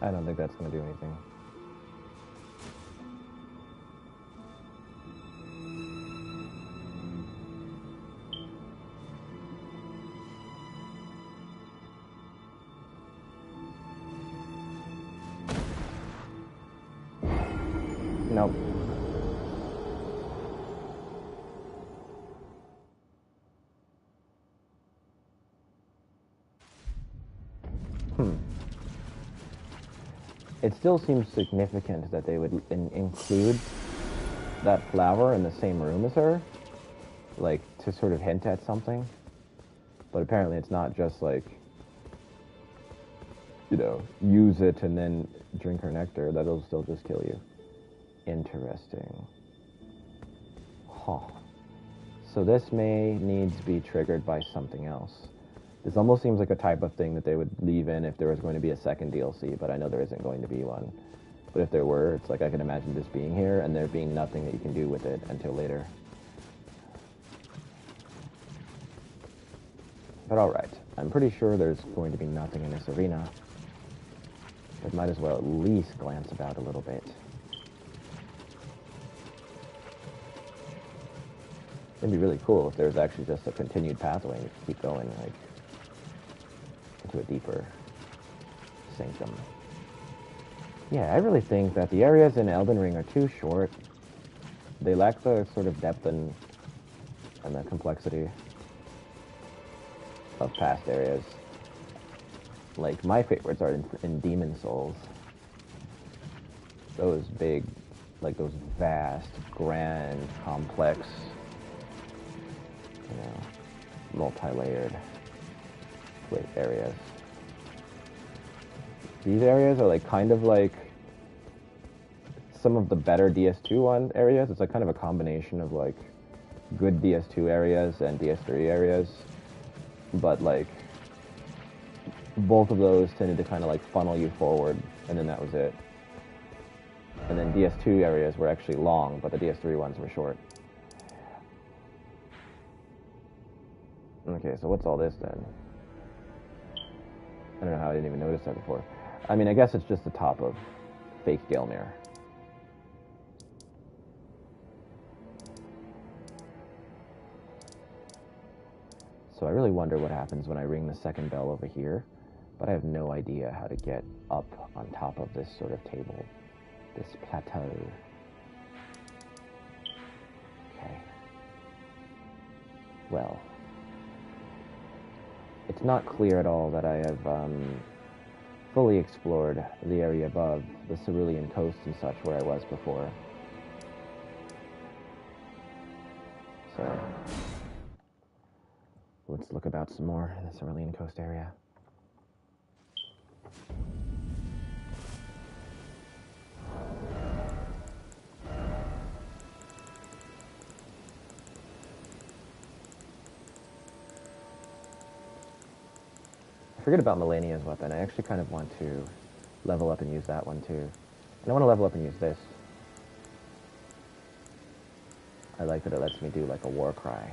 I don't think that's going to do anything. Nope. It still seems significant that they would include that flower in the same room as her, like, to sort of hint at something. But apparently it's not just like, you know, use it and then drink her nectar. That'll still just kill you. Interesting. Huh. So this may need to be triggered by something else. This almost seems like a type of thing that they would leave in if there was going to be a second DLC, but I know there isn't going to be one. But if there were, it's like I can imagine this being here and there being nothing that you can do with it until later. But alright, I'm pretty sure there's going to be nothing in this arena. But might as well at least glance about a little bit. It'd be really cool if there was actually just a continued pathway and you could keep going, like, into a deeper sanctum. Yeah, I really think that the areas in Elden Ring are too short. They lack the sort of depth and the complexity of past areas. Like, my favorites are in Demon Souls. Those big, like those vast, grand, complex, you know, multi-layered areas. These areas are like kind of like some of the better DS2 areas. It's like kind of a combination of like good DS2 areas and DS3 areas, but like both of those tended to kind of like funnel you forward, and then that was it. And then DS2 areas were actually long, but the DS3 ones were short. Okay, so what's all this then? I don't know how I didn't even notice that before. I mean, I guess it's just the top of fake Gelmir. So I really wonder what happens when I ring the second bell over here, but I have no idea how to get up on top of this sort of table, this plateau. Okay. Well, it's not clear at all that I have fully explored the area above, the Cerulean coast and such, where I was before. So let's look about some more in the Cerulean coast area. Forget about Melania's weapon. I actually kind of want to level up and use that one too. And I want to level up and use this. I like that it lets me do like a war cry.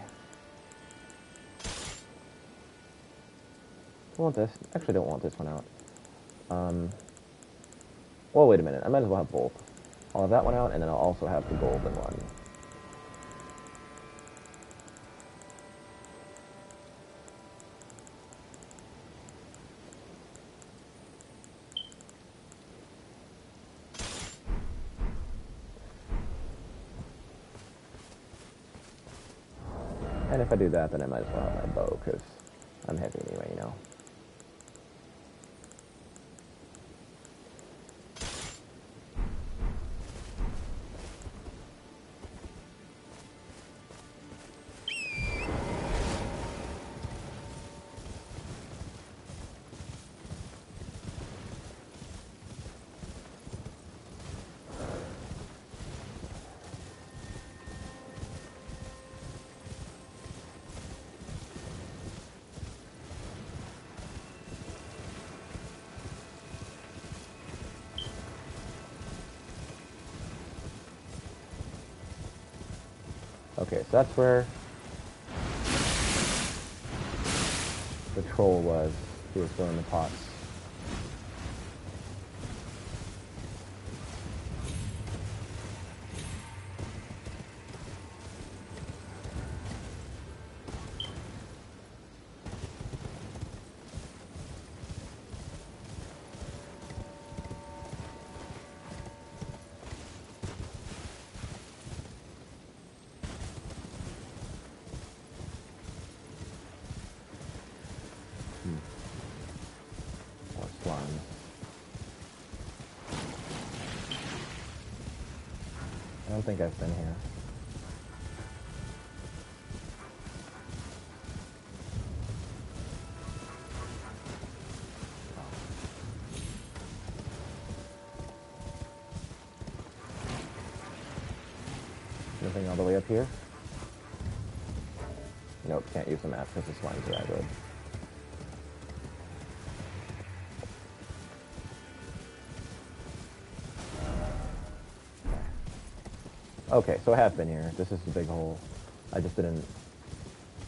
I want this. Actually, I don't want this one out. Well, wait a minute. I might as well have both. I'll have that one out, and then I'll also have the golden one. And if I do that, then I might as well have my bow, because I'm heavy anyway, you know. Okay, so that's where the troll was. He was throwing the pots. don't think I've been here. Nothing all the way up here? Nope, can't use the map because the slimes are aggro. Okay, so I have been here. This is the big hole. I just didn't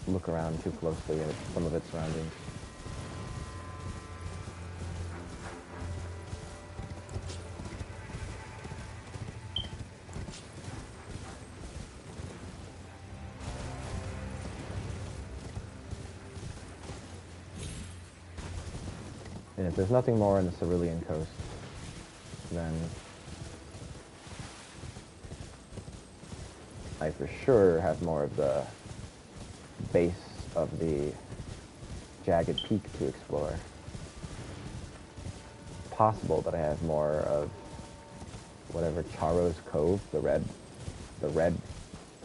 look around too closely at some of its surroundings. And if there's nothing more in the Cerulean coast, then I for sure have more of the base of the jagged peak to explore. It's possible that I have more of whatever Charo's Cove, the red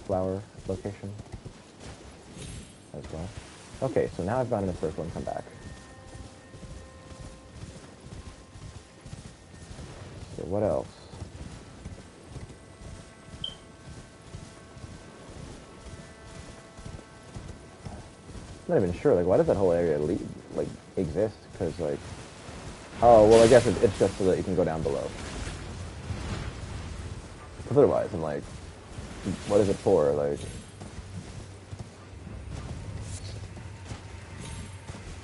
flower location as well. Okay, so now I've gone in a circle and come back. So what else? I'm not even sure, like, why does that whole area exist? Because, like, oh, well, I guess it's just so that you can go down below. Because otherwise, I'm like, what is it for? Like,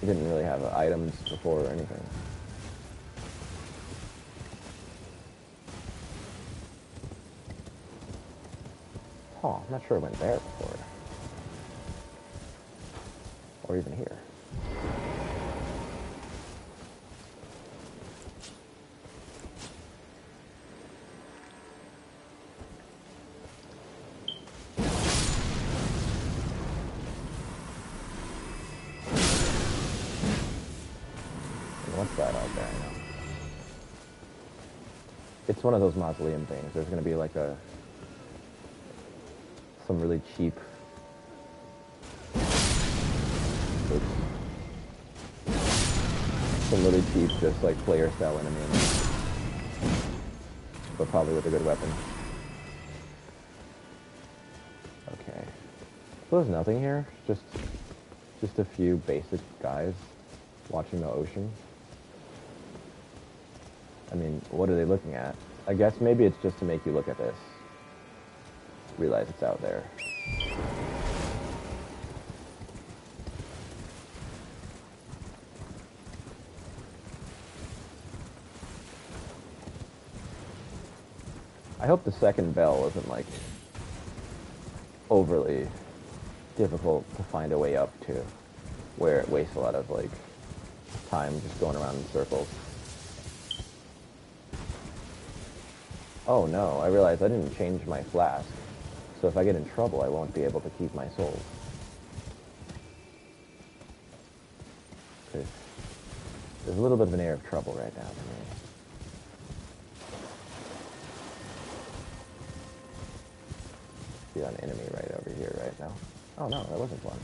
you didn't really have items before or anything. Oh, I'm not sure I went there before. Or even here. What's that out there? I know. It's one of those mausoleum things. There's going to be like some really cheap. Some really cheap, just like player style enemy, but probably with a good weapon. Okay, so there's nothing here. Just a few basic guys watching the ocean. I mean, what are they looking at? I guess maybe it's just to make you look at this, realize it's out there. I hope the second bell isn't, like, overly difficult to find a way up to, where it wastes a lot of, like, time just going around in circles. Oh no, I realized I didn't change my flask, so if I get in trouble, I won't be able to keep my souls. There's a little bit of an air of trouble right now for me. See an enemy right over here right now. Oh no, that wasn't one.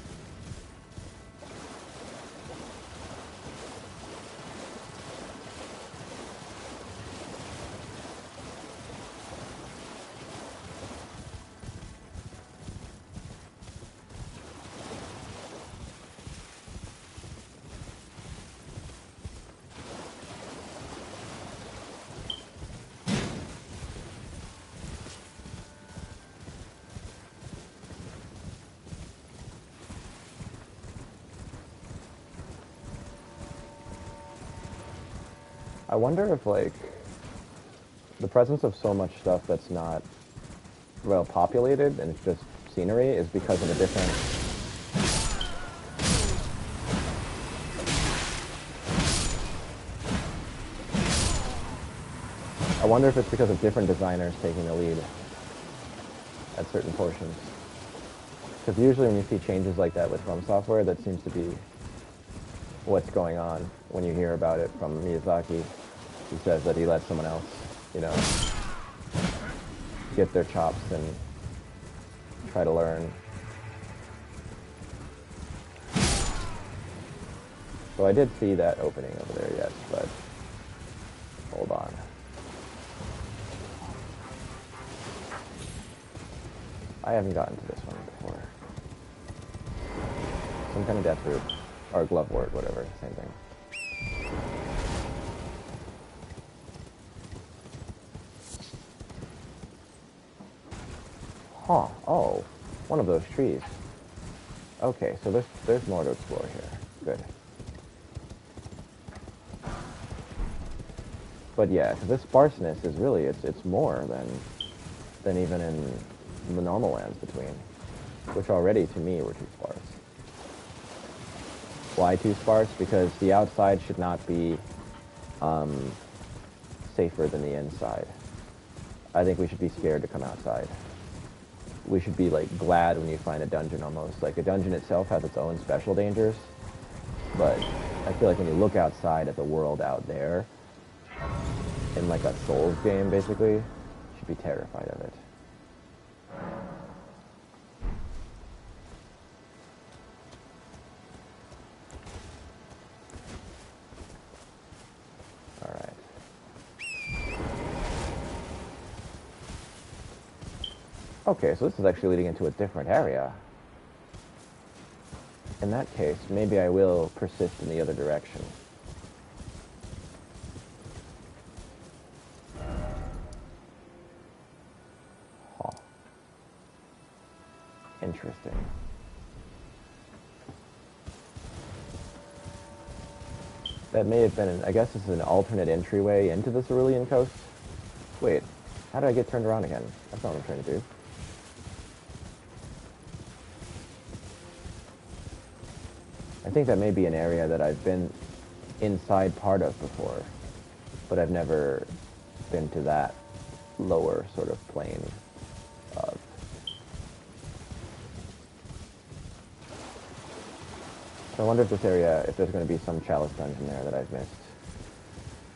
I wonder if, like, the presence of so much stuff that's not well populated and it's just scenery is because of a different... I wonder if it's because of different designers taking the lead at certain portions. Because usually when you see changes like that with From Software, that seems to be what's going on when you hear about it from Miyazaki. He says that he let someone else, you know, get their chops and try to learn. So I did see that opening over there, yes, but hold on. I haven't gotten to this one before. Some kind of death root, or glovewort, whatever, same thing. Huh, oh, one of those trees. Okay, so there's more to explore here. Good. But yeah, because this sparseness is really, it's more than even in the normal lands between, which already to me were too sparse. Why too sparse? Because the outside should not be safer than the inside. I think we should be scared to come outside. We should be like glad when you find a dungeon almost. Like a dungeon itself has its own special dangers, but I feel like when you look outside at the world out there, in like a Souls game basically, you should be terrified of it. Alright. Okay, so this is actually leading into a different area. In that case, maybe I will persist in the other direction. Huh. Interesting. That may have been, I guess this is an alternate entryway into the Cerulean Coast. Wait, how did I get turned around again? That's not what I'm trying to do. I think that may be an area that I've been inside part of before, but I've never been to that lower sort of plane of. So I wonder if this area, if there's going to be some chalice dungeon there that I've missed,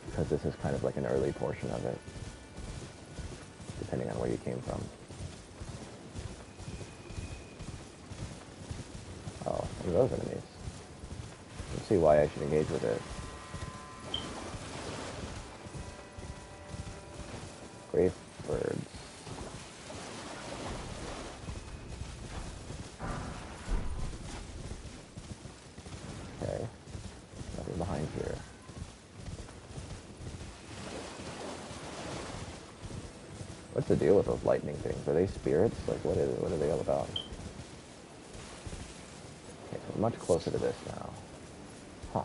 because this is kind of like an early portion of it, depending on where you came from. Oh, what are those enemies? Let's see why I should engage with it. Grave birds. Okay. Nothing behind here. What's the deal with those lightning things? Are they spirits? Like, what are they all about? Okay, so much closer to this now. Huh.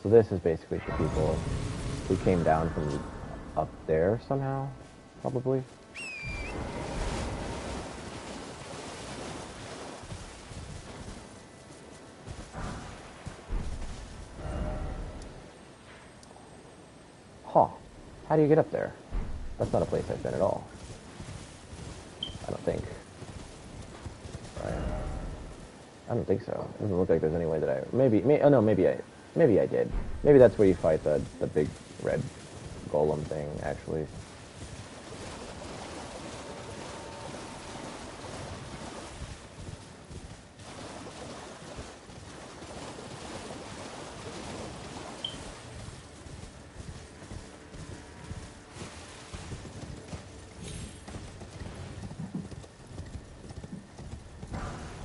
So this is basically for people who came down from up there somehow, probably. Huh. How do you get up there? That's not a place I've been at all. I don't think. Right. I don't think so. It doesn't look like there's any way that I... Maybe I did. Maybe that's where you fight the big red golem thing, actually.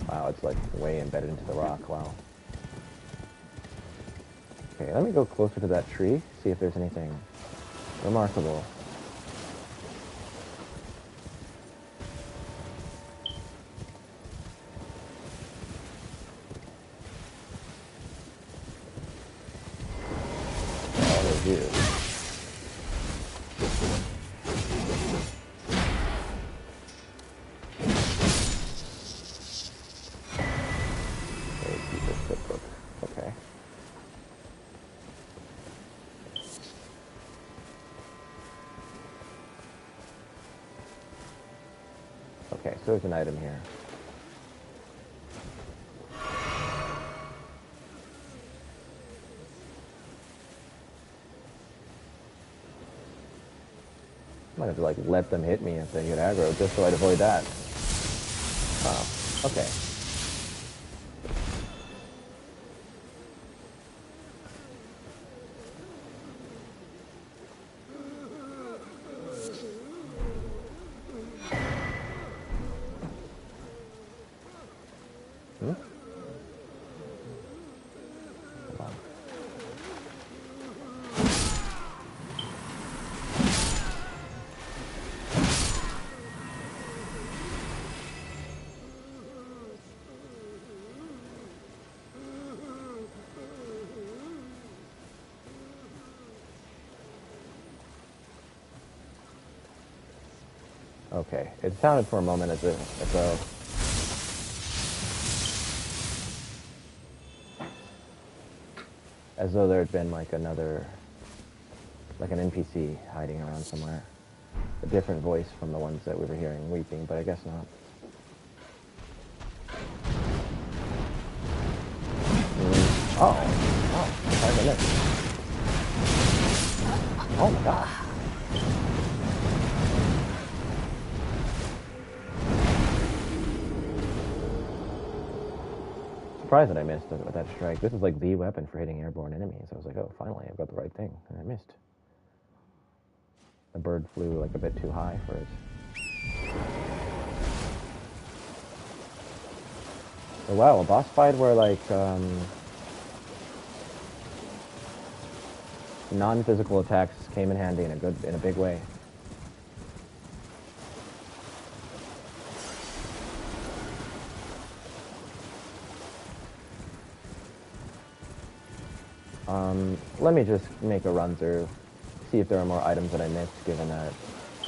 Wow, it's like way embedded into the rock, wow. Okay, let me go closer to that tree, see if there's anything remarkable. Oh, there's you. Okay, so there's an item here. I might have to like let them hit me if they get aggro just so I'd avoid that. Oh, okay. Okay, it sounded for a moment as though there had been like an NPC hiding around somewhere. A different voice from the ones that we were hearing weeping, but I guess not. Oh, how did I miss? Oh my gosh. Surprised that I missed with that strike. This is like the weapon for hitting airborne enemies. I was like, oh, finally, I've got the right thing. And I missed. The bird flew like a bit too high for it. Oh, wow, a boss fight where like non-physical attacks came in handy in a big way. Let me just make a run through, see if there are more items that I missed, given that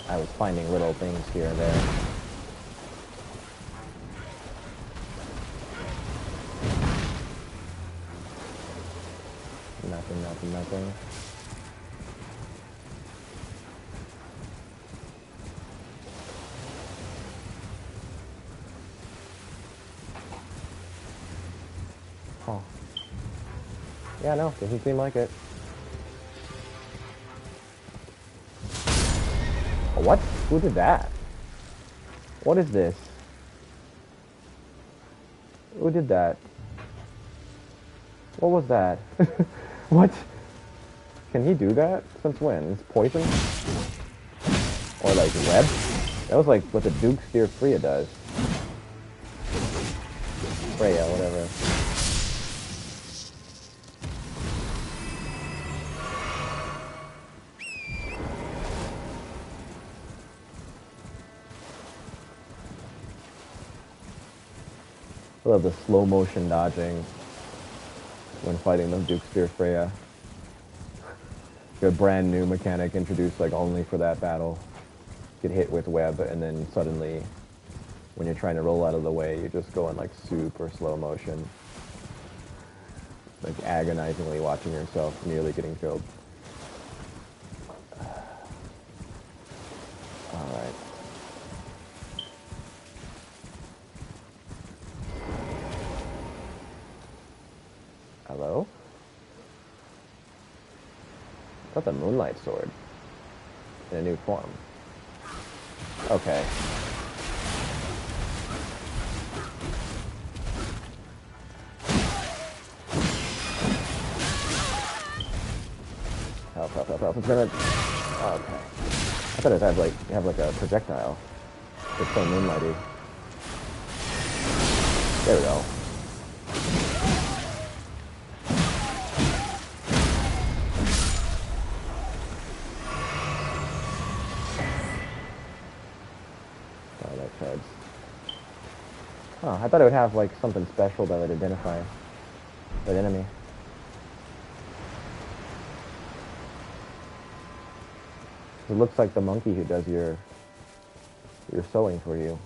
I was finding little things here and there. Nothing. Huh. Yeah, no, doesn't seem like it. What? Who did that? What is this? Who did that? What was that? What? Can he do that? Since when? It's poison? Or like web? That was like what the Duke Spear Freya does. Freya, whatever. I love the slow motion dodging when fighting the Duke Spear Freya. A brand new mechanic introduced like only for that battle. Get hit with web and then suddenly when you're trying to roll out of the way you just go in like super slow motion. Like agonizingly watching yourself nearly getting killed. Alright. Hello? What's the Moonlight Sword? In a new form. Okay. Help. It's gonna... Oh, okay. I thought it had like, have like a projectile. It's so moonlighty. There we go. Oh, I thought it would have like something special that would identify that enemy. It looks like the monkey who does your sewing for you.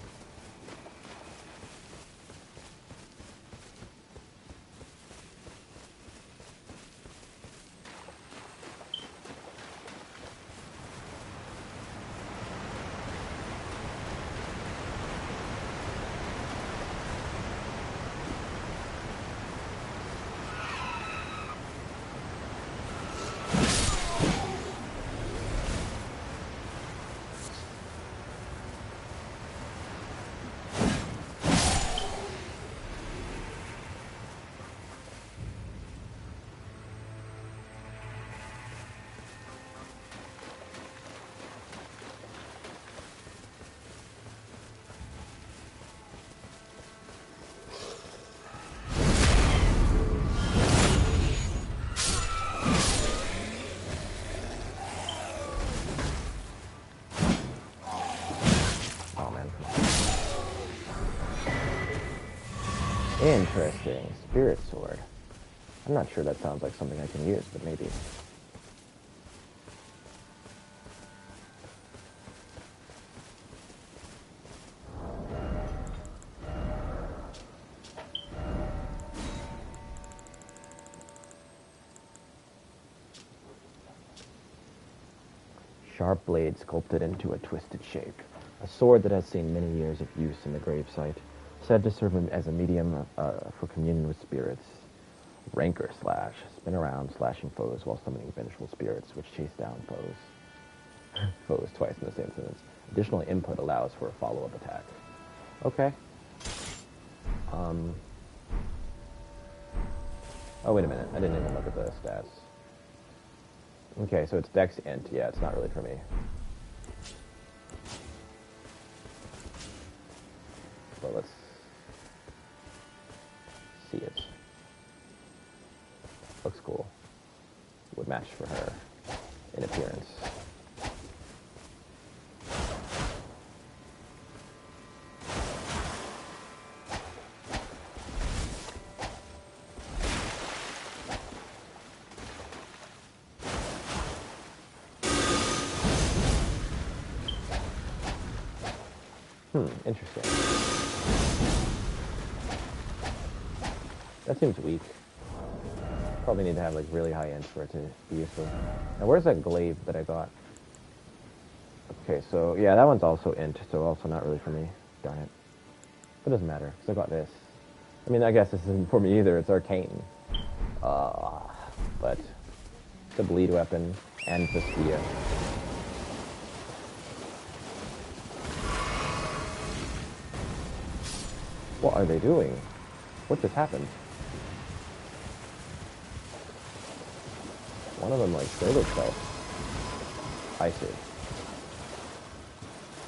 Interesting. Spirit sword. I'm not sure that sounds like something I can use, but maybe. Sharp blade sculpted into a twisted shape. A sword that has seen many years of use in the gravesite. Said to serve as a medium for communion with spirits. Rancor slash. Spin around, slashing foes while summoning vengeful spirits, which chase down foes. Foes twice in the same sentence. Additional input allows for a follow-up attack. Okay. Oh, wait a minute. I didn't even look at the stats. Okay, so it's Dex Int. Yeah, it's not really for me. But let's see it. Looks cool. Would match for her in appearance. Interesting. That seems weak. Probably need to have like really high ends for it to be useful. Now where's that glaive that I got? Okay, so yeah, that one's also int, so also not really for me. Darn it. But it doesn't matter, because I got this. I mean, I guess this isn't for me either, it's arcane. But it's a bleed weapon and the spear. What are they doing? What just happened? One of them, like, killed itself. I see.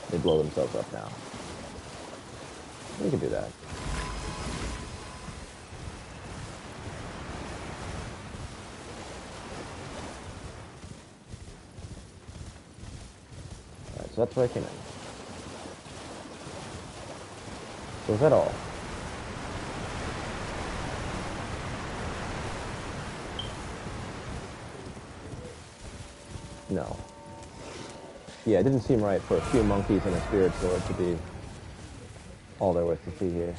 They blow themselves up now. We can do that. Alright, so that's where I came in. So is that all? No. Yeah, it didn't seem right for a few monkeys and a spirit sword to be all there was to see here.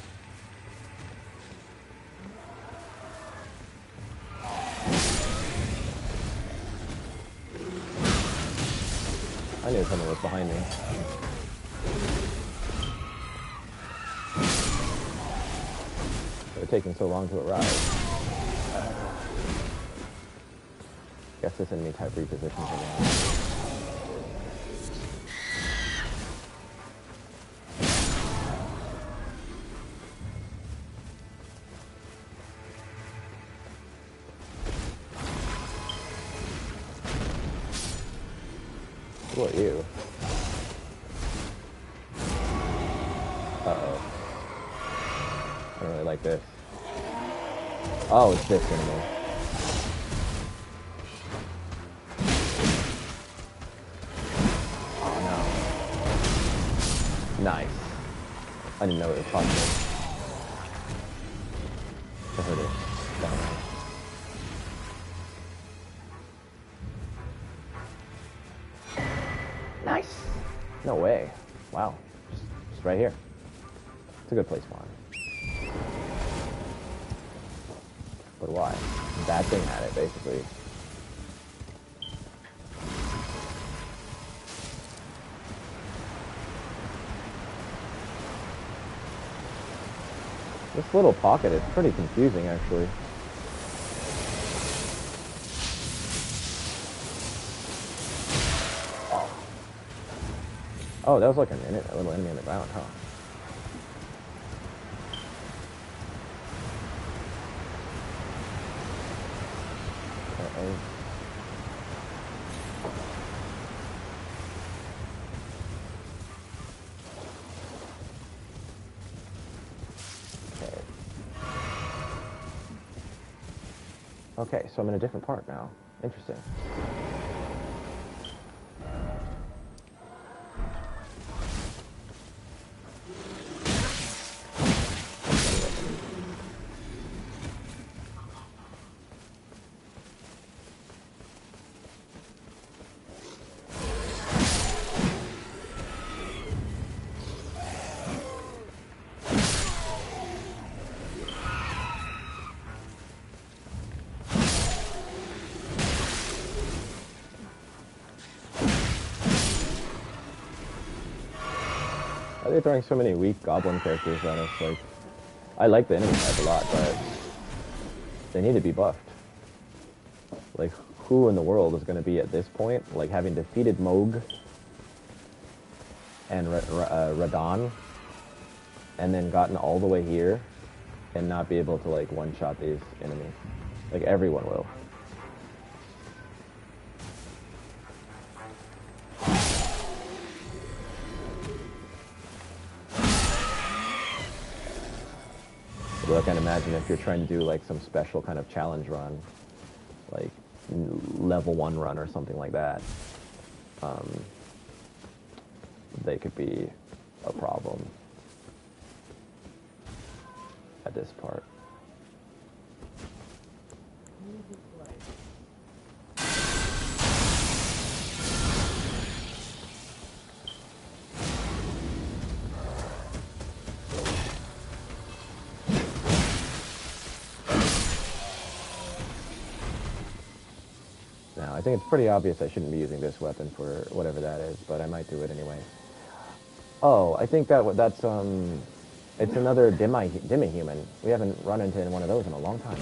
I knew someone was behind me. They're taking so long to arrive. Guess this enemy type repositions again. Who are you? Uh-oh. I don't really like this. Oh, it's this enemy. Nice. I didn't know it was possible. I heard it. Definitely. Nice! No way. Wow. Just right here. It's a good place for him. But why? That thing had it, basically. This little pocket is pretty confusing, actually. Oh, that was like a little enemy on the ground, huh? Uh-oh. Okay, so I'm in a different part now. Interesting. are they throwing so many weak goblin characters at us? Like, I like the enemy type a lot, but they need to be buffed. Like, who in the world is going to be at this point, like, having defeated Moog and Radon, and then gotten all the way here, and not be able to, like, one-shot these enemies? Like, everyone will. But I can imagine if you're trying to do, like, some special kind of challenge run, like, level 1 run or something like that, they could be a problem at this part. Now, I think it's pretty obvious I shouldn't be using this weapon for whatever that is, but I might do it anyway. Oh, I think that's it's another demi-human. We haven't run into one of those in a long time.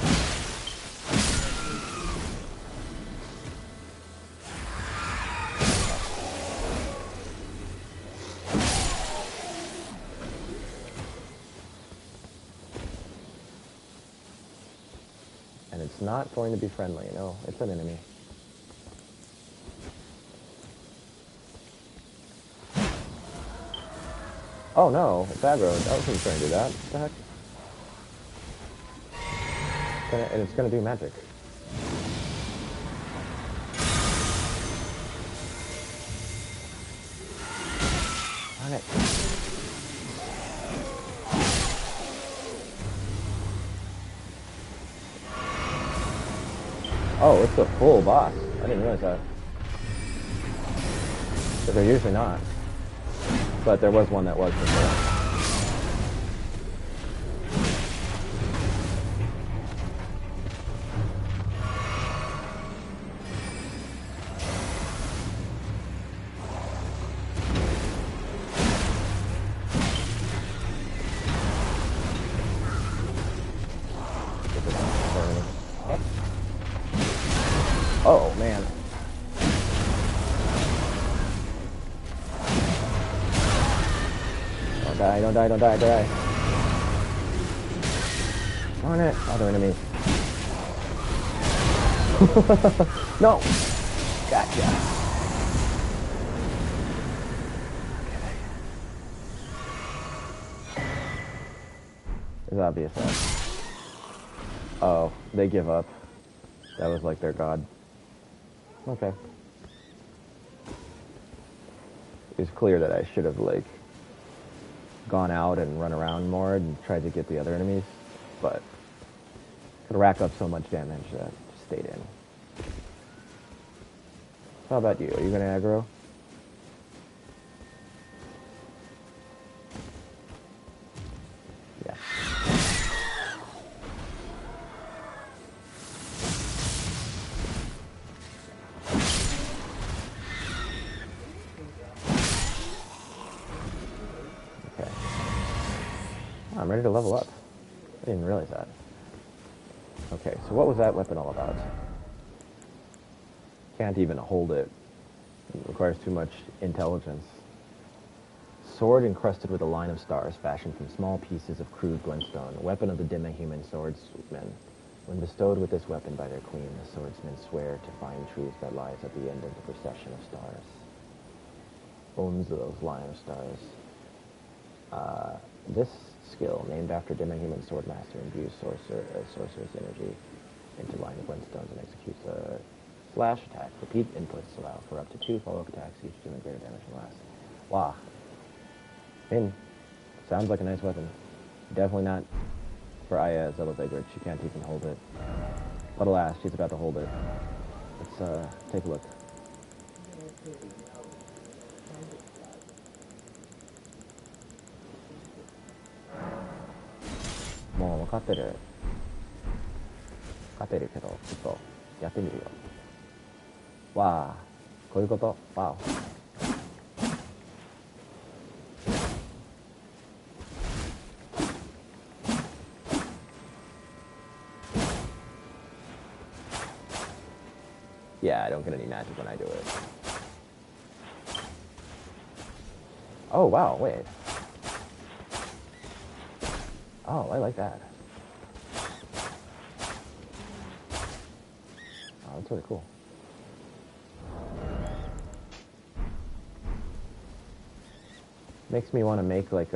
And it's not going to be friendly, no, it's an enemy. Oh no, it's aggro. I wasn't trying to do that. What the heck? And it's gonna do magic. Darn it. Oh, it's a full boss. I didn't realize that. But they're usually not. But there was one that was before. Oh, man. Don't die, don't die, don't die. Darn it. Other enemy. No. Gotcha. It's obvious that. Oh, they give up. That was like their god. Okay. It's clear that I should have, like, gone out and run around more and tried to get the other enemies, but could rack up so much damage that I stayed in. How about you? Are you gonna aggro? Yeah. I'm ready to level up. I didn't realize that. Okay, so what was that weapon all about? Can't even hold it. It requires too much intelligence. Sword encrusted with a line of stars fashioned from small pieces of crude glintstone. Weapon of the demi-human swordsmen. When bestowed with this weapon by their queen, the swordsmen swear to find truth that lies at the end of the procession of stars. Owns those line of stars. This skill, named after demi-human swordmaster, imbues sorcerer's energy into line of glintstones and executes a slash attack. Repeat inputs allow for up to 2 follow-up attacks, each doing greater damage than last. Wow. Sounds like a nice weapon. Definitely not for Aya Zelazegrid. She can't even hold it. But alas, she's about to hold it. Let's take a look. Mo 分かってる。分かってるけど、ちょっとやってみるよ。わあ、こういうこと。わお。Yeah, I don't get any magic when I do it. Oh, wow, wait. Oh, I like that. Oh, that's really cool. Makes me want to make like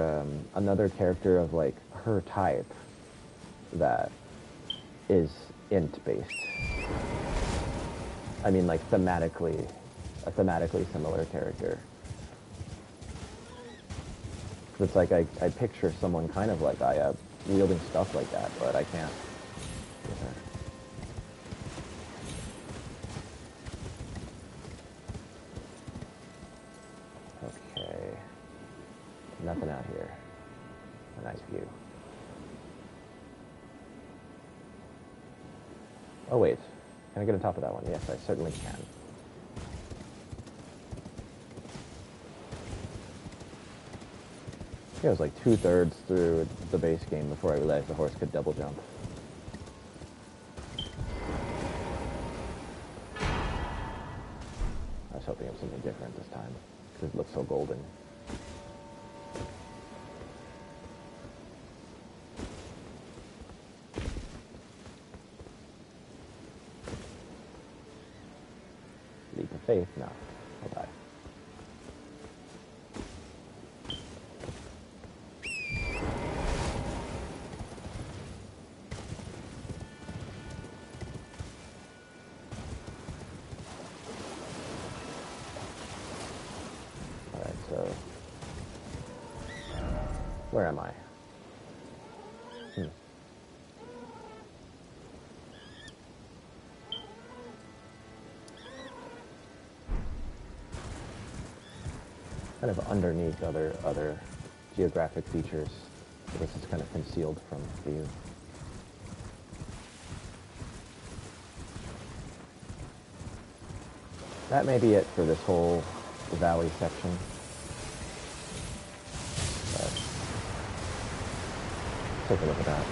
another character of like her type that is int based. I mean, like a thematically similar character. It's like I picture someone kind of like Aya wielding stuff like that, but I can't. Okay. Nothing out here. A nice view. Oh wait, can I get on top of that one? Yes, I certainly can. I think I was like 2/3 through the base game before I realized the horse could double jump. I was hoping it was something different this time, because it looks so golden. Leap of faith? No. I'll die. Alright, so... where am I? Kind of underneath other geographic features. I guess it's kind of concealed from view. That may be it for this whole valley section. But take a look at that.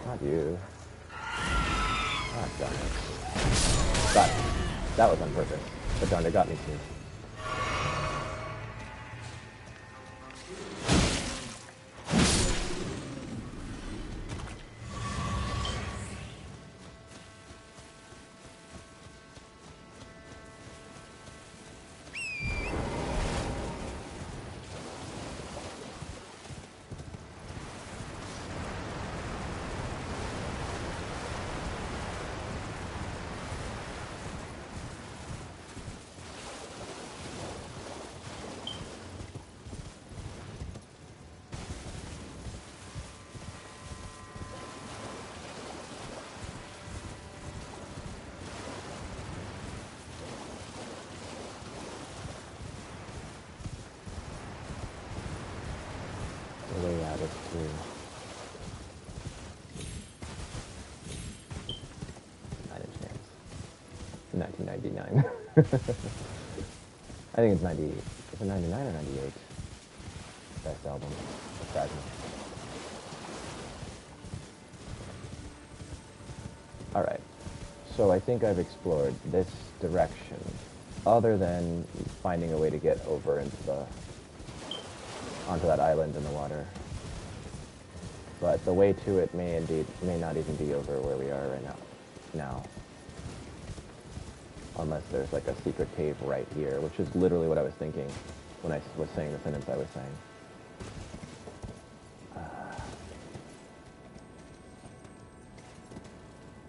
Not you. Ah, darn it. Got it. That was on purpose. But darn it, got me too. The way out is through. 9-inch nails. 1999. I think it's 90. Is it 99 or 98? Best album. Fragment. Alright. So I think I've explored this direction, other than finding a way to get over into the onto that island in the water. But the way to it may not even be over where we are right now. Unless there's like a secret cave right here, which is literally what I was thinking when I was saying the sentence I was saying.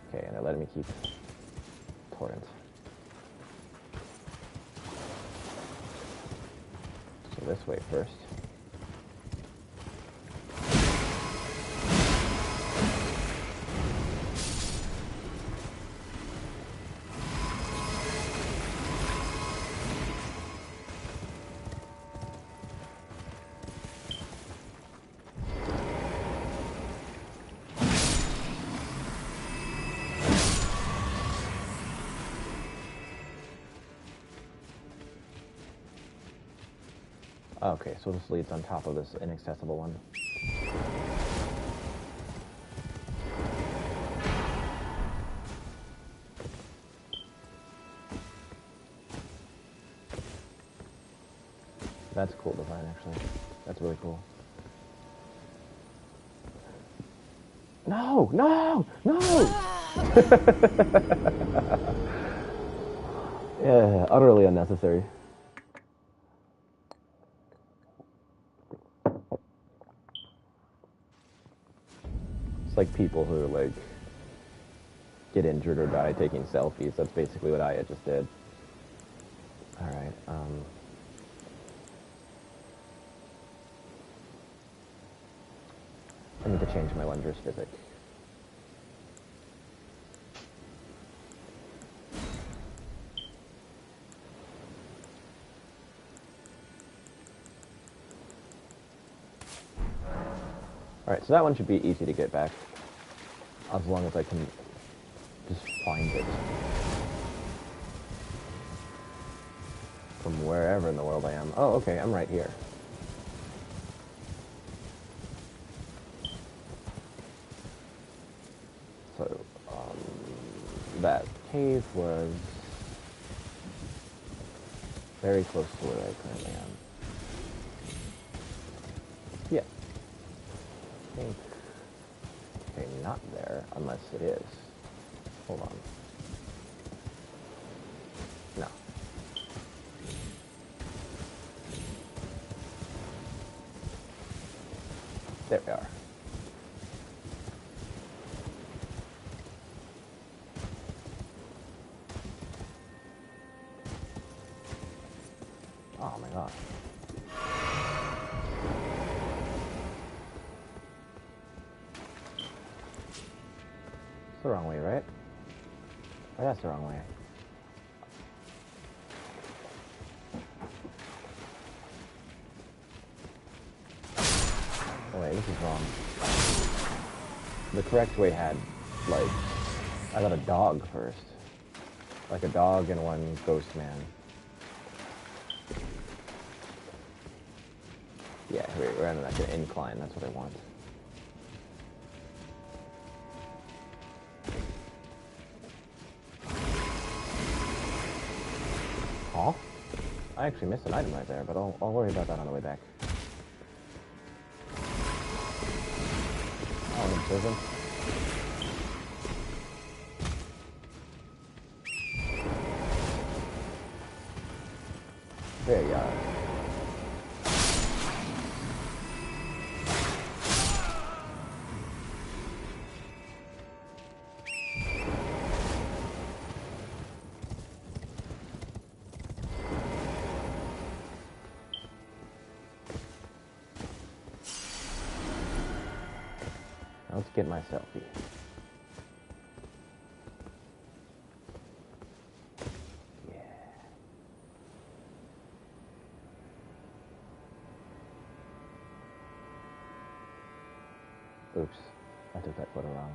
Okay, and they're letting me keep torrent. So this way first. Okay, so this leads on top of this inaccessible one. That's cool design, actually. That's really cool. No! No! No! Yeah, utterly unnecessary. It's like people who, like, get injured or die taking selfies. That's basically what Aya just did. Alright, I need to change my lender's physic. Alright, so that one should be easy to get back. As long as I can just find it. From wherever in the world I am. Oh, okay, I'm right here. So, that cave was very close to where I currently am. Yeah. I think... Okay, not there, unless it is. Hold on. No. There we are. Oh my gosh. It's the wrong way, right? Oh, that's the wrong way. Oh wait, this is wrong. The correct way had, like, I got a dog first. Like a dog and one ghost man. Yeah, we're on like an incline, that's what I want. Huh? I actually missed an item right there, but I'll worry about that on the way back. Oh, an observant. There you are. Let's get my selfie. Yeah. Oops, I took that photo wrong.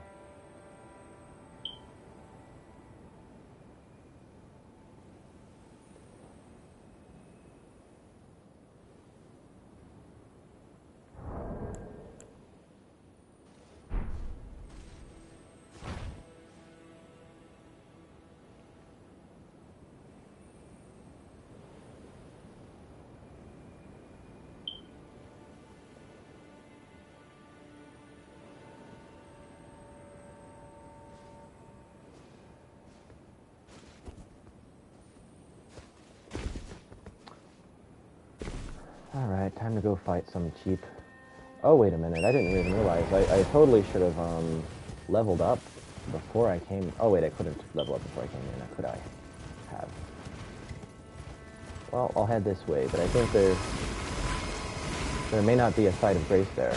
Alright, time to go fight some cheap... Oh, wait a minute, I didn't even realize. I totally should have, leveled up before I came... Oh, wait, I couldn't level up before I came here, now could I have? Well, I'll head this way, but I think there may not be a site of grace there.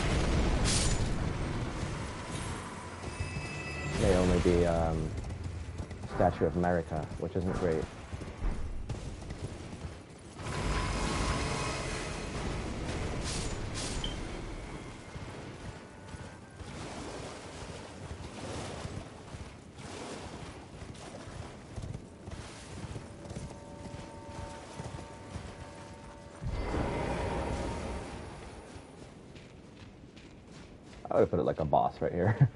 It may only be, a statue of Marika, which isn't great. I would put it like a boss right here.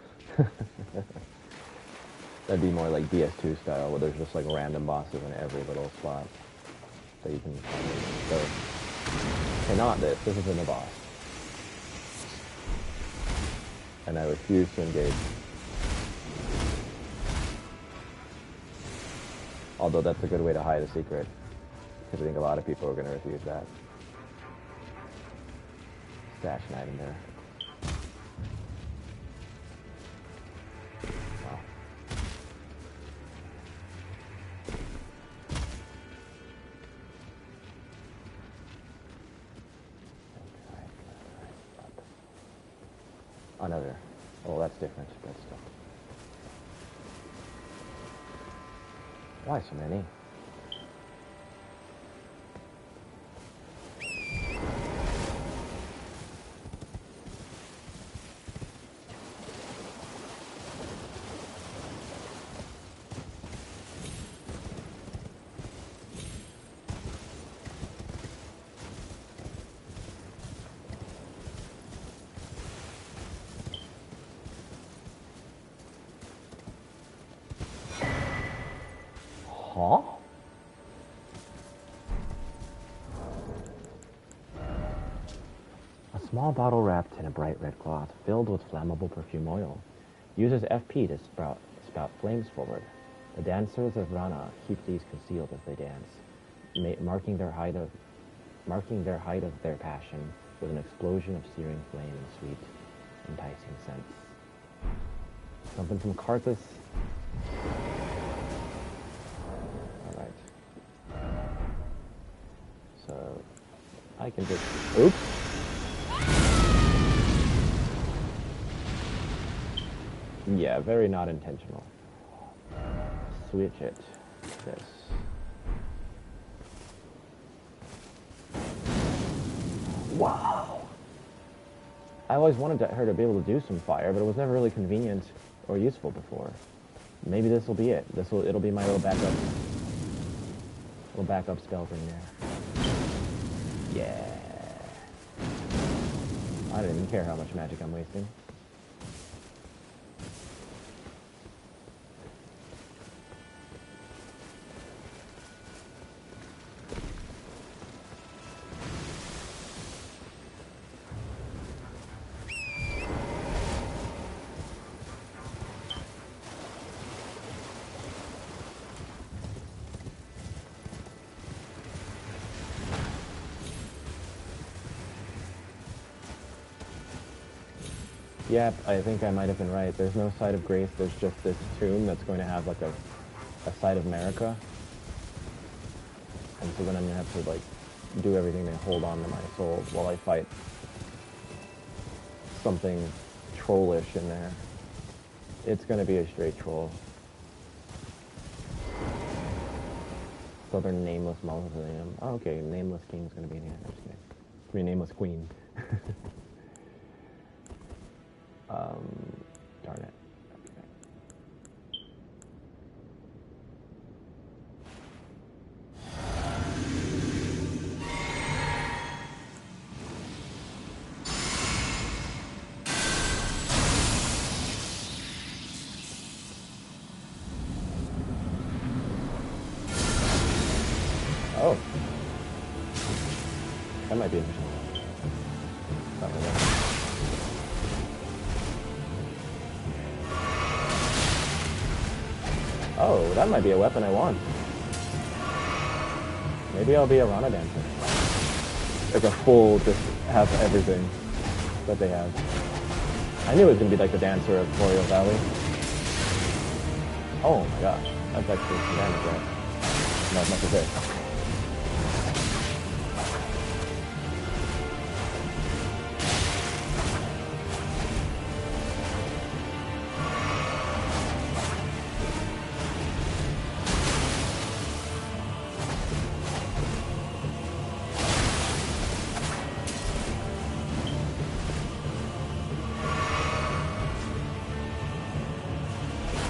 That'd be more like DS2 style, where there's just like random bosses in every little spot that you can find. So, okay, not this. This isn't a boss. And I refuse to engage. Although that's a good way to hide a secret, because I think a lot of people are going to refuse that. Stash an item there. Wow. Another. Oh, that's different. That's stuff. Why so many? Huh? A small bottle wrapped in a bright red cloth, filled with flammable perfume oil, uses FP to spout flames forward. The dancers of Rana keep these concealed as they dance, marking their height of their passion with an explosion of searing flame and sweet, enticing scents. Something from Karthus. Alright. So, I can just... Oops! Yeah, very not intentional. Switch it. This. Wow! I always wanted her to be able to do some fire, but it was never really convenient or useful before. Maybe this will be it. It'll be my little backup spell thing there. Yeah. I don't even care how much magic I'm wasting. Yep, I think I might have been right. There's no site of grace, there's just this tomb that's going to have like a site of America. And so then I'm going to have to like do everything to hold on to my soul while I fight something trollish in there. It's going to be a straight troll. Southern Nameless Mausoleum. Oh, okay, Nameless King's going to be in here. I'm just kidding. I mean, Nameless Queen. Darn it. Okay. Oh. That might be interesting. Something like that. Oh, that might be a weapon I want. Maybe I'll be a Rana dancer. Like a full, just have everything that they have. I knew it was going to be like the dancer of Boreal Valley. Oh my gosh, that's actually some damage, right? Not as much as this.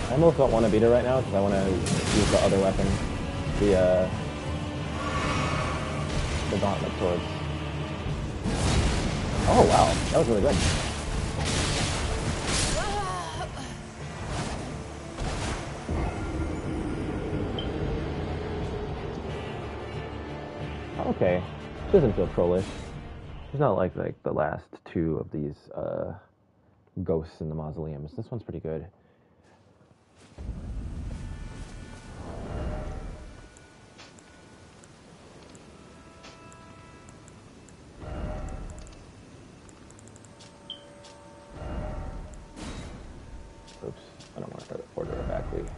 I almost don't want to beat her right now because I want to use the other weapon, the gauntlet swords. Oh wow, that was really good. okay. She doesn't feel trollish. She's not like the last two of these ghosts in the mausoleums. This one's pretty good. Oops, I don't want to order a backly.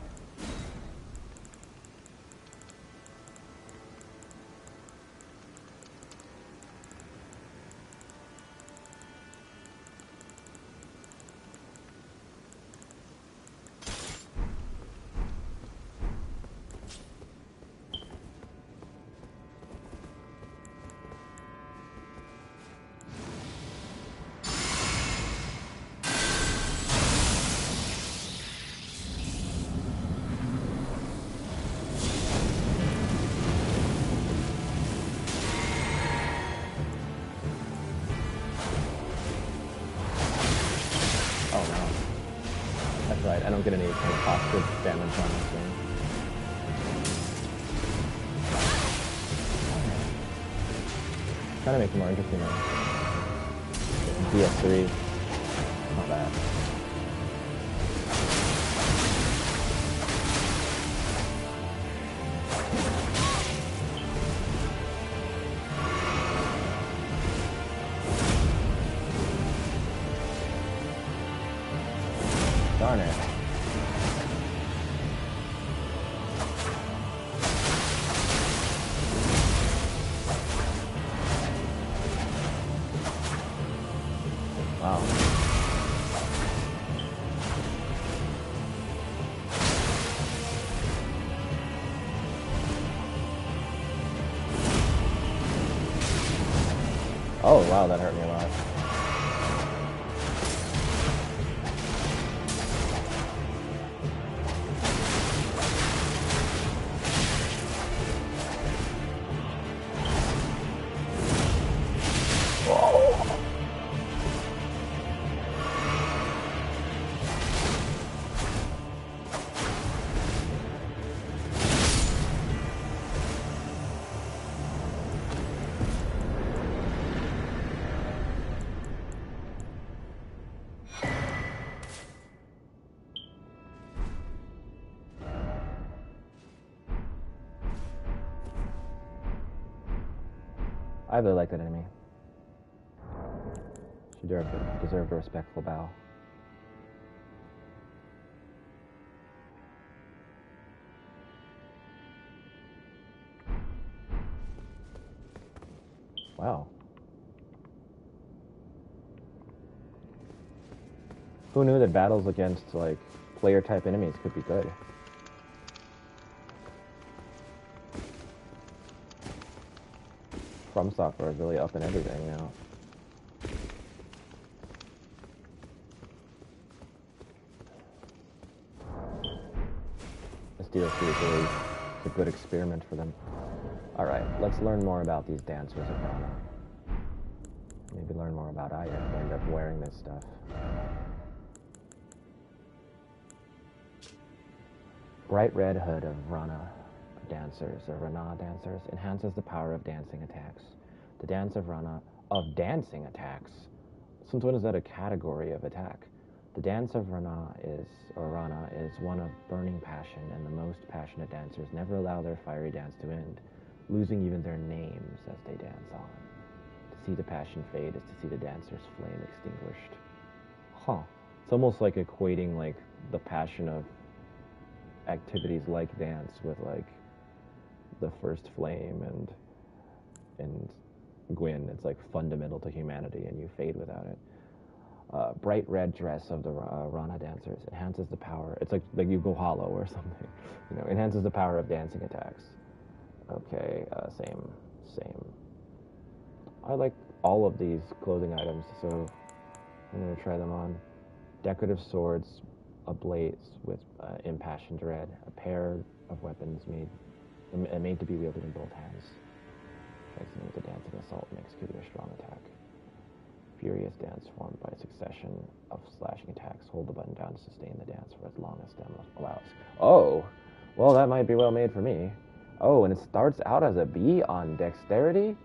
I don't get any kind of positive damage on this thing. Trying to make it more interesting now. DS3. Not bad. Darn it. Wow. Oh, wow, that hurt me a lot. I really like that enemy. She deserved a respectful bow. Wow. Who knew that battles against, like, player-type enemies could be good? From Software is really up in everything now. This DLC is really a good experiment for them. Alright, let's learn more about these dancers of Rana. Maybe learn more about Aya if we end up wearing this stuff. Bright red hood of Rana dancers, or Rana dancers, enhances the power of dancing attacks. The dance of Rana of dancing attacks. Since when is that a category of attack? The dance of Rana is one of burning passion, and the most passionate dancers never allow their fiery dance to end, losing even their names as they dance on. To see the passion fade is to see the dancer's flame extinguished. Huh. It's almost like equating, like, the passion of activities like dance with, like, the first flame and Gwyn. It's like fundamental to humanity, and you fade without it. Bright red dress of the Rana dancers enhances the power. It's like you go hollow or something. You know, enhances the power of dancing attacks. Okay, same. I like all of these clothing items, so I'm gonna try them on. Decorative swords ablaze with impassioned red. A pair of weapons made to be wielded in both hands. Mixing with the dancing assault and executing a strong attack. Furious dance formed by a succession of slashing attacks. Hold the button down to sustain the dance for as long as stamina allows. Oh! Well, that might be well made for me. Oh, and it starts out as a B on dexterity?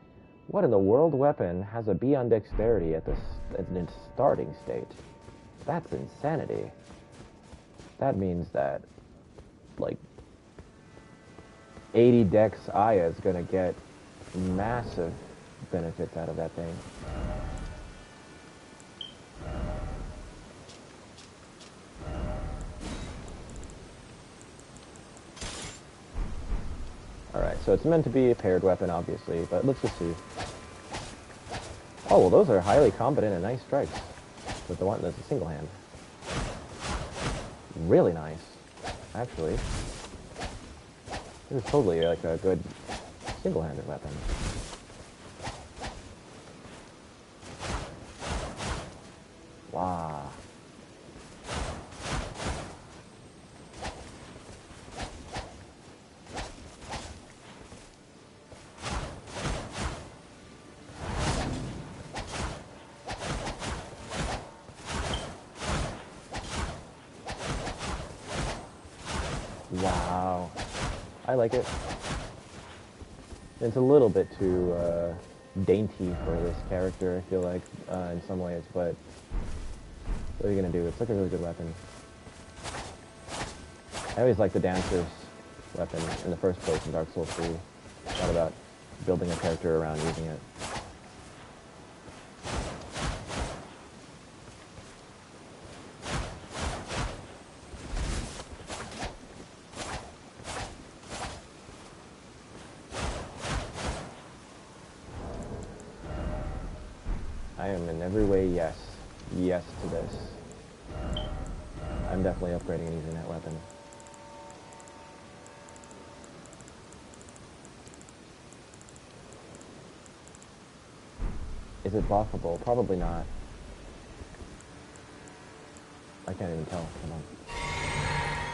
What in the world weapon has a B on dexterity at its starting state? That's insanity. That means that, like, 80 dex Aya is gonna get massive benefits out of that thing. Alright, so it's meant to be a paired weapon, obviously, but let's just see. Oh, well, those are highly competent and nice strikes. With the one that's a single hand. Really nice, actually. This is totally like a good single-handed weapon. Wow. Wow. I like it. It's a little bit too dainty for this character, I feel like, in some ways, but what are you going to do? It's like a really good weapon. I always liked the Dancer's weapon in the first place in Dark Souls 3. It's not about building a character around using it. I am in every way yes to this. I'm definitely upgrading and using that weapon. Is it buffable? Probably not. I can't even tell. Come on.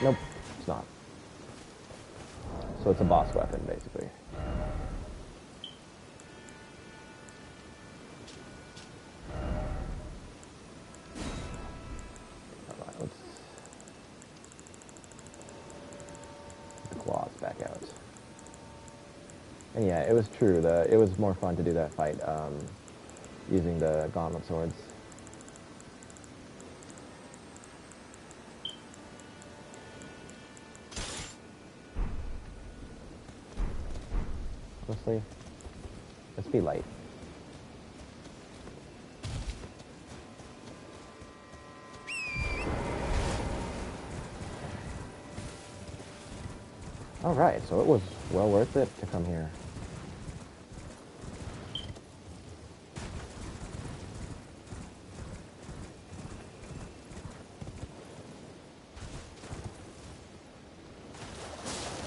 Nope, it's not. So it's a boss weapon, basically. Alright, let's get the claws back out. And yeah, it was true. It was more fun to do that fight using the gauntlet swords. Honestly, let's be light. Alright, so it was well worth it to come here.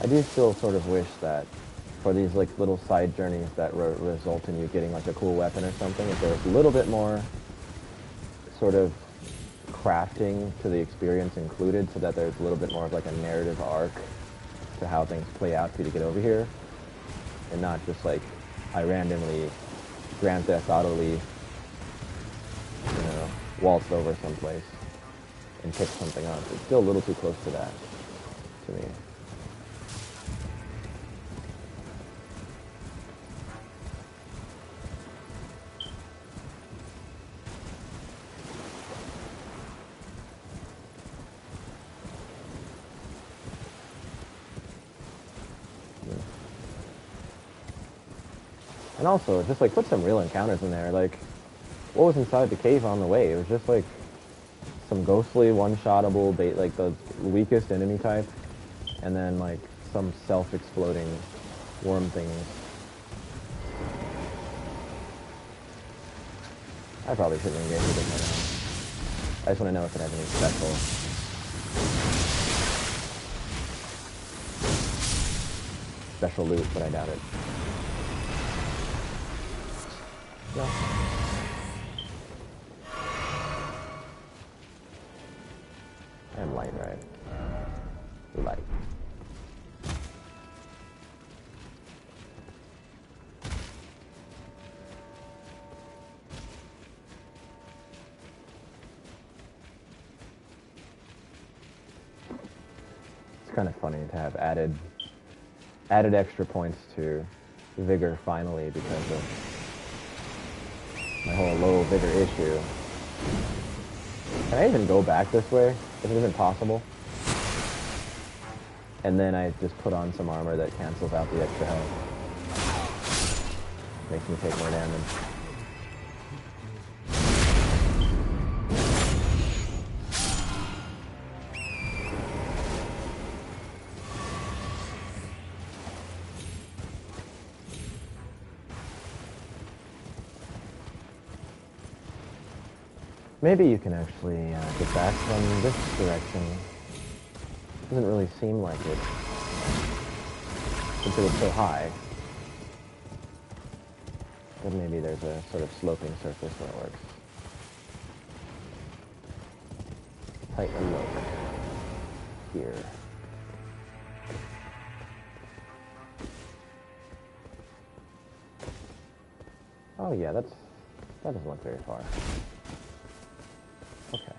I do still sort of wish that for these like little side journeys that result in you getting like a cool weapon or something, if there was a little bit more sort of crafting to the experience included, so that there's a little bit more of like a narrative arc to how things play out for you to get over here, and not just like I randomly Grand Theft Auto-ly, waltzed over someplace and picked something up. It's still a little too close to that to me. And also, just like put some real encounters in there. Like, what was inside the cave on the way? It was just like some ghostly one-shottable bait, like the weakest enemy type, and then like some self-exploding worm things. I probably shouldn't engage with it right now. I just want to know if it has any special loot, but I doubt it. No. I'm light, right? Light. It's kind of funny to have added added extra points to vigor finally because of my whole low vigor issue. Can I even go back this way? Is it even possible? And then I just put on some armor that cancels out the extra health. Makes me take more damage. Maybe you can actually get back from this direction. Doesn't really seem like it, since it was so high. But maybe there's a sort of sloping surface where it works. Take a look here. Oh yeah, that doesn't look very far. Okay.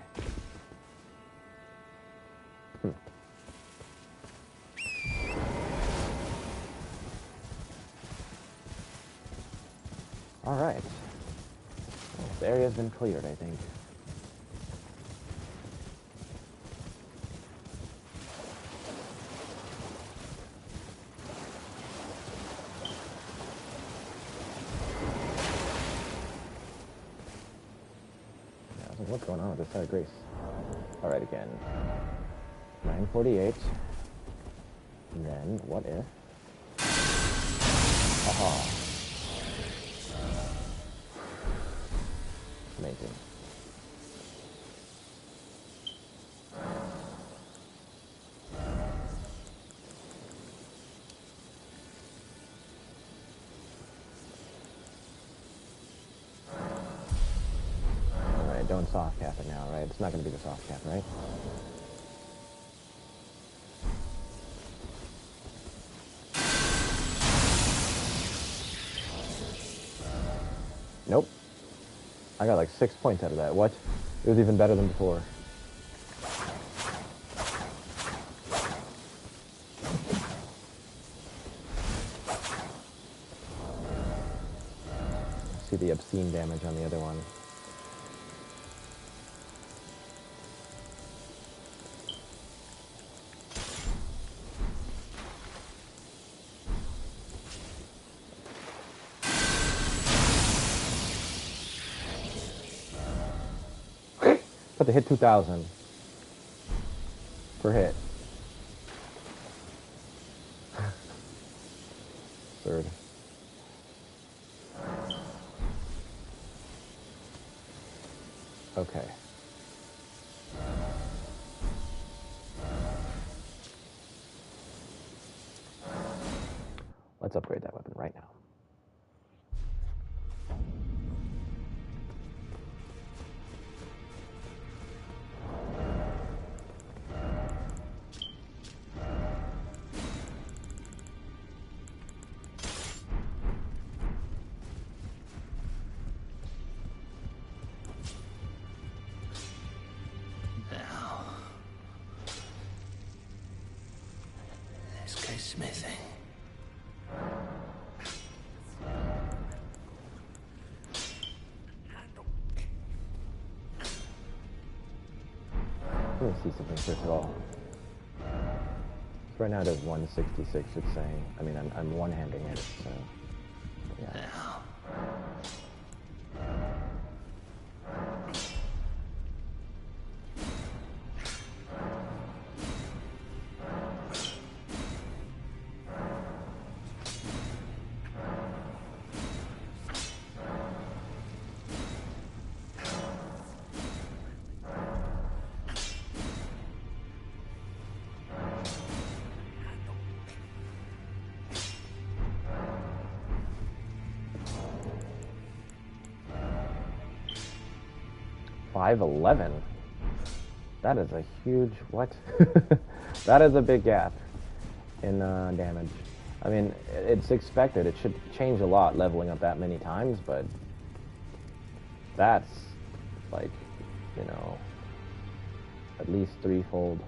Alright. This area's been cleared, I think. Yeah, I was like, what's going on with this side of Grace? Alright, again. 948. And then, what if? Aha. Amazing. Alright, don't soft cap it now, right? It's not going to be the soft cap, right? Nope. I got like 6 points out of that. What? It was even better than before. See the obscene damage on the other one. But to hit 2,000 per hit. Third. Okay. Let's upgrade that weapon right now. Smithing. Let me see something first of all. So right now it does 166, it's saying. I mean, I'm one-handing it, so yeah. $511. That is a huge what? That is a big gap in damage. I mean, it's expected. It should change a lot leveling up that many times, but that's like, you know, at least threefold.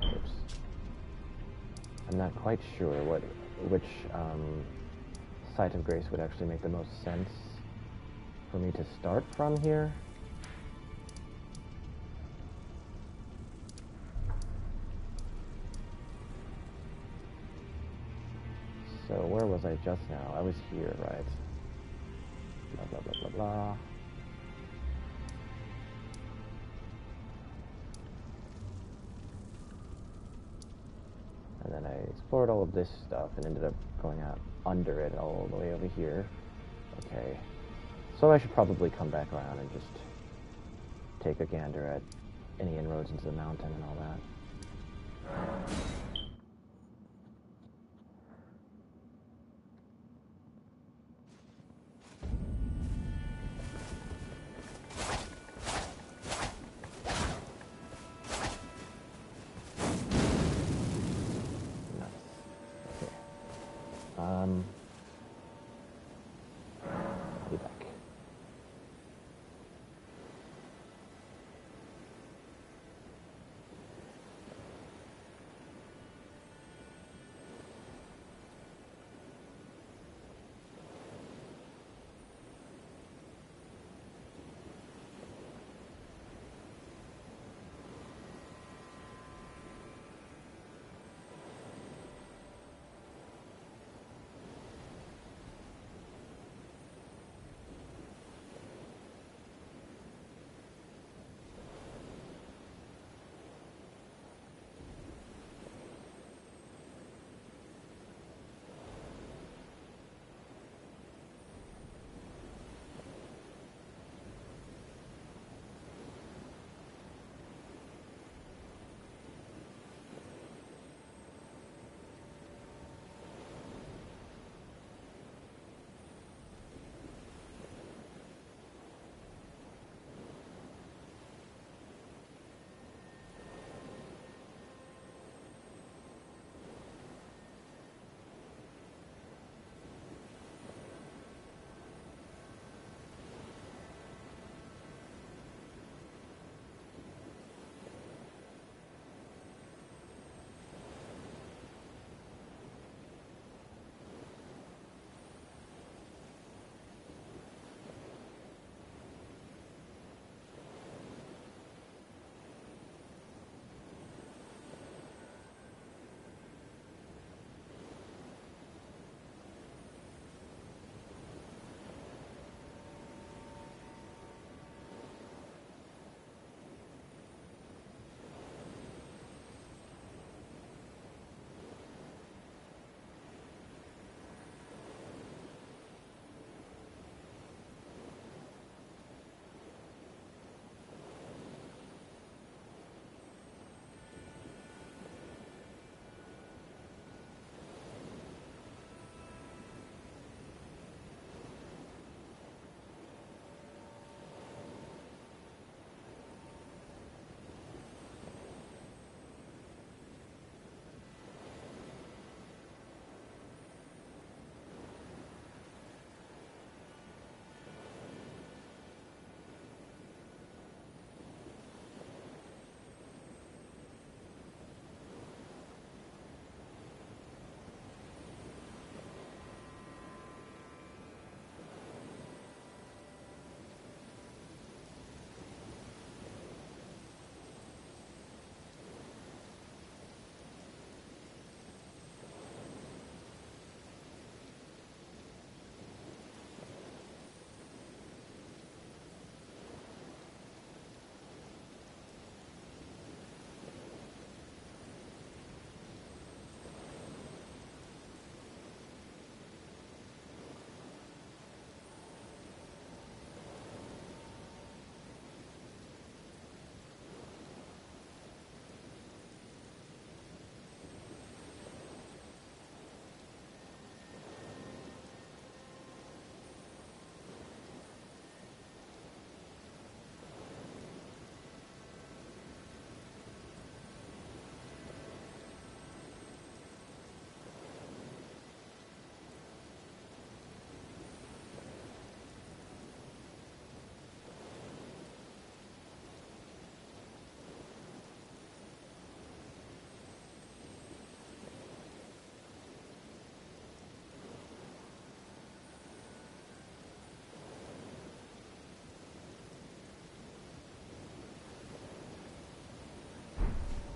Oops. I'm not quite sure which site of grace would actually make the most sense for me to start from here. So where was I just now? I was here, right? Blah, blah, blah, blah, blah. And then I explored all of this stuff and ended up going out under it all the way over here. Okay. So I should probably come back around and just take a gander at any inroads into the mountain and all that. I'll be back.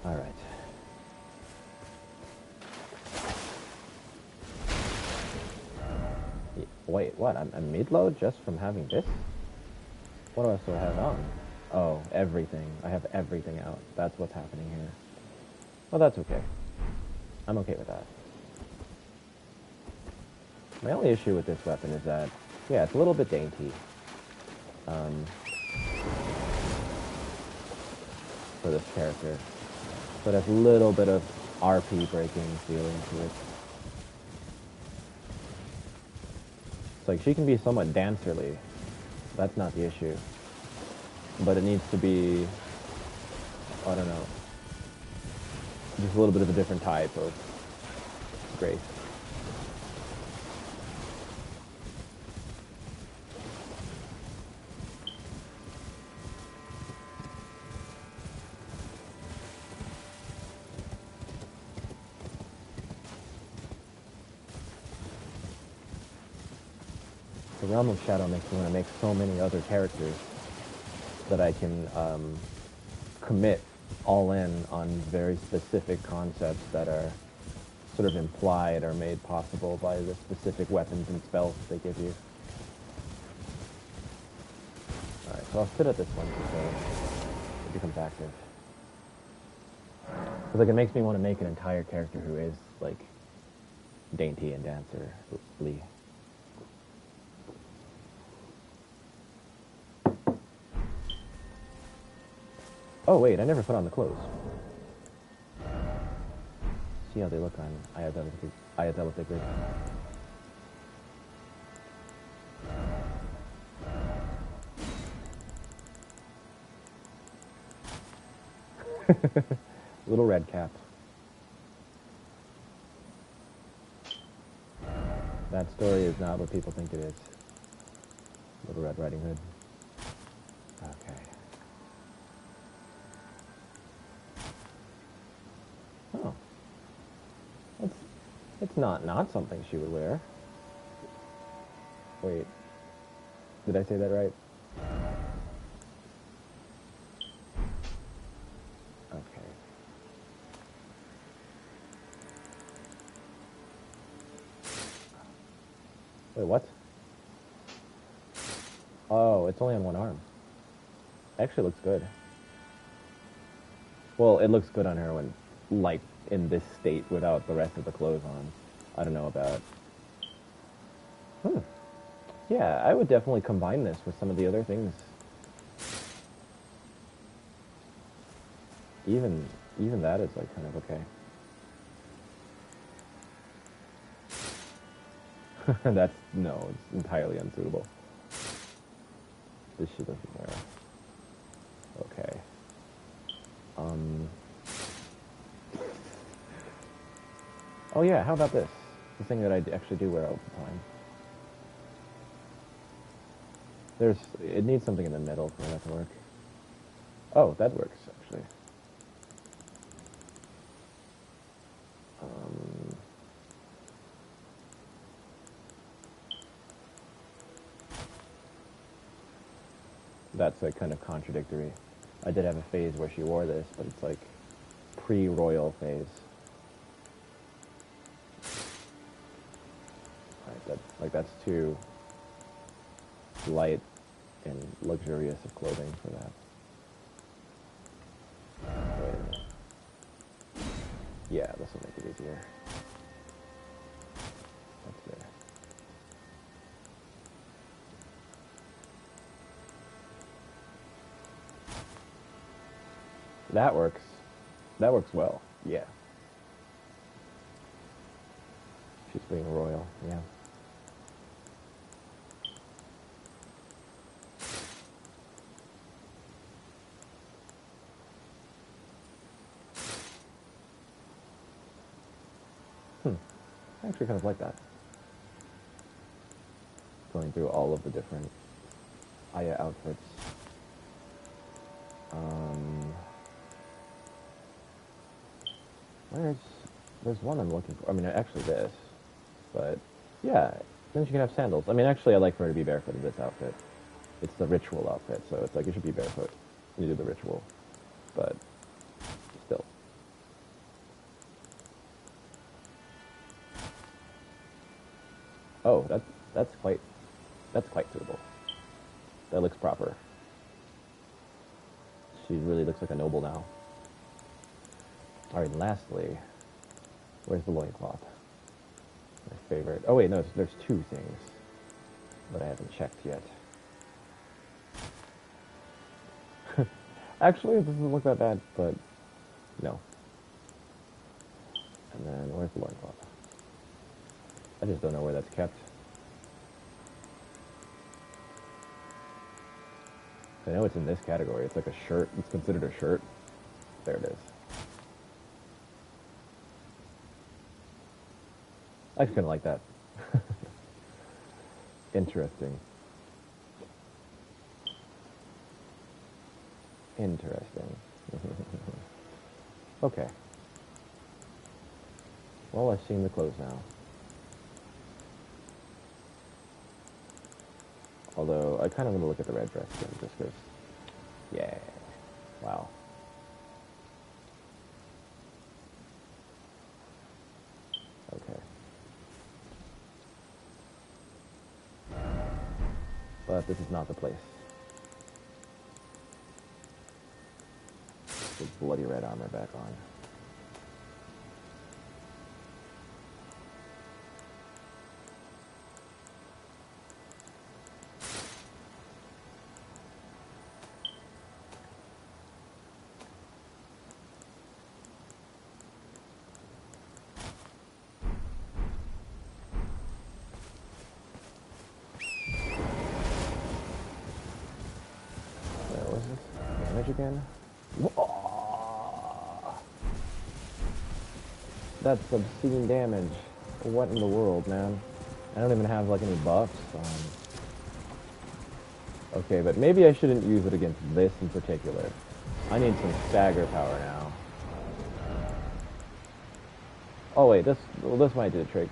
Alright. Wait, what? I'm mid-load just from having this? What do I still have on? Oh, everything. I have everything out. That's what's happening here. Well, that's okay. I'm okay with that. My only issue with this weapon is that, yeah, it's a little bit dainty. For this character. So it has a little bit of RP breaking feeling to it. It's like, she can be somewhat dancerly. That's not the issue. But it needs to be, I don't know, just a little bit of a different type of grace. The Realm of Shadow makes me want to make so many other characters that I can commit all in on very specific concepts that are sort of implied or made possible by the specific weapons and spells that they give you. Alright, so I'll sit at this one until it becomes active. Because like, it makes me want to make an entire character who is like dainty and dancerly. Oh wait, I never put on the clothes. See how they look on Ayatollah grid. Little red cap. That story is not what people think it is. Little Red Riding Hood. Okay. Oh. It's not something she would wear. Wait. Did I say that right? Okay. Wait, what? Oh, it's only on one arm. Actually looks good. Well, it looks good on her when, like, in this state without the rest of the clothes on. I don't know about... Yeah, I would definitely combine this with some of the other things. Even that is, like, kind of okay. No, it's entirely unsuitable. This she doesn't wear. Okay. Oh yeah, how about this? The thing that I actually do wear all the time. It needs something in the middle for that to work. Oh, that works, actually. That's like kind of contradictory. I did have a phase where she wore this, but it's like pre-royal phase. Right, that's too light and luxurious of clothing for that. Wait a minute. Yeah, this will make it easier. That's good. That works. That works well. Yeah. She's being royal. Yeah. I actually kind of like that. Going through all of the different Aya outfits. There's one I'm looking for. I mean, actually this. But, yeah, then she can have sandals. I mean, actually, I'd like for her to be barefoot in this outfit. It's the ritual outfit, so it's like you should be barefoot when you do the ritual. But, still. Oh, that's quite suitable. That looks proper. She really looks like a noble now. Alright, lastly, where's the loincloth? My favorite. Oh wait, no, there's two things that I haven't checked yet. Actually, it doesn't look that bad, but no. And then, where's the loincloth? I just don't know where that's kept. I know it's in this category. It's like a shirt. It's considered a shirt. There it is. I kind of like that. Interesting. Interesting. Okay. Well, I've seen the clothes now. Although, I kind of want to look at the red dress again, just because... Yeah. Wow. Okay. But this is not the place. Put bloody red armor back on. What was this? Damage again? Oh, that's obscene damage. What in the world, man? I don't even have, like, any buffs. Okay, but maybe I shouldn't use it against this in particular. I need some stagger power now. Oh wait, this might do the trick.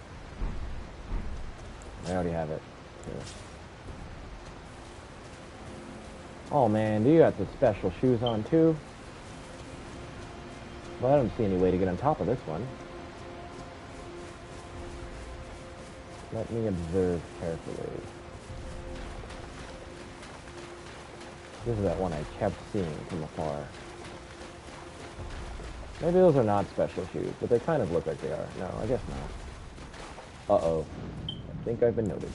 I already have it. Here. Oh man, do you got the special shoes on too? Well, I don't see any way to get on top of this one. Let me observe carefully. This is that one I kept seeing from afar. Maybe those are not special shoes, but they kind of look like they are. No, I guess not. Uh-oh. I think I've been noticed.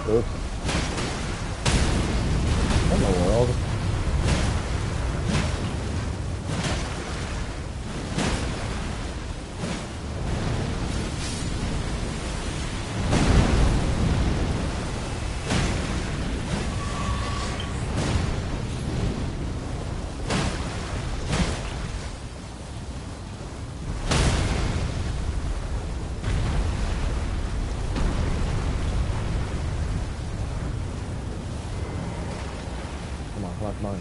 Oops. What in the world? Come on.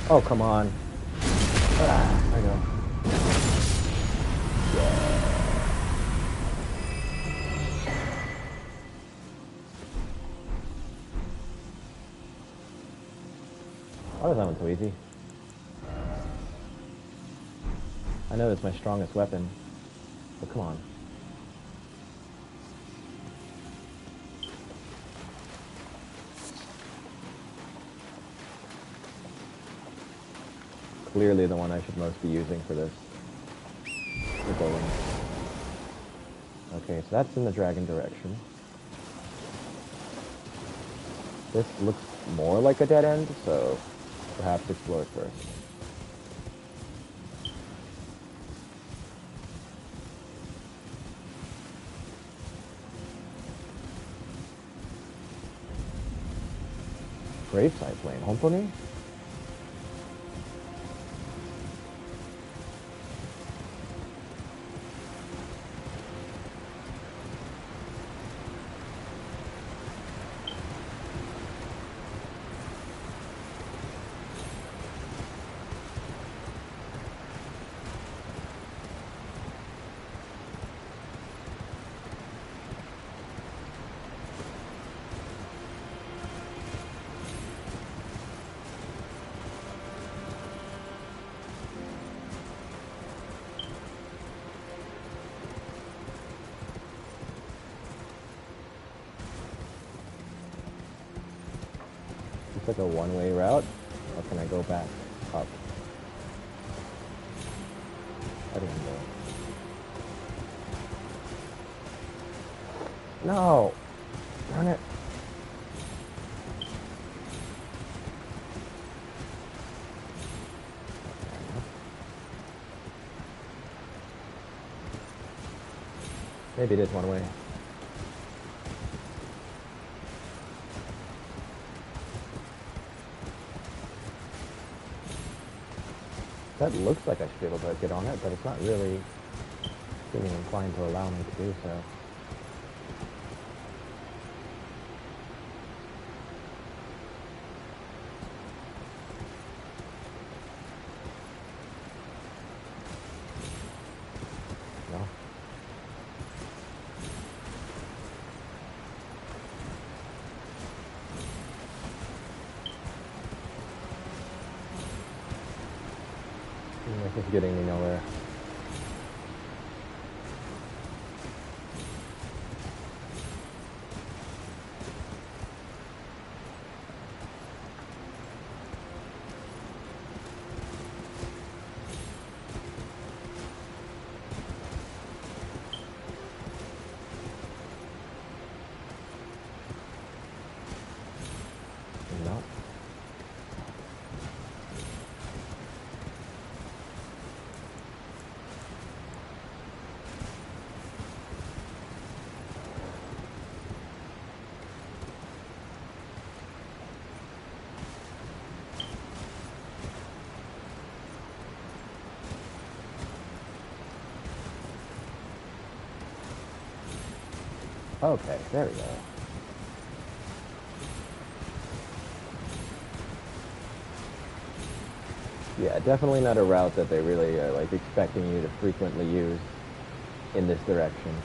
Oh, come on. Ah, there we go. Why was that one so easy? I know that's my strongest weapon, but come on. clearly the one I should most be using for this. The golem. Okay, so that's in the dragon direction. This looks more like a dead end, so perhaps explore it first. Graveside Flame, honponi? It's like a one-way route, or can I go back up? I don't know. No! Darn it. Maybe it is one way. That looks like I should be able to get on it, but it's not really seeming inclined to allow me to do so. No. This is getting me nowhere. No. Okay, there we go. Yeah, definitely not a route that they really are like expecting you to frequently use in this direction.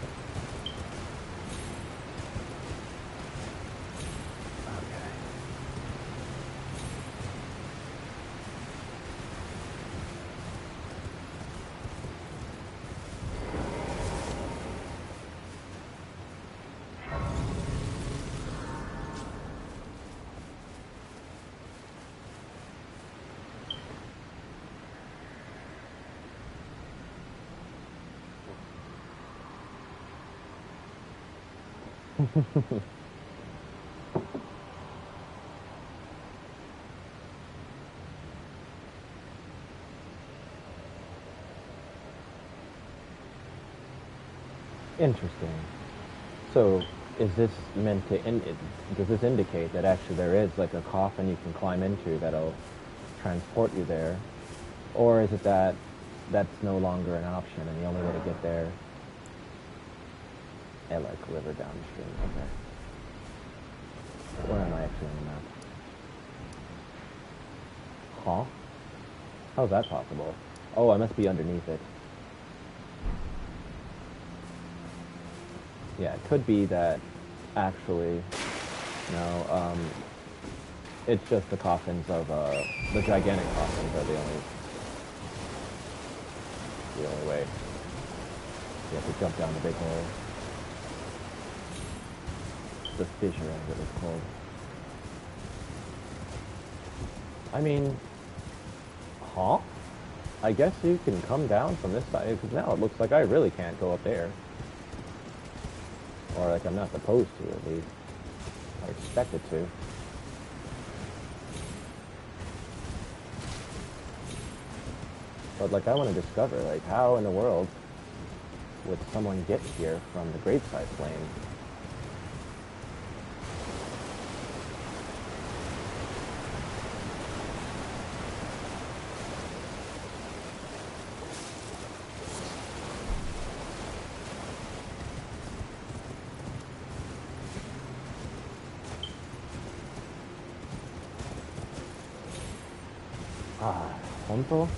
Interesting. So, is this meant to, does this indicate that actually there is like a coffin you can climb into that'll transport you there? Or is it that that's no longer an option and the only way to get there, like river downstream? Okay. Where am I actually on the map? Huh? How's that possible? Oh, I must be underneath it. Yeah, it could be that actually, no, it's just the coffins of, the gigantic coffins are the only way. You have to jump down the big hole. The fissure, as it was called. I mean, huh? I guess you can come down from this side, because now it looks like I really can't go up there. Or like I'm not supposed to, at least. I expect it to. But like I want to discover, like how in the world would someone get here from the graveside plane? Console?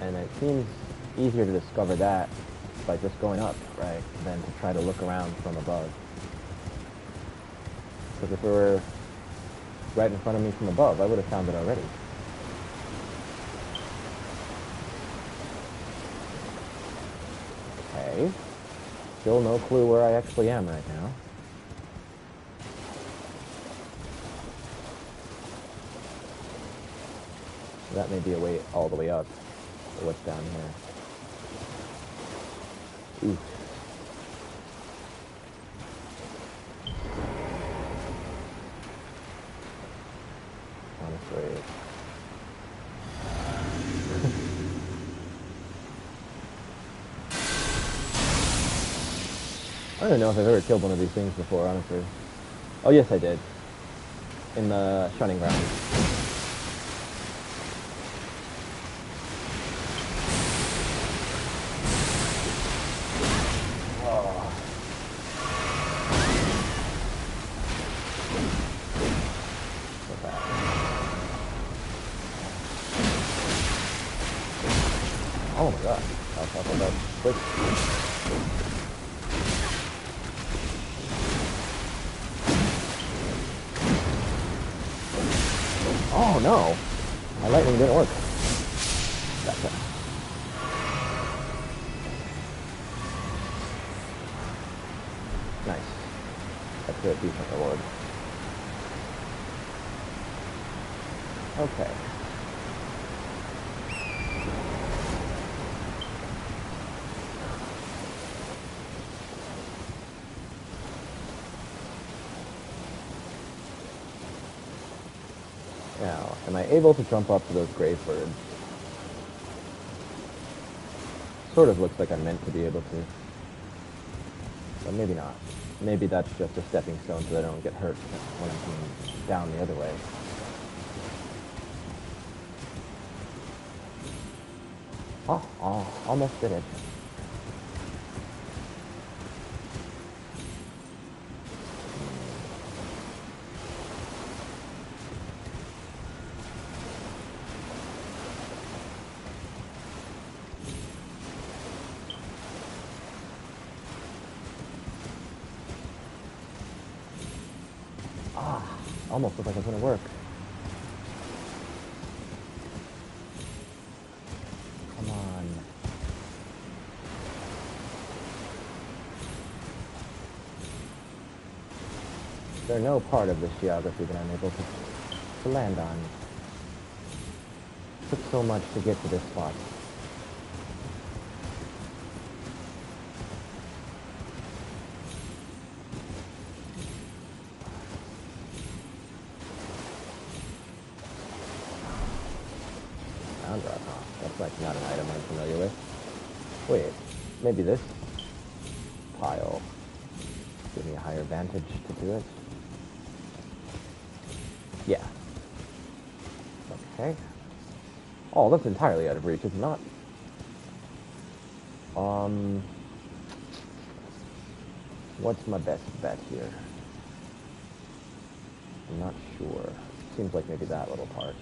And it seems easier to discover that by just going up, right, than to try to look around from above. Because if it were right in front of me from above, I would have found it already. Okay. Still no clue where I actually am right now. That may be a way all the way up. Or what's down here? Ooh. Honestly. I don't know if I've ever killed one of these things before, honestly. Oh yes, I did. In the shunning ground. Oh my god, I'll talk about quick. Oh no! My lightning didn't work. Gotcha. Nice. That's a decent reward. Okay. Now, am I able to jump up to those grave birds? Sort of looks like I'm meant to be able to. But maybe not. Maybe that's just a stepping stone so that I don't get hurt when I'm coming down the other way. Oh, almost did it. Almost looks like it's gonna work. Come on. There's no part of this geography that I'm able to land on. It took so much to get to this spot. That's like not an item I'm familiar with. Wait, maybe this pile give me a higher vantage to do it? Yeah. Okay. Oh, that's entirely out of reach, is it not? What's my best bet here? I'm not sure. Seems like maybe that little part.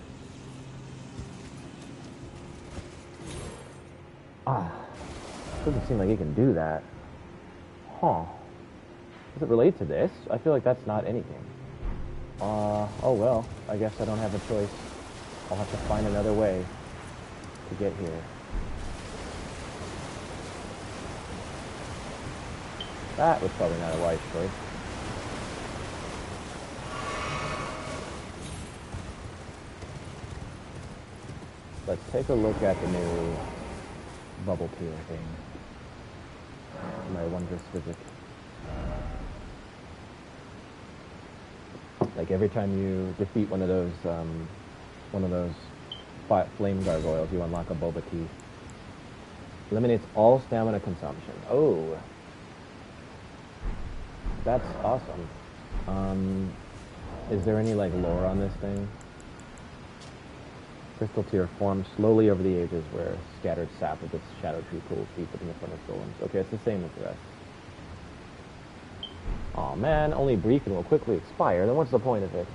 Doesn't seem like you can do that. Huh. Does it relate to this? I feel like that's not anything. Oh well, I guess I don't have a choice. I'll have to find another way to get here. That was probably not a wise choice. Let's take a look at the new bubble tier thing. My wondrous physic. Like every time you defeat one of those flame gargoyles, you unlock a boba tea. Eliminates all stamina consumption. Oh, that's awesome. Is there any like lore on this thing? Crystal tier forms slowly over the ages where scattered sap of this Scadutree cools deep within the furnace golems. Okay, it's the same as the rest. Aw, man, only brief and will quickly expire. Then what's the point of it?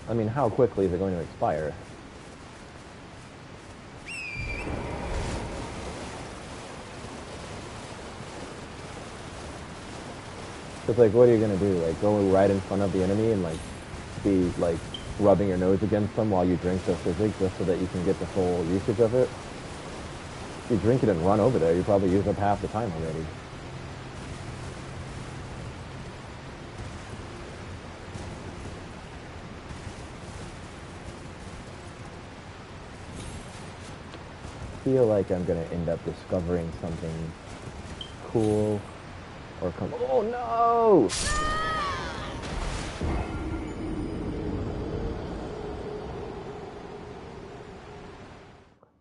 I mean, how quickly is it going to expire? It's like, what are you gonna do? Like, go right in front of the enemy and, like, be, like, rubbing your nose against them while you drink the physics just so that you can get the full usage of it? If you drink it and run over there, you probably use up half the time already. I feel like I'm gonna end up discovering something cool or come. Oh no!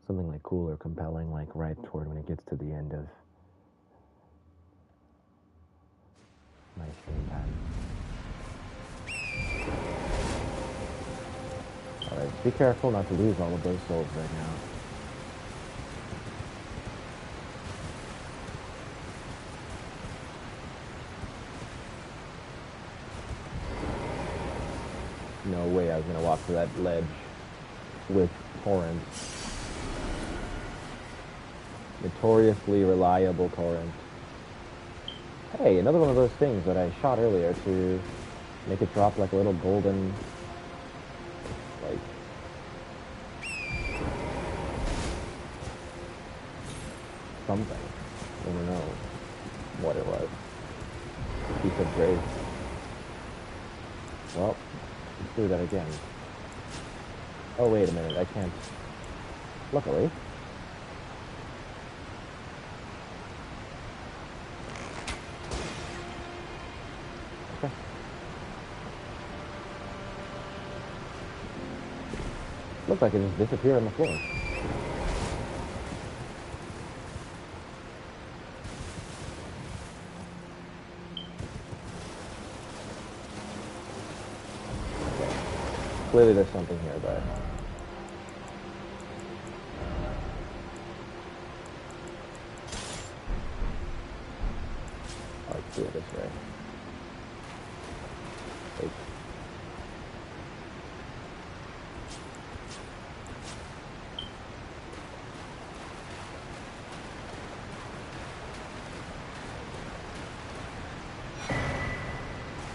Something like cool or compelling, like right toward when it gets to the end of my stream time. Alright, be careful not to lose all of those souls right now. No way I was gonna walk to that ledge with Torrent. Notoriously reliable Torrent. Hey, another one of those things that I shot earlier to make it drop like a little golden, like, something. I don't know what it was. Piece of grace. Well, let's do that again. Oh, wait a minute, I can't. Luckily. Okay. Looks like it just disappeared on the floor. Clearly there's something here, but let's do it this way. Wait.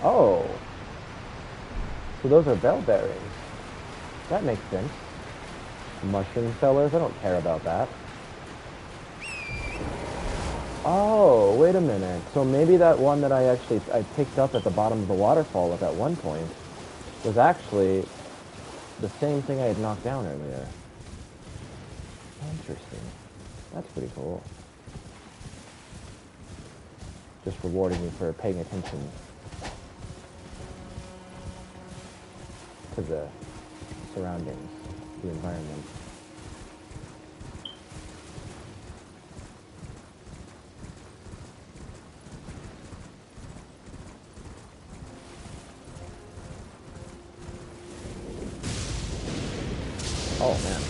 Oh. So those are bell bearings. That makes sense. Mushroom sellers? I don't care about that. Oh, wait a minute. So maybe that one that I picked up at the bottom of the waterfall at that one point was actually the same thing I had knocked down earlier. Interesting. That's pretty cool. Just rewarding me for paying attention to the surroundings, the environment. Oh man.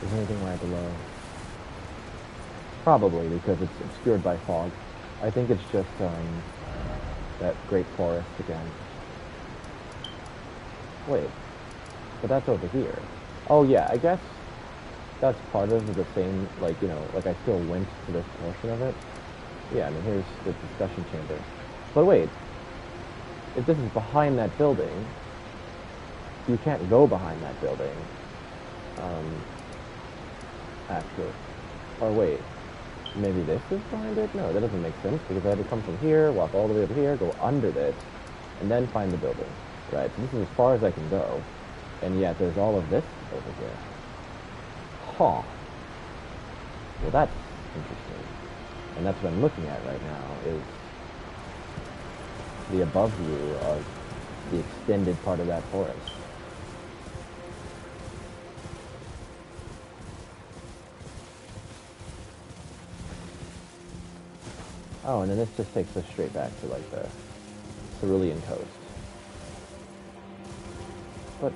Is there anything right below? Probably, because it's obscured by fog. I think it's just, that great forest again. Wait. But that's over here. Oh yeah, I guess that's part of the same, like, you know, like I still went to this portion of it. Yeah, I mean, here's the discussion chamber. But wait, if this is behind that building, you can't go behind that building. Actually. Or wait, maybe this is behind it? No, that doesn't make sense, because I had to come from here, walk all the way over here, go under this, and then find the building. Right, so this is as far as I can go. And yet there's all of this over here. Huh. Well, that's interesting. And that's what I'm looking at right now, is the above view of the extended part of that forest. Oh, and then this just takes us straight back to, like, the Cerulean coast. But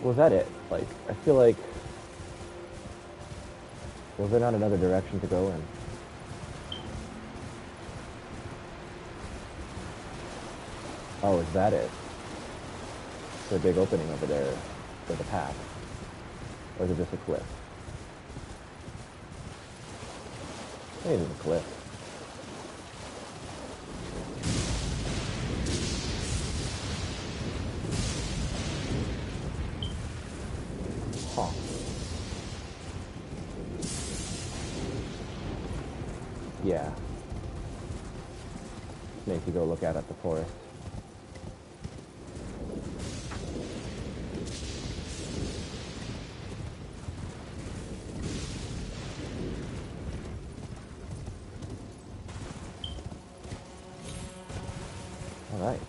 was that it? Like, I feel like... Was there not another direction to go in? Oh, is that it? Is there a big opening over there for the path? Or is it just a cliff? Maybe it's a cliff. Huh. Yeah. Make you go look out at the forest. Alright.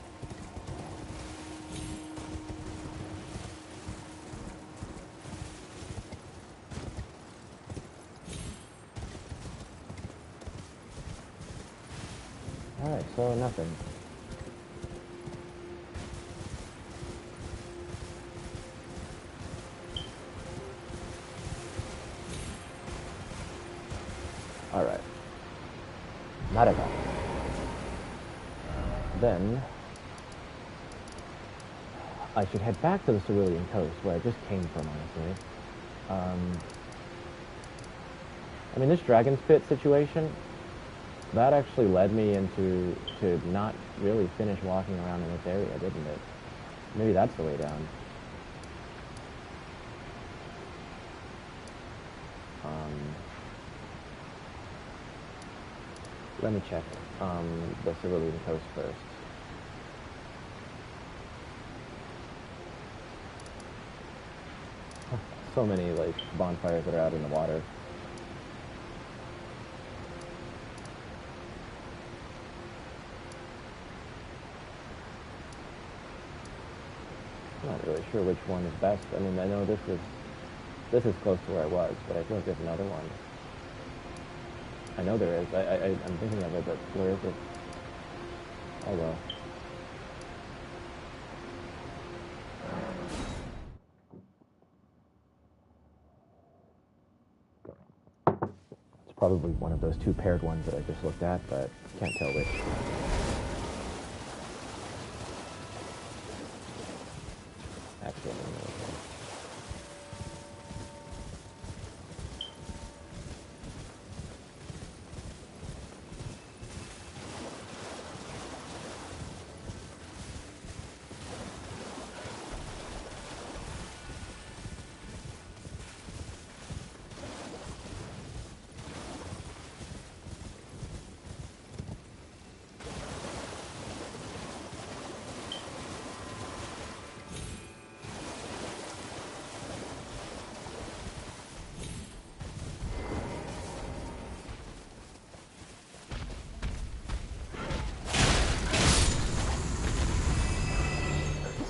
Alright, so nothing. Alright. Not at all. Then I should head back to the Cerulean coast, where I just came from, honestly. I mean, this Dragon's Pit situation, that actually led me into to not really finish walking around in this area, didn't it? Maybe that's the way down. Let me check the Cerulean coast first. So many, like, bonfires that are out in the water. I'm not really sure which one is best. I mean, I know this is close to where I was, but I feel like there's another one. I know there is. I'm thinking of it, but where is it? Oh well. It's probably one of those two paired ones that I just looked at, but can't tell which. Actually, I don't know which one.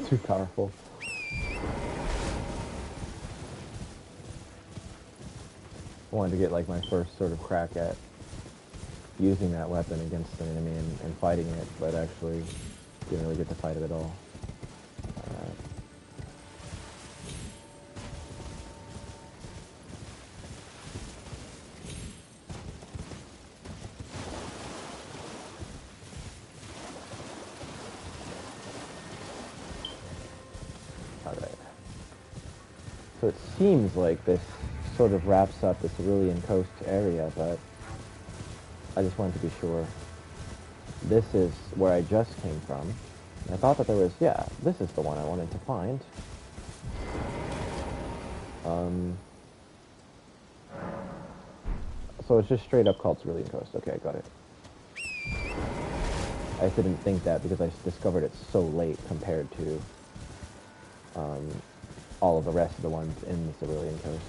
Too powerful. I wanted to get, like, my first sort of crack at using that weapon against an enemy and fighting it, but actually didn't really get to fight it at all. So it seems like this sort of wraps up the Cerulean Coast area, but I just wanted to be sure. This is where I just came from. And I thought that there was, yeah, this is the one I wanted to find. So it's just straight up called Cerulean Coast. Okay, I got it. I just didn't think that because I discovered it so late compared to all of the rest of the ones in the Cerulean Coast.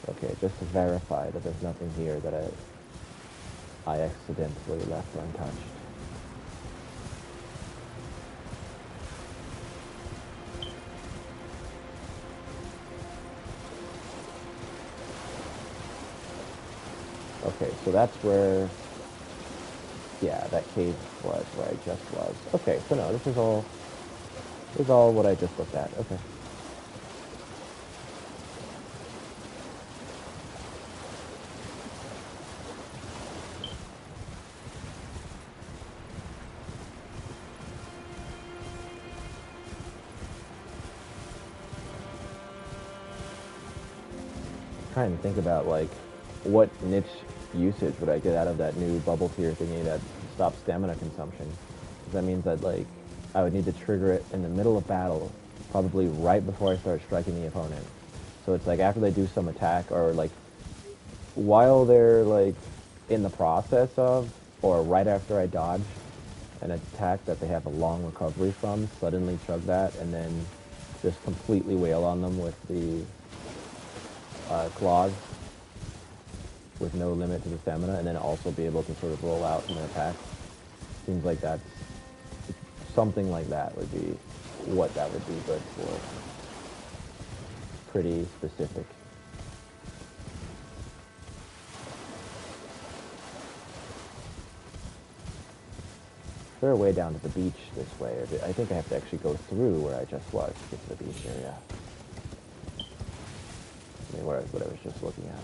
Okay, just to verify that there's nothing here that I accidentally left untouched. Okay, so that's where, yeah, that cave was where I just was. Okay, so no, this is all what I just looked at. Okay. Trying to think about like what niche usage would I get out of that new bubble tier thingy that stops stamina consumption. Because that means that like I would need to trigger it in the middle of battle, probably right before I start striking the opponent. So it's like after they do some attack or like while they're like in the process of or right after I dodge an attack that they have a long recovery from, suddenly chug that and then just completely wail on them with the claws with no limit to the stamina, and then also be able to sort of roll out an attack. Seems like that's something like that would be what that would be good for. Pretty specific. Is there a way down to the beach this way? Or I think I have to actually go through where I just was to get to the beach area. I mean, what I was just looking at.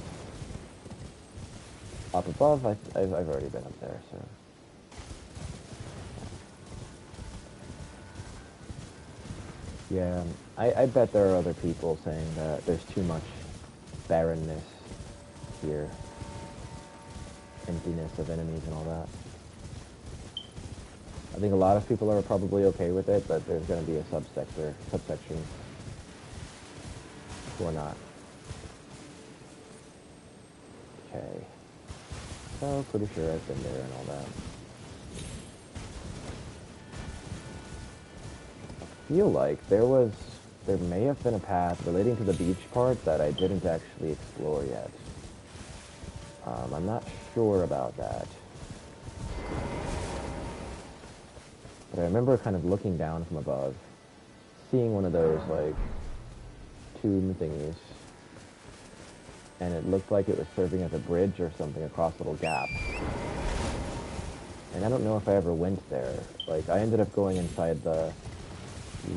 Up above, I've already been up there, so. Yeah, I bet there are other people saying that there's too much barrenness here. Emptiness of enemies and all that. I think a lot of people are probably okay with it, but there's going to be a subsection who are not. Okay. So, pretty sure I've been there and all that. I feel like there may have been a path relating to the beach part that I didn't actually explore yet. I'm not sure about that. But I remember kind of looking down from above, seeing one of those, like, tomb thingies. And it looked like it was serving as a bridge or something across a little gap. And I don't know if I ever went there. Like, I ended up going inside the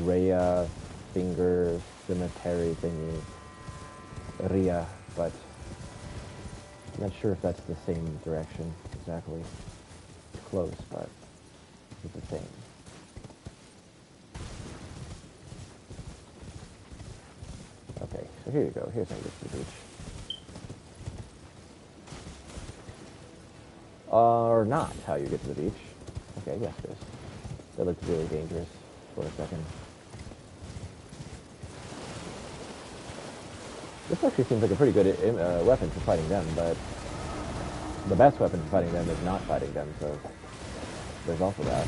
Rhea Finger Cemetery thingy. Rhea, but I'm not sure if that's the same direction exactly. It's close, but it's the same. Okay, so here you go. Here's how you get to the beach. Or not how you get to the beach. Okay, yes, it is. That looked really dangerous for a second. This actually seems like a pretty good weapon for fighting them, but the best weapon for fighting them is not fighting them, so there's also that.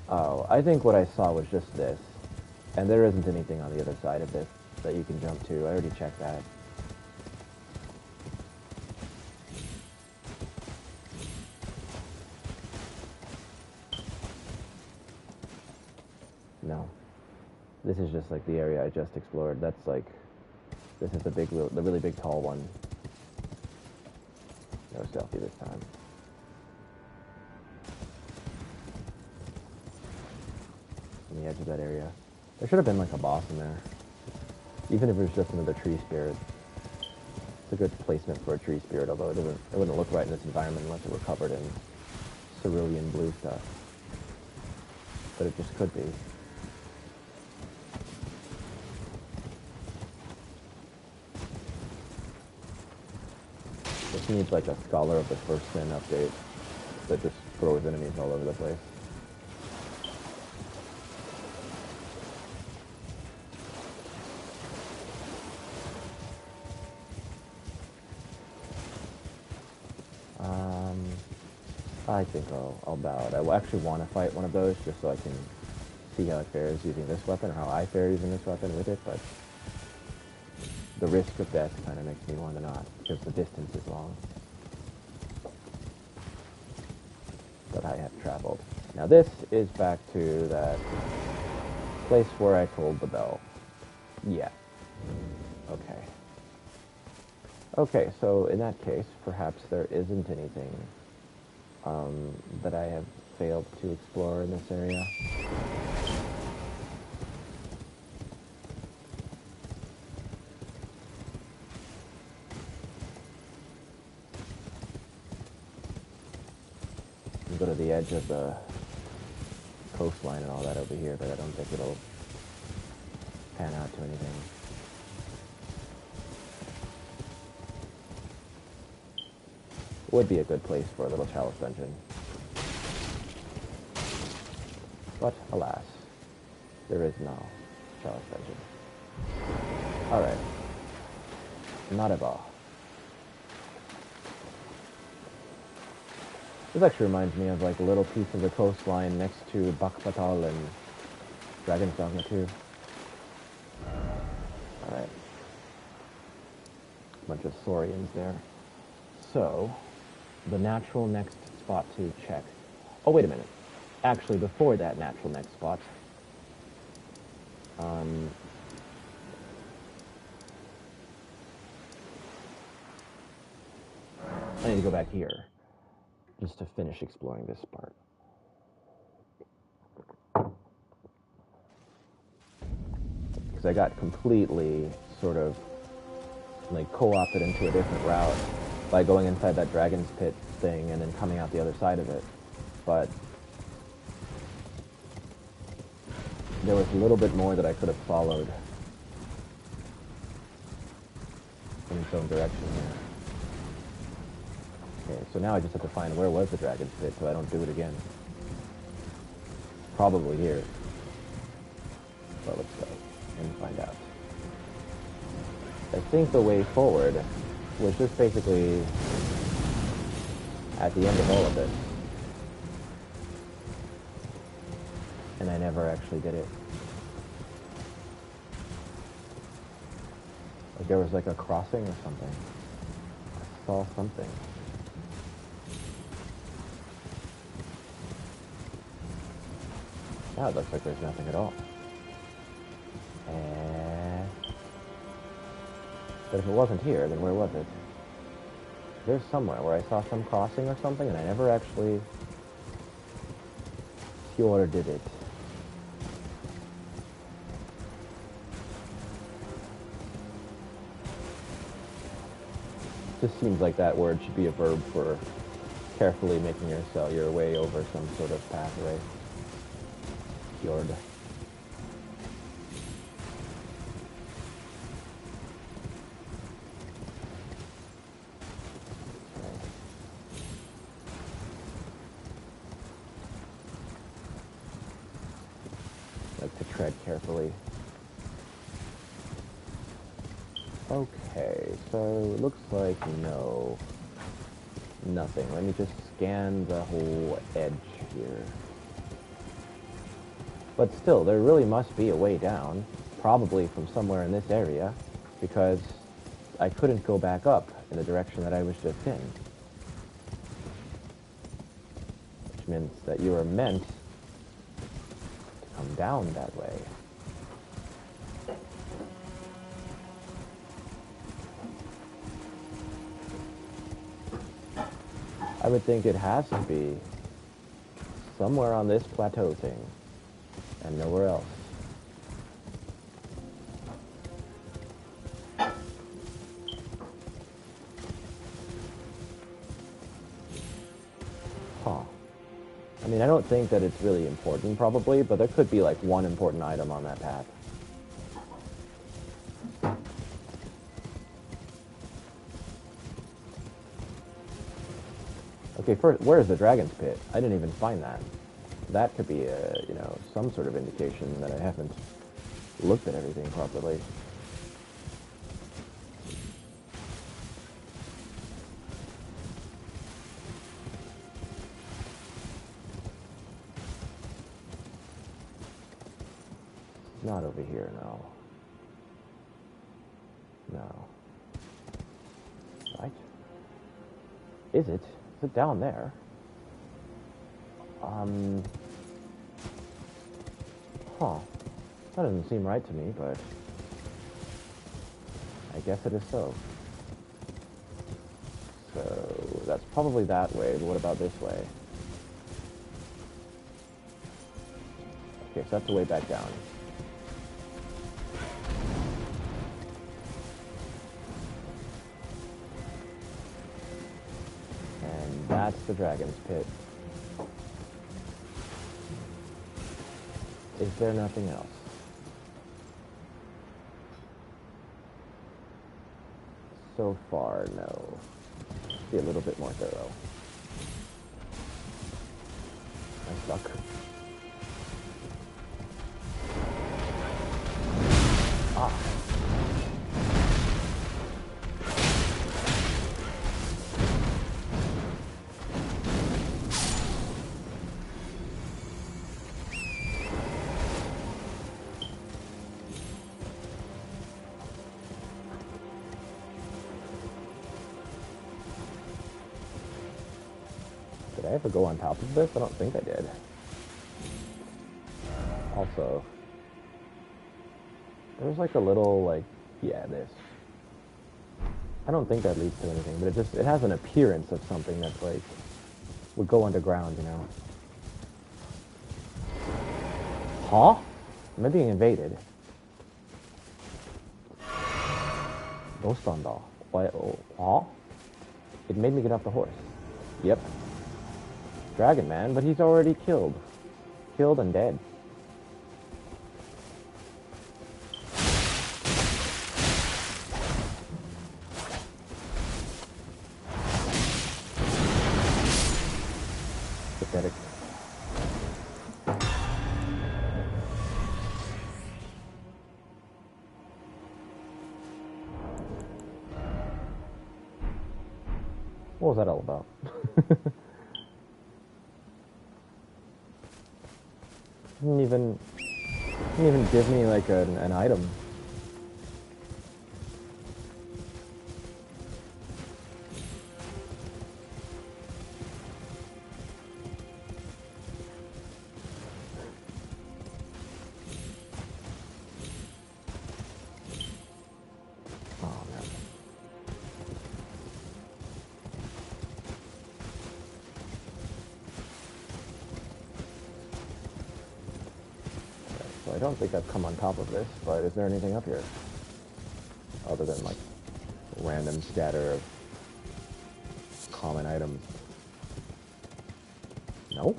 Oh, I think what I saw was just this. And there isn't anything on the other side of this that you can jump to. I already checked that. No. This is just like the area I just explored. That's like... This is the really big tall one. No stealthy this time. On the edge of that area. There should have been like a boss in there. Even if it was just another tree spirit. It's a good placement for a tree spirit, although it wouldn't look right in this environment unless it were covered in cerulean blue stuff. But it just could be. This needs like a Scholar of the First Sin update that just throws enemies all over the place. I think I'll bow it. I actually want to fight one of those just so I can see how it fares using this weapon, or how I fare using this weapon with it, but the risk of death kind of makes me want to not, because the distance is long. But I have traveled. Now this is back to that place where I told the bell. Yeah. Okay. Okay, so in that case, perhaps there isn't anything that I have failed to explore in this area. Go to the edge of the coastline and all that over here, but I don't think it'll pan out to anything. Would be a good place for a little chalice dungeon. But, alas, there is no chalice dungeon. Alright. Not at all. This actually reminds me of like a little piece of the coastline next to Bakbatal and Dragon's Dogma 2. Alright. Bunch of Saurians there. So, the natural next spot to check. Oh, wait a minute. Actually, before that natural next spot, I need to go back here just to finish exploring this part. Because I got completely sort of like co-opted into a different route by going inside that dragon's pit thing and then coming out the other side of it. But there was a little bit more that I could have followed in its own direction here. Okay, so now I just have to find where was the dragon's pit so I don't do it again. Probably here. But let's go and find out. I think the way forward was just basically at the end of all of this. And I never actually did it. Like there was like a crossing or something. I saw something. Now it looks like there's nothing at all. But if it wasn't here, then where was it? There's somewhere where I saw some crossing or something, and I never actually fjorded it. Just seems like that word should be a verb for carefully making your way over some sort of pathway. Fjord. Like to tread carefully. Okay, so it looks like no, nothing. Let me just scan the whole edge here. But still, there really must be a way down, probably from somewhere in this area, because I couldn't go back up in the direction that I was just in. Which means that you were meant to come down that way. I would think it has to be somewhere on this plateau thing, and nowhere else. I mean, I don't think that it's really important, probably, but there could be, like, one important item on that path. Okay, first, where's the Dragon's Pit? I didn't even find that. That could be, you know, some sort of indication that I haven't looked at everything properly. Not over here, no. No. Right? Is it? Is it down there? Huh. That doesn't seem right to me, but I guess it is so. So, that's probably that way, but what about this way? Okay, so that's the way back down. And that's the Dragon's Pit. Is there nothing else? So far, no. Be a little bit more thorough. Nice luck. Ah. Did I ever go on top of this? I don't think I did. Also, there's like a little, like, yeah, this. I don't think that leads to anything, but it has an appearance of something that's like, would go underground, you know? Huh? Am I being invaded? Dostanda. Why? Oh, huh? It made me get off the horse. Yep. Dragon Man, but he's already killed. Killed and dead. Pathetic. What was that all about? Didn't even give me like an item. Oh man. So I don't think I've come on top of this, but is there anything up here? Other than like random scatter of common items. No?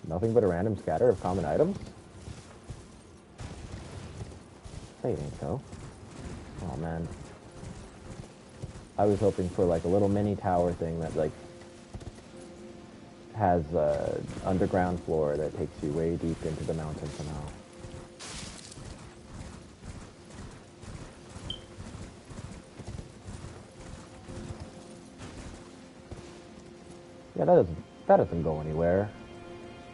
Nothing but a random scatter of common items? Say it ain't so. Oh man. I was hoping for like a little mini tower thing that like has underground floor that takes you way deep into the mountain somehow. Yeah, that doesn't go anywhere.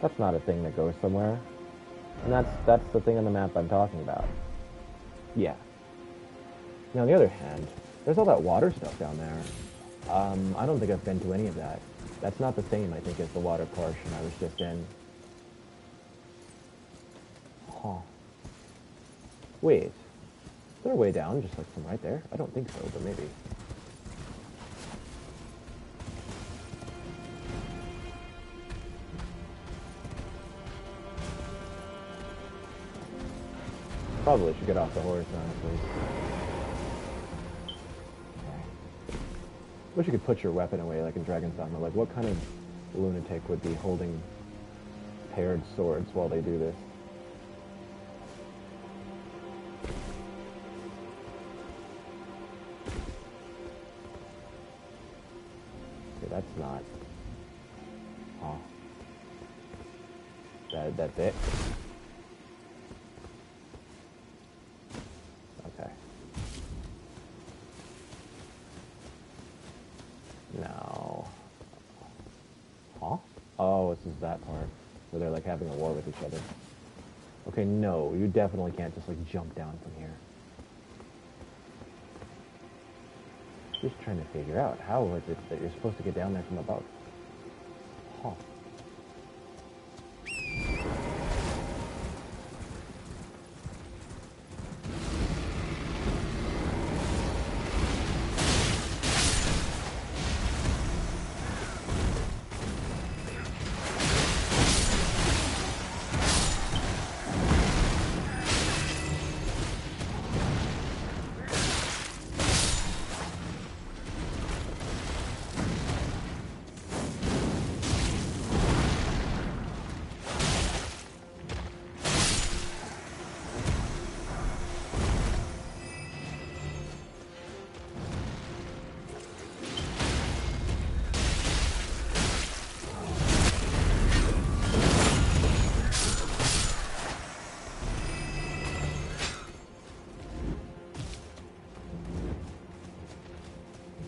That's not a thing that goes somewhere. And that's the thing on the map I'm talking about. Yeah. Now on the other hand, there's all that water stuff down there. I don't think I've been to any of that. That's not the same, I think, as the water portion I was just in. Huh. Wait. Is there a way down, just like from right there? I don't think so, but maybe. Probably should get off the horse, honestly. Wish you could put your weapon away like in Dragon's Dogma. Like, what kind of lunatic would be holding paired swords while they do this. Okay, that's not... Huh. That's it? Okay. Now... Huh? Oh, this is that part. Where they're like having a war with each other. Okay, no, you definitely can't just like jump down from here. Just trying to figure out how is it that you're supposed to get down there from above. Huh.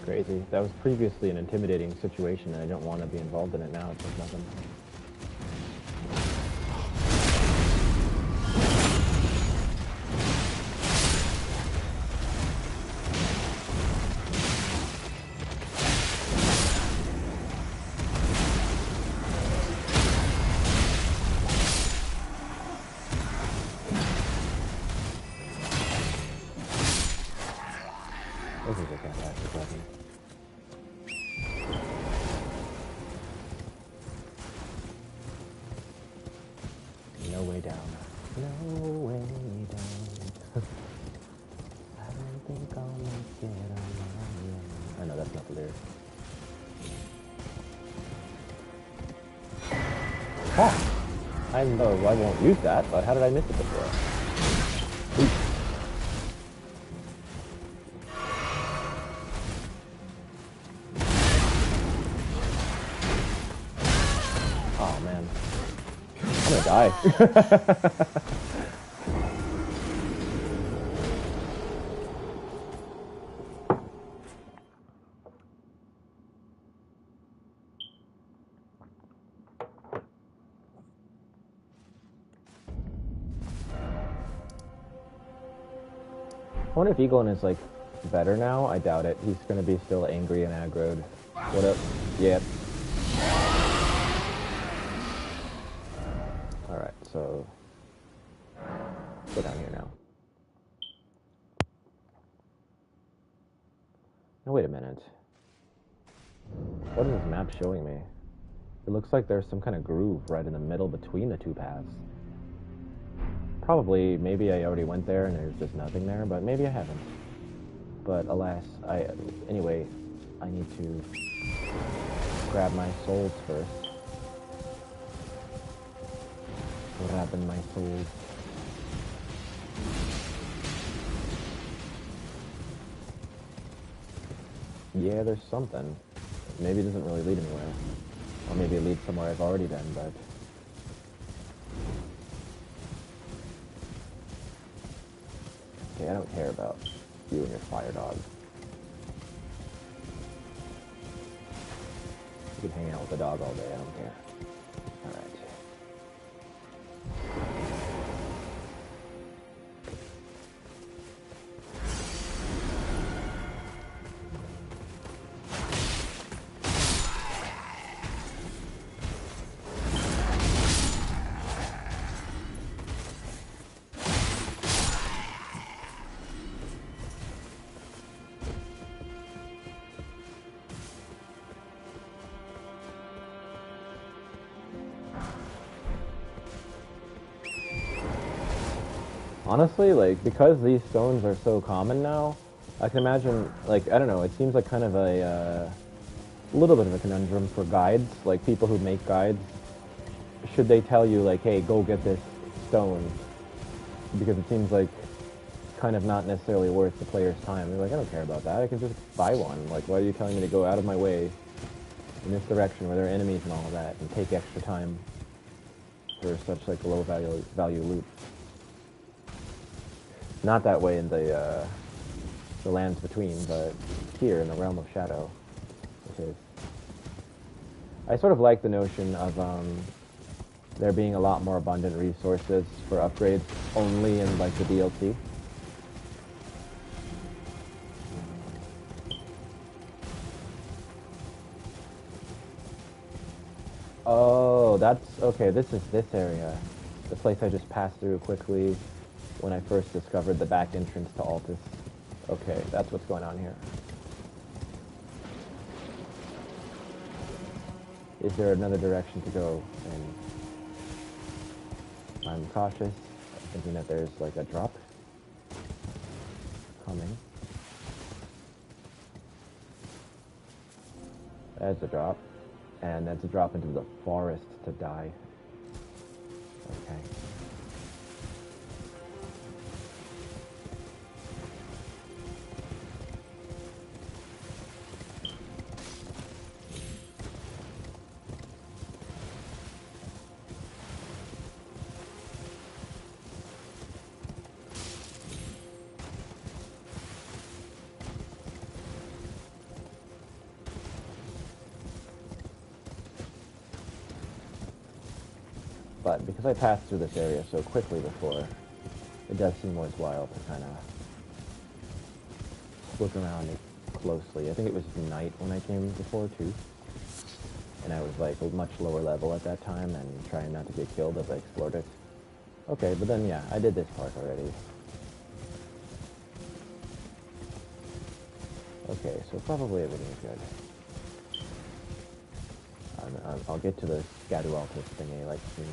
Crazy. That was previously an intimidating situation, and I don't want to be involved in it now. It's just nothing. This is a fantastic weapon. No way down. No way down. I don't think I'll make it on my own. I know that's not the lyric. Oh! I know I won't use that, but how did I miss it before? Ooh. Oh man. I'm gonna die. I wonder if Eaglin is like better now. I doubt it. He's gonna be still angry and aggroed. What up? Yep. Alright, so go down here now. Now wait a minute. What is this map showing me? It looks like there's some kind of groove right in the middle between the two paths. Probably, maybe I already went there and there's just nothing there, but maybe I haven't. But alas, anyway, I need to grab my souls first. Grabbing my souls. Yeah, there's something. Maybe it doesn't really lead anywhere. Or maybe it leads somewhere I've already been, but... Okay, I don't care about you and your fire dog. You can hang out with the dog all day, I don't care. Alright. Honestly, like, because these stones are so common now, I can imagine, like, I don't know, it seems like kind of a, a little bit of a conundrum for guides, like people who make guides. Should they tell you, like, hey, go get this stone? Because it seems like kind of not necessarily worth the player's time. They're like, I don't care about that. I can just buy one. Like, why are you telling me to go out of my way in this direction where there are enemies and all of that and take extra time for such, like, low value loot? Not that way in the lands between, but here in the realm of shadow, it is. I sort of like the notion of there being a lot more abundant resources for upgrades only in, like, the DLC. Oh, that's okay. This is this area, the place I just passed through quickly when I first discovered the back entrance to Altus. Okay, that's what's going on here. Is there another direction to go? And I'm cautious, thinking that there's like a drop coming. That's a drop. And that's a drop into the forest to die. Okay. But because I passed through this area so quickly before, it does seem worthwhile to kind of look around it closely. I think it was night when I came before, too. And I was, like, a much lower level at that time and trying not to get killed as I explored it. Okay, but then, yeah, I did this part already. Okay, so probably everything's good. I'll get to the Scadutree thingy, like, soon.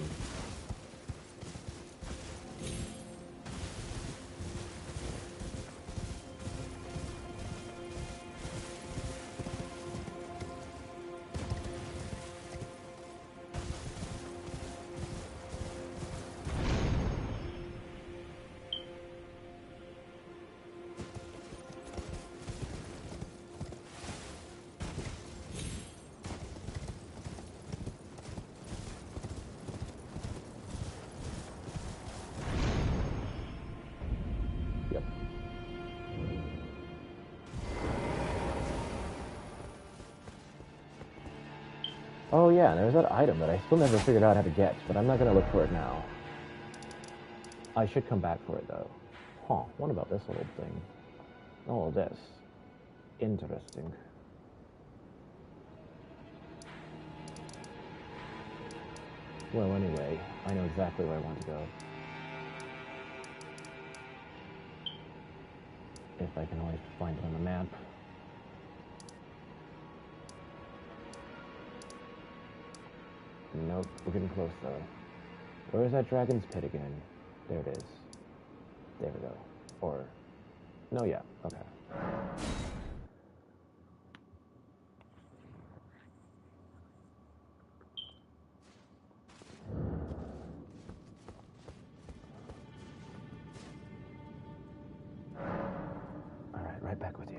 Yep. Oh yeah, there's that item that I still never figured out how to get, but I'm not gonna look for it now. I should come back for it though. Huh, what about this little thing? Oh, this. Interesting. Well, anyway, I know exactly where I want to go. If I can always find it on the map. Nope, we're getting close though. Where is that dragon's pit again? There it is. There we go. Or, no, yeah, okay. Alright, right back with you.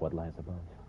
what lies above.